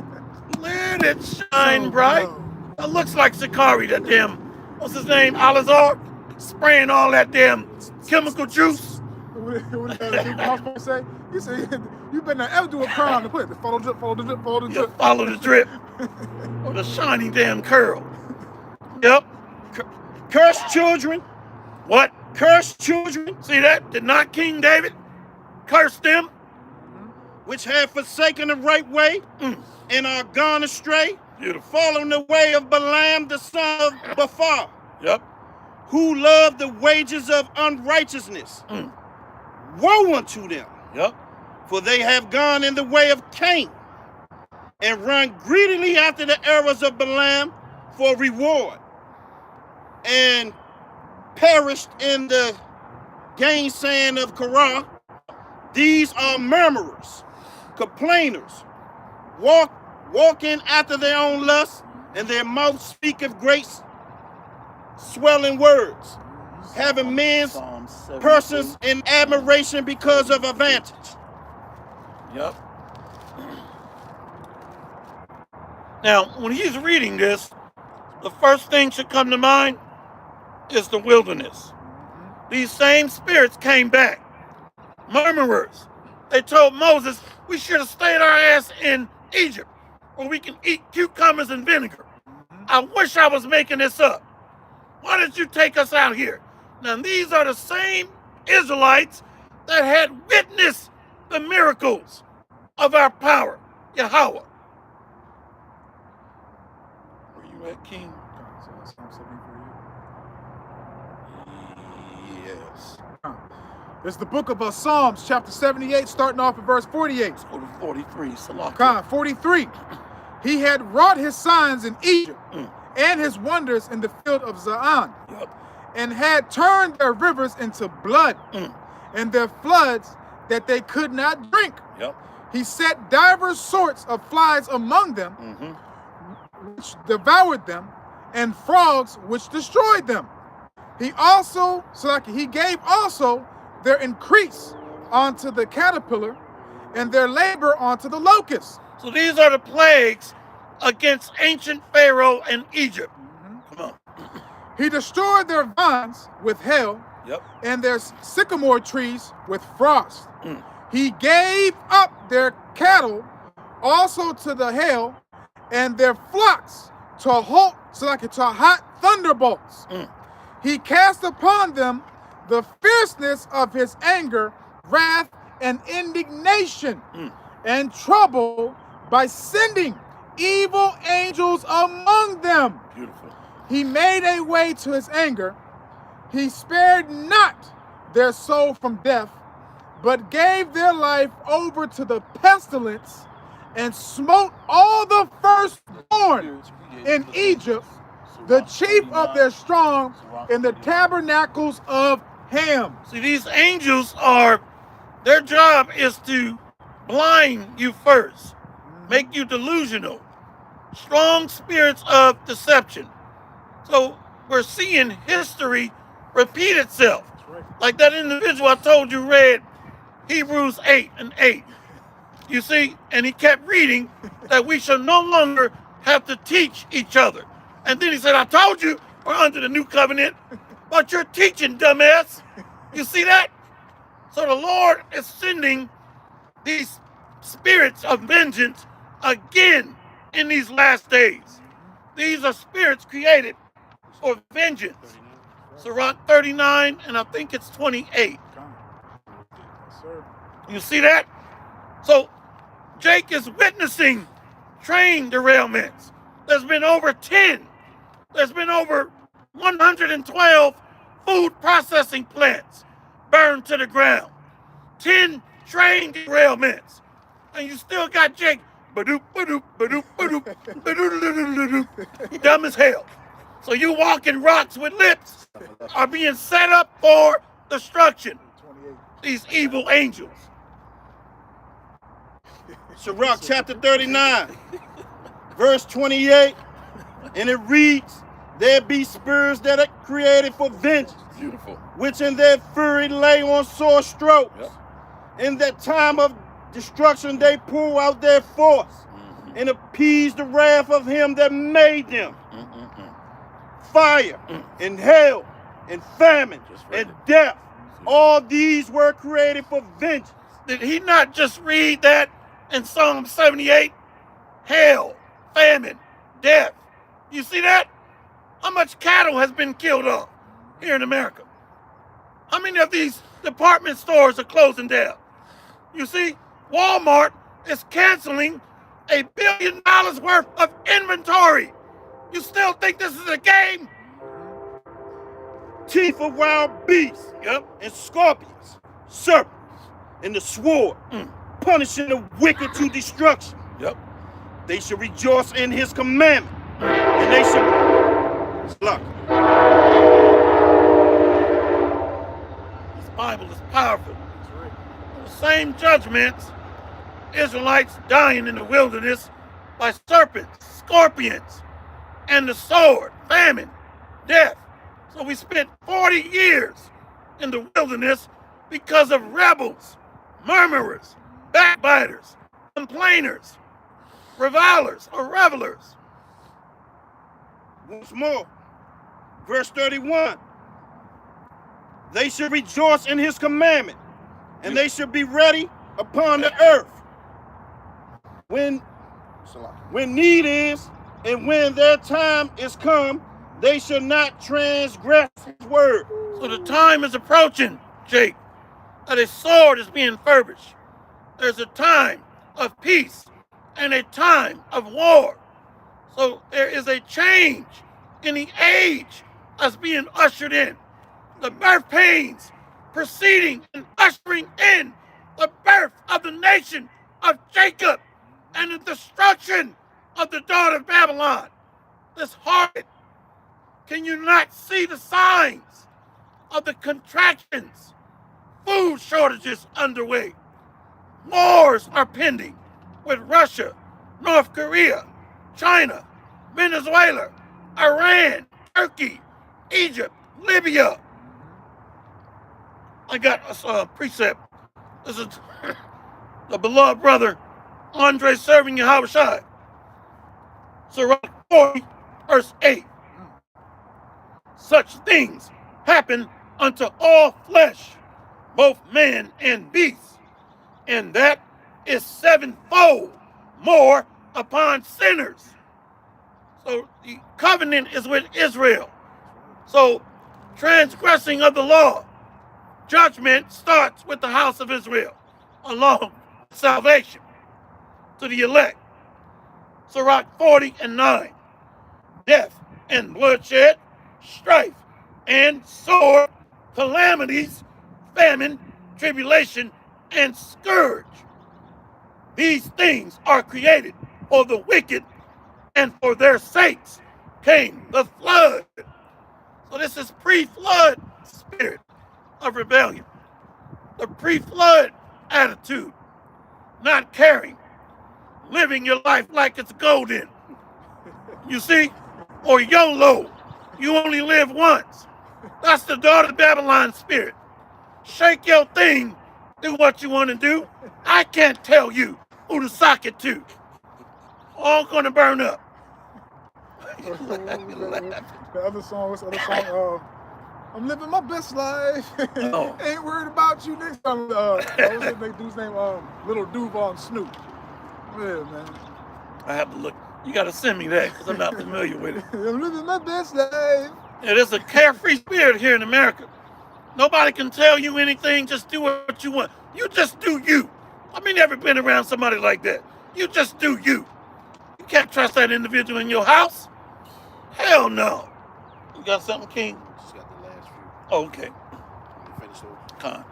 A: Let it shine
C: So
A: bright.
C: glow.
A: It looks like Sakari, that damn, what's his name, Alizar, spraying all that damn chemical juice.
C: What did the house boy say? He said, you better not ever do a crime to put it. Follow the drip, follow the drip, follow the drip.
A: Yeah, follow the drip. The shiny damn curl. Yep.
B: Cursed children.
A: What?
B: Cursed children,
A: See that? Did not King David curse them?
B: which have forsaken the right way and are gone astray,
A: Beautiful.
B: following the way of Balaam the son of Bephar,
A: Yep.
B: who loved the wages of unrighteousness. Woe unto them,
A: Yep.
B: for they have gone in the way of Cain, and run greedily after the errors of Balaam for reward, and perished in the gainsaying of Korah. These are murmurers, complainers, walking after their own lusts, and their mouth speaketh great swelling words, having men's
A: Psalm 17.
B: persons in admiration because of advantage.
A: Yep. Now, when he's reading this, the first thing should come to mind is the wilderness. These same spirits came back. Murmurers. They told Moses, we should have stayed our ass in Egypt, where we can eat cucumbers and vinegar. I wish I was making this up. Why did you take us out here? Now, these are the same Israelites that had witnessed the miracles of our power, Yahweh. Where you at, King? Yes.
C: It's the book of Psalms, chapter 78, starting off at verse 48.
A: Let's go to 43. Salaki.
C: Con, 43. He had wrought his signs in Egypt and his wonders in the field of Zaan,
A: Yep.
C: and had turned their rivers into blood and their floods that they could not drink.
A: Yep.
C: He set divers sorts of flies among them, which devoured them, and frogs which destroyed them. He also, he gave also their increase onto the caterpillar, and their labor onto the locust.
A: So these are the plagues against ancient Pharaoh and Egypt. Come on.
C: He destroyed their vines with hail,
A: Yep.
C: and their sycamore trees with frost. He gave up their cattle also to the hail, and their flocks to hot thunderbolts. He cast upon them the fierceness of his anger, wrath, and indignation, and trouble by sending evil angels among them.
A: Beautiful.
C: He made a way to his anger. He spared not their soul from death, but gave their life over to the pestilence and smote all the firstborn in Egypt, the chief of their strong, in the tabernacles of Ham.
A: See, these angels are, their job is to blind you first, make you delusional, strong spirits of deception. So we're seeing history repeat itself. Like that individual I told you read Hebrews 8:8. You see, and he kept reading that we shall no longer have to teach each other. And then he said, I told you we're under the new covenant, but you're teaching, dumbass. You see that? So the Lord is sending these spirits of vengeance again in these last days. These are spirits created for vengeance. Sirach 39, and I think it's 28. You see that? So Jake is witnessing train derailments. There's been over 10. There's been over 112 food processing plants burned to the ground. 10 train derailments. And you still got Jake ba-doop, ba-doop, ba-doop, ba-doop, ba-doop, dumb as hell. So you walking rocks with lips are being set up for destruction. These evil angels.
B: Sirach chapter 39, verse 28, and it reads, there be spirits that are created for vengeance,
A: Beautiful.
B: which in their fury lay on sore strokes.
A: Yep.
B: In the time of destruction they pour out their force and appease the wrath of him that made them. Fire and hail and famine and death, all these were created for vengeance.
A: Did he not just read that in Psalm 78? Hail, famine, death. You see that? How much cattle has been killed off here in America? How many of these department stores are closing down? You see, Walmart is canceling $1 billion worth of inventory. You still think this is a game?
B: Teeth of wild beasts,
A: Yep.
B: and scorpions, serpents, and the sword, punishing the wicked to destruction.
A: Yep.
B: They should rejoice in his commandment, and they should look.
A: This Bible is powerful. The same judgments, Israelites dying in the wilderness by serpents, scorpions, and the sword, famine, death. So we spent 40 years in the wilderness because of rebels, murmurers, backbiters, complainers, revilers, or revelers.
B: Once more, verse 31. They should rejoice in his commandment, and they should be ready upon the earth when need is, and when their time is come, they should not transgress his word.
A: So the time is approaching, Jake, that a sword is being furbished. There's a time of peace and a time of war. So there is a change in the age that's being ushered in. The birth pains preceding and ushering in the birth of the nation of Jacob and the destruction of the daughter of Babylon. This harlot. Can you not see the signs of the contractions? Food shortages underway. Wars are pending with Russia, North Korea, China, Venezuela, Iran, Turkey, Egypt, Libya. I got a precept. This is the beloved brother, Andre serving Yahweh Shai. Sirach 40, verse 8. Such things happen unto all flesh, both man and beast, and that is sevenfold more upon sinners. So the covenant is with Israel. So transgressing of the law, judgment starts with the house of Israel, along with salvation to the elect. Sirach 40:9. Death and bloodshed, strife and sword, calamities, famine, tribulation, and scourge. These things are created for the wicked and for their sakes came the flood. So this is pre-flood spirit of rebellion. The pre-flood attitude, not caring, living your life like it's golden. You see? Or YOLO, you only live once. That's the daughter of Babylon spirit. Shake your thing, do what you want to do. I can't tell you who to sock it to. All gonna burn up.
C: The other song, what's the other song? I'm living my best life.
A: Oh.
C: Ain't worried about you next time. What was that dude's name? Little Duval and Snoop. Yeah, man.
A: I have to look. You got to send me that because I'm not familiar with it.
C: I'm living my best life.
A: Yeah, there's a carefree spirit here in America. Nobody can tell you anything. Just do what you want. You just do you. I mean, never been around somebody like that. You just do you. You can't trust that individual in your house. Hell no. You got something, King?
B: Just got the last few.
A: Oh, okay.
B: Let me finish those.
A: Con.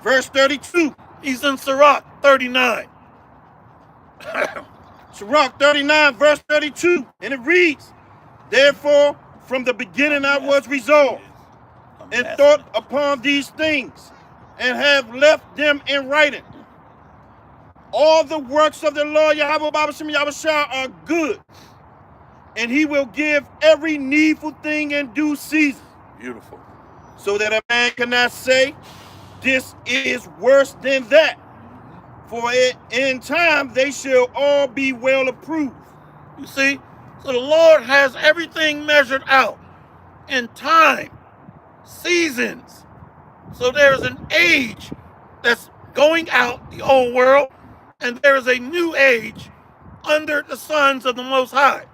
B: Verse 32.
A: He's in Sirach 39.
B: Sirach 39, verse 32. And it reads, therefore, from the beginning I was resolved, and thought upon these things, and have left them in writing. All the works of the Lord Yahweh are good, and he will give every needful thing in due season.
A: Beautiful.
B: So that a man cannot say, this is worse than that. For in time they shall all be well approved.
A: You see? So the Lord has everything measured out in time, seasons. So there is an age that's going out, the old world, and there is a new age under the sons of the Most High.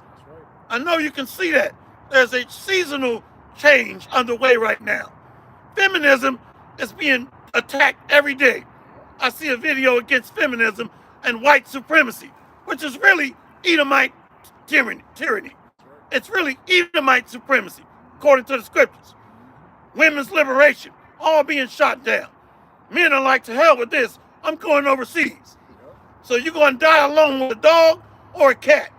A: I know you can see that. There's a seasonal change underway right now. Feminism is being attacked every day. I see a video against feminism and white supremacy, which is really Edomite tyranny. It's really Edomite supremacy, according to the scriptures. Women's liberation, all being shot down. Men are like, to hell with this, I'm going overseas. So you're going to die alone with a dog or a cat,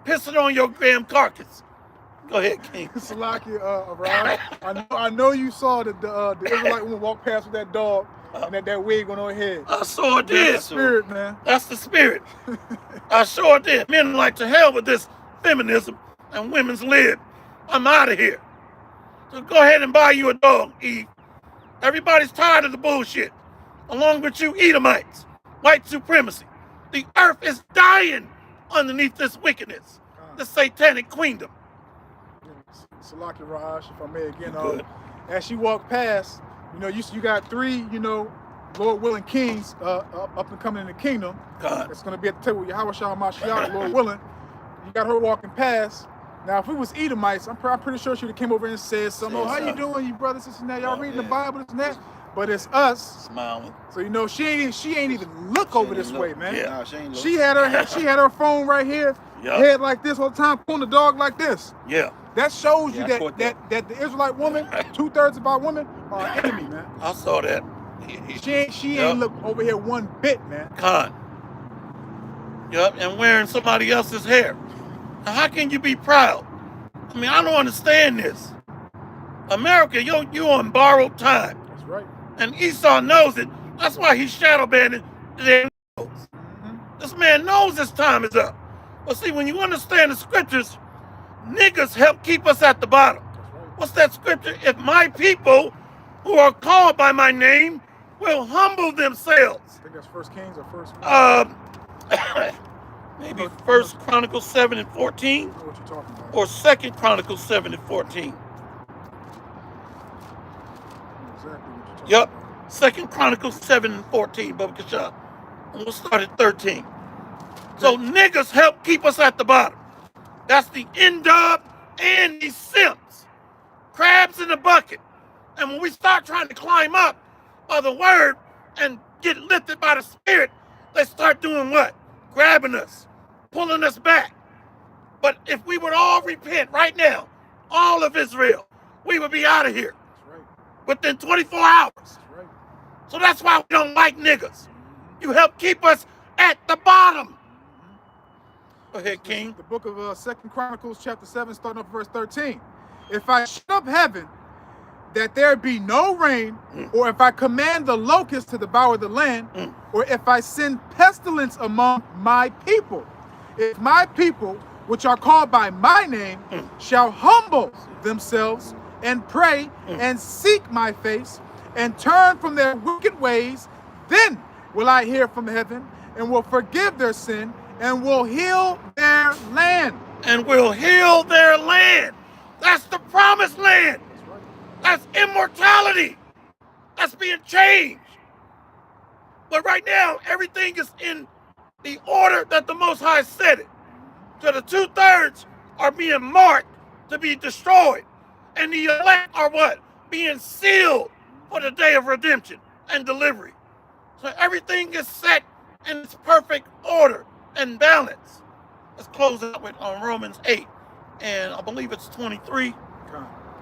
A: pissing on your damn carcass. Go ahead, King.
C: Salaki, Raj, I know you saw the Israelite woman walk past with that dog and that wig on her head.
A: I sure did.
C: That's the spirit, man.
A: That's the spirit. I sure did. Men like, to hell with this feminism and women's lib. I'm out of here. So go ahead and buy you a dog, Eve. Everybody's tired of the bullshit. Along with you Edomites, white supremacy. The earth is dying underneath this wickedness, the satanic queendom.
C: Salaki, Raj, if I may again.
A: Good.
C: As she walked past, you got three, Lord willing kings up and coming in the kingdom.
A: God.
C: It's going to be at the table with Yahweh Shah Mashiach, Lord willing. You got her walking past. Now, if we was Edomites, I'm pretty sure she would have came over and said something. Oh, how you doing, you brothers, this and that? Y'all reading the Bible, this and that? But it's us.
A: Smiling.
C: So she ain't even look over this way, man.
A: Yeah.
B: Nah, she ain't look.
C: She had her phone right here, head like this all the time, pulling the dog like this.
A: Yeah.
C: That shows you
B: I caught
C: that the Israelite woman, 2/3 of our women are our enemy, man.
A: I saw that.
C: She ain't look over here one bit, man.
A: Con. Yup, and wearing somebody else's hair. Now, how can you be proud? I mean, I don't understand this. America, you on borrowed time.
C: That's right.
A: And Esau knows it. That's why he's shadow banning their nose. This man knows his time is up. But see, when you understand the scriptures, niggas help keep us at the bottom. What's that scripture? If my people who are called by my name will humble themselves.
C: I think that's First Kings or First.
A: Maybe First Chronicles 7 and 14.
C: I know what you're talking about.
A: Or Second Chronicles 7 and 14.
C: I know exactly what you're talking
A: Yep.
C: about.
A: Second Chronicles 7 and 14, Baba Kashab. And we'll start at 13. So niggas help keep us at the bottom. That's the N-dub and these simps. Crabs in the bucket. And when we start trying to climb up by the word and get lifted by the spirit, they start doing what? Grabbing us, pulling us back. But if we would all repent right now, all of Israel, we would be out of here.
C: That's right.
A: within 24 hours.
C: That's right.
A: So that's why we don't like niggas. You help keep us at the bottom. Go ahead, King.
C: The book of 2 Chronicles chapter 7, starting up verse 13. If I shut up heaven, that there be no rain, or if I command the locusts to devour the land, or if I send pestilence among my people, if my people, which are called by my name, shall humble themselves and pray and seek my face and turn from their wicked ways, then will I hear from heaven and will forgive their sin and will heal their land.
A: And will heal their land. That's the promised land. That's immortality. That's being changed. But right now, everything is in the order that the Most High said it. So the 2/3 are being marked to be destroyed. And the elect are what? Being sealed for the day of redemption and delivery. So everything is set in its perfect order and balance. Let's close out with Romans 8. And I believe it's 23.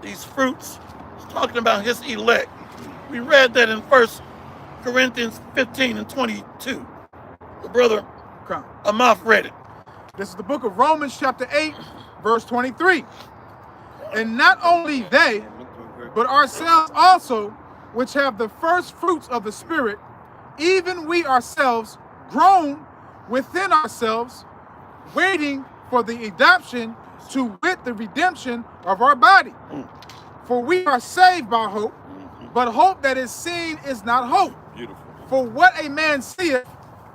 A: These fruits. It's talking about his elect. We read that in 1 Corinthians 15 and 22. The brother Amaf read it.
C: This is the book of Romans chapter 8, verse 23. And not only they, but ourselves also, which have the first fruits of the Spirit, even we ourselves groan within ourselves, waiting for the adoption, to wit the redemption of our body. For we are saved by hope, but hope that is seen is not hope.
B: Beautiful.
C: For what a man seeth,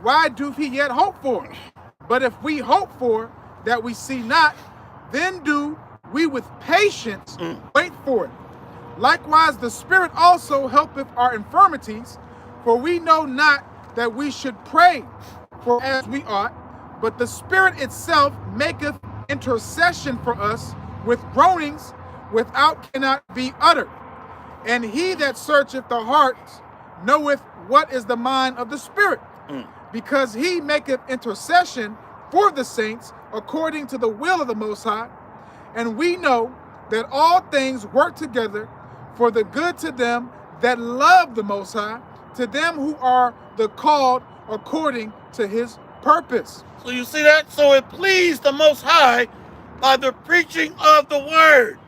C: why doth he yet hope for? But if we hope for that we see not, then do we with patience wait for it. Likewise, the Spirit also helpeth our infirmities, for we know not that we should pray for as we ought, but the Spirit itself maketh intercession for us with groanings without cannot be uttered. And he that searcheth the hearts knoweth what is the mind of the Spirit, because he maketh intercession for the saints according to the will of the Most High. And we know that all things work together for the good to them that love the Most High, to them who are the called according to his purpose.
A: So you see that? So it pleased the Most High by the preaching of the word.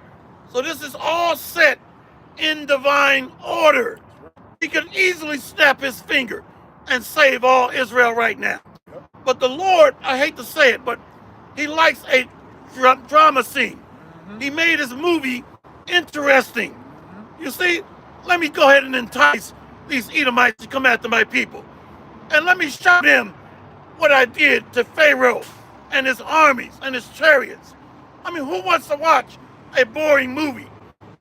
A: So this is all set in divine order. He could easily snap his finger and save all Israel right now. But the Lord, I hate to say it, but he likes a drama scene. He made his movie interesting. You see, let me go ahead and entice these Edomites to come after my people. And let me show them what I did to Pharaoh and his armies and his chariots. I mean, who wants to watch a boring movie?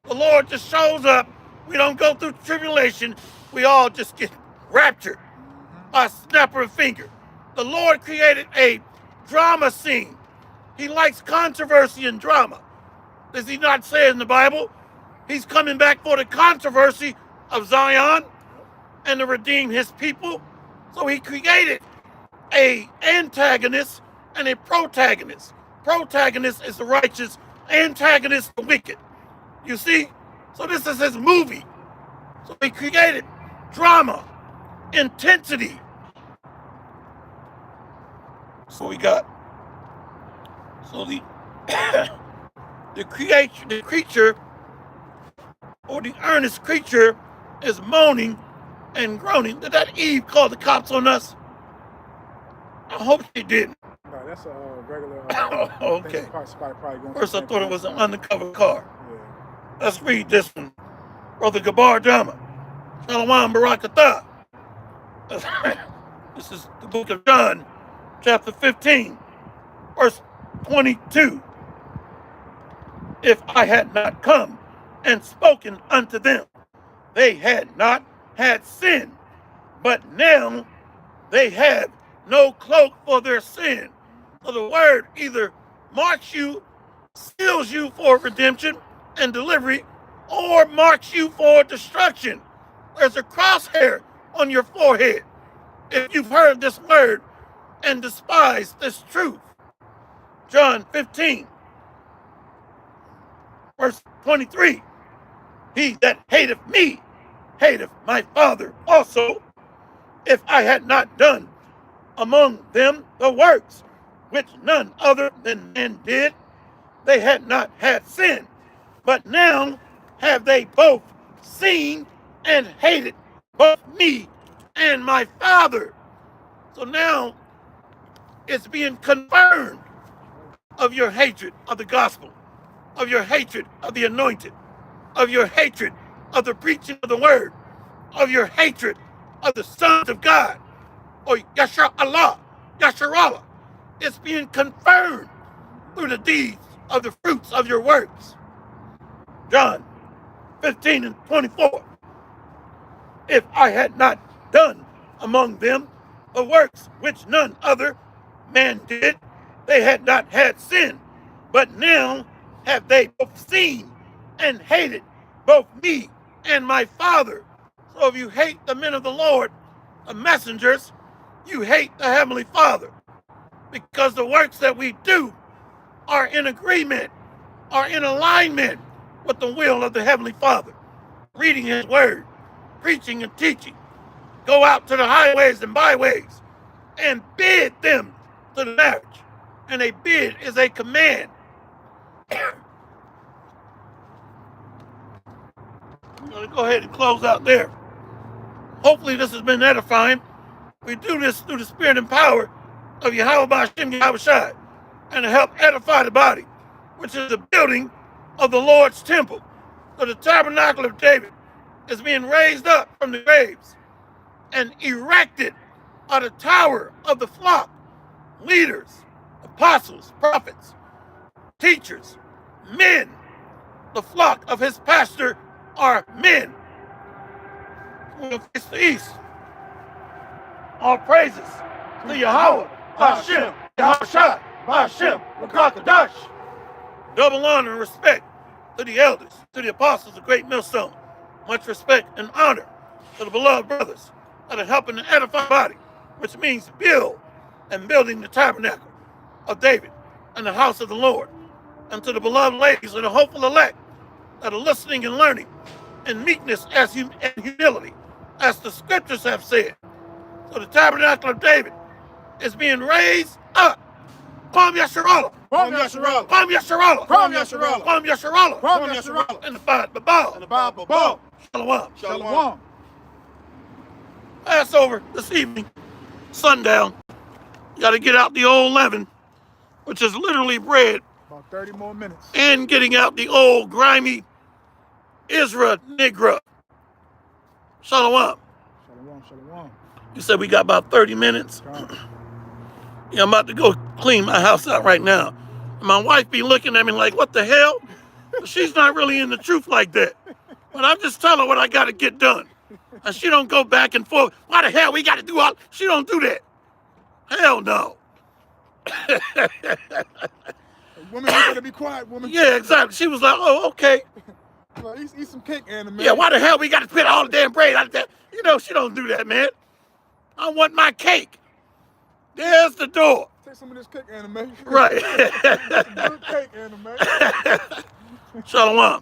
A: The Lord just shows up. We don't go through tribulation. We all just get raptured by a snap of a finger. The Lord created a drama scene. He likes controversy and drama. Does he not say in the Bible? He's coming back for the controversy of Zion and to redeem his people. So he created an antagonist and a protagonist. Protagonist is the righteous, antagonist the wicked. You see? So this is his movie. So he created drama, intensity. So we got, so the creature, or the earnest creature is moaning and groaning. Did that Eve call the cops on us? I hope she didn't.
C: No, that's a regular.
A: Okay.
C: Probably going
A: First, I thought it was an undercover car. Yeah. Let's read this one. Brother Gabar Dama. Shalom Barakatah. This is the book of John, chapter 15, verse 22. If I had not come and spoken unto them, they had not had sin, but now they have no cloak for their sin. So the word either marks you, seals you for redemption and delivery, or marks you for destruction. There's a crosshair on your forehead if you've heard this word and despised this truth. John 15, verse 23. He that hateth me hateth my Father also. If I had not done among them the works which none other than men did, they had not had sin. But now have they both seen and hated both me and my Father. So now it's being confirmed of your hatred of the gospel, of your hatred of the anointed, of your hatred of the preaching of the word, of your hatred of the sons of God, or Yashar Allah, Yashar Allah. It's being confirmed through the deeds of the fruits of your works. John 15 and 24. If I had not done among them the works which none other man did, they had not had sin. But now have they both seen and hated both me and my Father. So if you hate the men of the Lord, the messengers, you hate the Heavenly Father. Because the works that we do are in agreement, are in alignment with the will of the Heavenly Father. Reading His Word, preaching and teaching. Go out to the highways and byways and bid them to the marriage. And a bid is a command. I'm going to go ahead and close out there. Hopefully this has been edifying. We do this through the spirit and power of Yahweh Ba'ashem Yahweh Shai, and to help edify the body, which is the building of the Lord's temple. So the tabernacle of David is being raised up from the graves and erected on the tower of the flock. Leaders, apostles, prophets, teachers, men. The flock of his pastor are men. We're going to face the east. All praises to Yahweh, Hashem, Yahweh Shai, Hashem, Rakakadash. Double honor and respect to the elders, to the apostles of Great Millstone. Much respect and honor to the beloved brothers that are helping to edify the body, which means build and building the tabernacle of David and the house of the Lord. And to the beloved ladies and the hopeful elect that are listening and learning in meekness and humility, as the scriptures have said. So the tabernacle of David is being raised up. Palm Yasharallah.
B: Palm Yasharallah.
A: Palm Yasharallah.
B: Palm Yasharallah.
A: Palm Yasharallah.
B: Palm Yasharallah.
A: And the Babal.
B: And the Bible.
A: Shalom.
B: Shalom.
A: Passover this evening, sundown. You got to get out the old leaven, which is literally bread,
C: About 30 more minutes.
A: and getting out the old grimy Isra Nigra. Shalom.
C: Shalom, shalom.
A: You said we got about 30 minutes. Yeah, I'm about to go clean my house out right now. And my wife be looking at me like, what the hell? But she's not really in the truth like that. But I'm just telling her what I got to get done. And she don't go back and forth. Why the hell we got to do all? She don't do that. Hell no.
C: Woman, you better be quiet, woman.
A: Yeah, exactly. She was like, oh, okay.
C: Well, eat some cake, anime.
A: Yeah, why the hell we got to spit all the damn bread out of that? You know, she don't do that, man. I want my cake. There's the door.
C: Take some of this cake, anime.
A: Right.
C: Some good cake, anime.
A: Shalom.